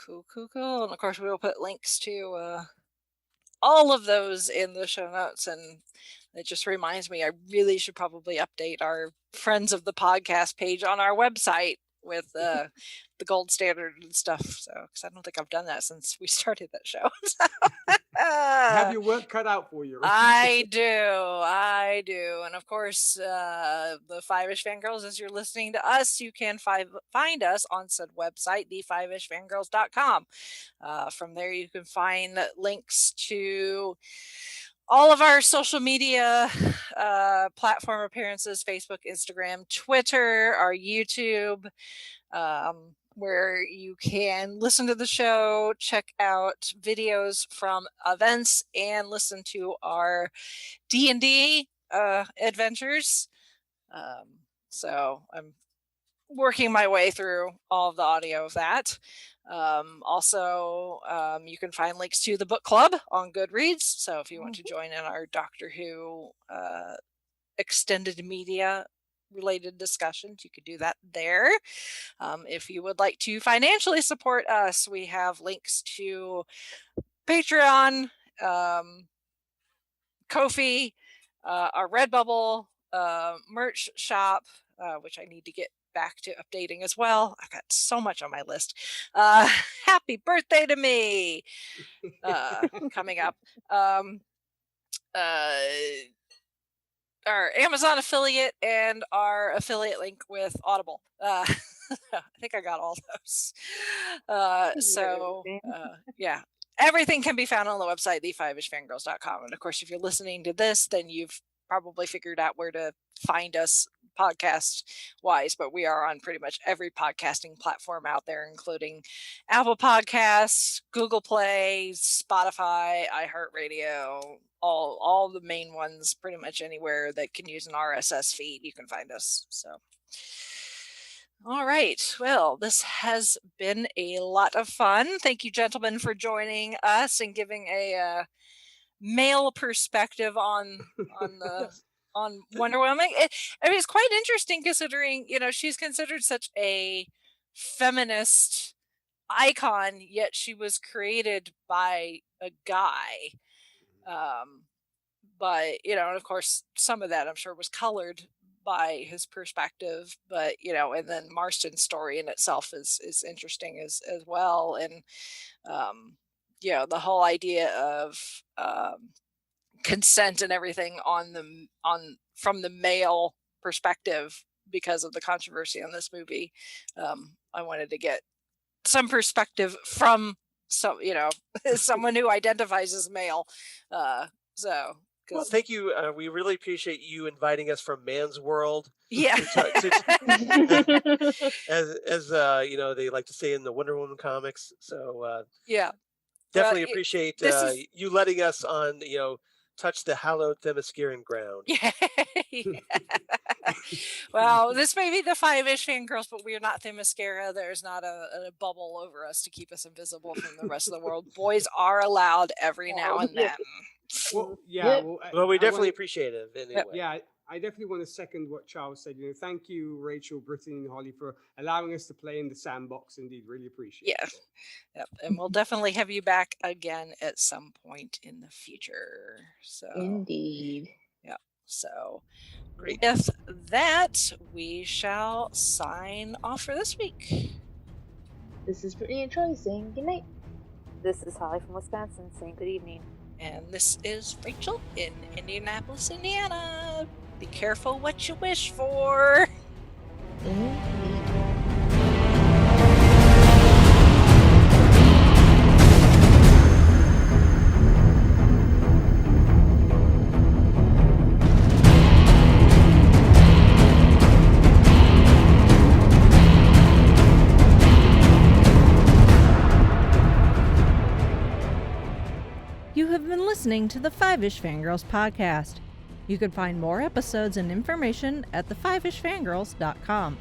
Cool. And of course, we will put links to all of those in the show notes, and It just reminds me I really should probably update our Friends of the Podcast page on our website with the gold standard and stuff. So, because I don't think I've done that since we started that show. Have your work cut out for you. I do. And of course, the Five-ish Fangirls, as you're listening to us, you can find us on said website, the5ishfangirls.com. From there, you can find links to all of our social media platform appearances, Facebook, Instagram, Twitter, our YouTube, where you can listen to the show, check out videos from events, and listen to our D&D adventures. So I'm working my way through all of the audio of that. Also, you can find links to the book club on Goodreads. So if you want to join in our Doctor Who extended media related discussions, you could do that there. If you would like to financially support us, we have links to Patreon, Ko-fi, our Redbubble merch shop, which I need to get back to updating as well. I've got so much on my list. Happy birthday to me coming up. Our Amazon affiliate and our affiliate link with Audible. I think I got all those. Yeah. Everything can be found on the website, the5ishfangirls.com. And of course, if you're listening to this, then you've probably figured out where to find us podcast wise, but we are on pretty much every podcasting platform out there, including Apple Podcasts, Google Play, Spotify, iHeartRadio, all the main ones. Pretty much anywhere that can use an RSS feed, you can find us. So all right, well, this has been a lot of fun. Thank you, gentlemen, for joining us and giving a male perspective on Wonder Woman. It's quite interesting considering, she's considered such a feminist icon, yet she was created by a guy. But, and of course, some of that I'm sure was colored by his perspective, but, and then Marston's story in itself is interesting as well. And, the whole idea of, consent and everything from the male perspective because of the controversy on this movie. I wanted to get some perspective from someone who identifies as male. Well, thank you. We really appreciate you inviting us from Man's World. Yeah. As they like to say in the Wonder Woman comics. So yeah, definitely appreciate you letting us on. Touch the hallowed Themysciran ground. Yeah. Well, this may be the Five-ish Fangirls, but we are not Themyscira. There's not a bubble over us to keep us invisible from the rest of the world. Boys are allowed every now and then. Well, yeah. Well, we definitely appreciate it anyway. Yeah, I definitely want to second what Charles said. Thank you, Rachel, Brittany, and Holly, for allowing us to play in the sandbox. Indeed, really appreciate it. Yep. And we'll definitely have you back again at some point in the future. So indeed. Yeah. So with that, we shall sign off for this week. This is Brittany and Troy saying good night. This is Holly from Wisconsin saying good evening. And this is Rachel in Indianapolis, Indiana. Be careful what you wish for. You have been listening to the Five-ish Fangirls podcast. You can find more episodes and information at the5ishfangirls.com.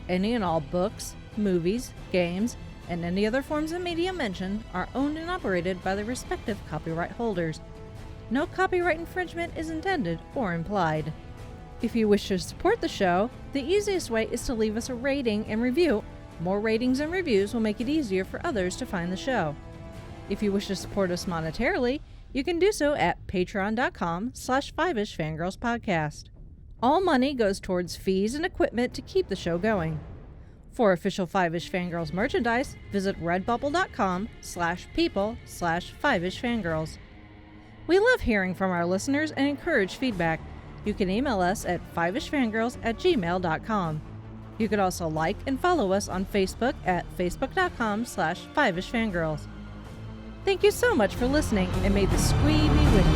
Any and all books, movies, games, and any other forms of media mentioned are owned and operated by the respective copyright holders. No copyright infringement is intended or implied. If you wish to support the show, the easiest way is to leave us a rating and review. More ratings and reviews will make it easier for others to find the show. If you wish to support us monetarily, You can do so at patreon.com/5ishfangirlspodcast. All money goes towards fees and equipment to keep the show going. For official 5ish Fangirls merchandise, visit redbubble.com/people/5ishfangirls. We love hearing from our listeners and encourage feedback. You can email us at 5ishfangirls@gmail.com. You could also like and follow us on Facebook at facebook.com/5ishfangirls. Thank you so much for listening, and may the squee be with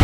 you.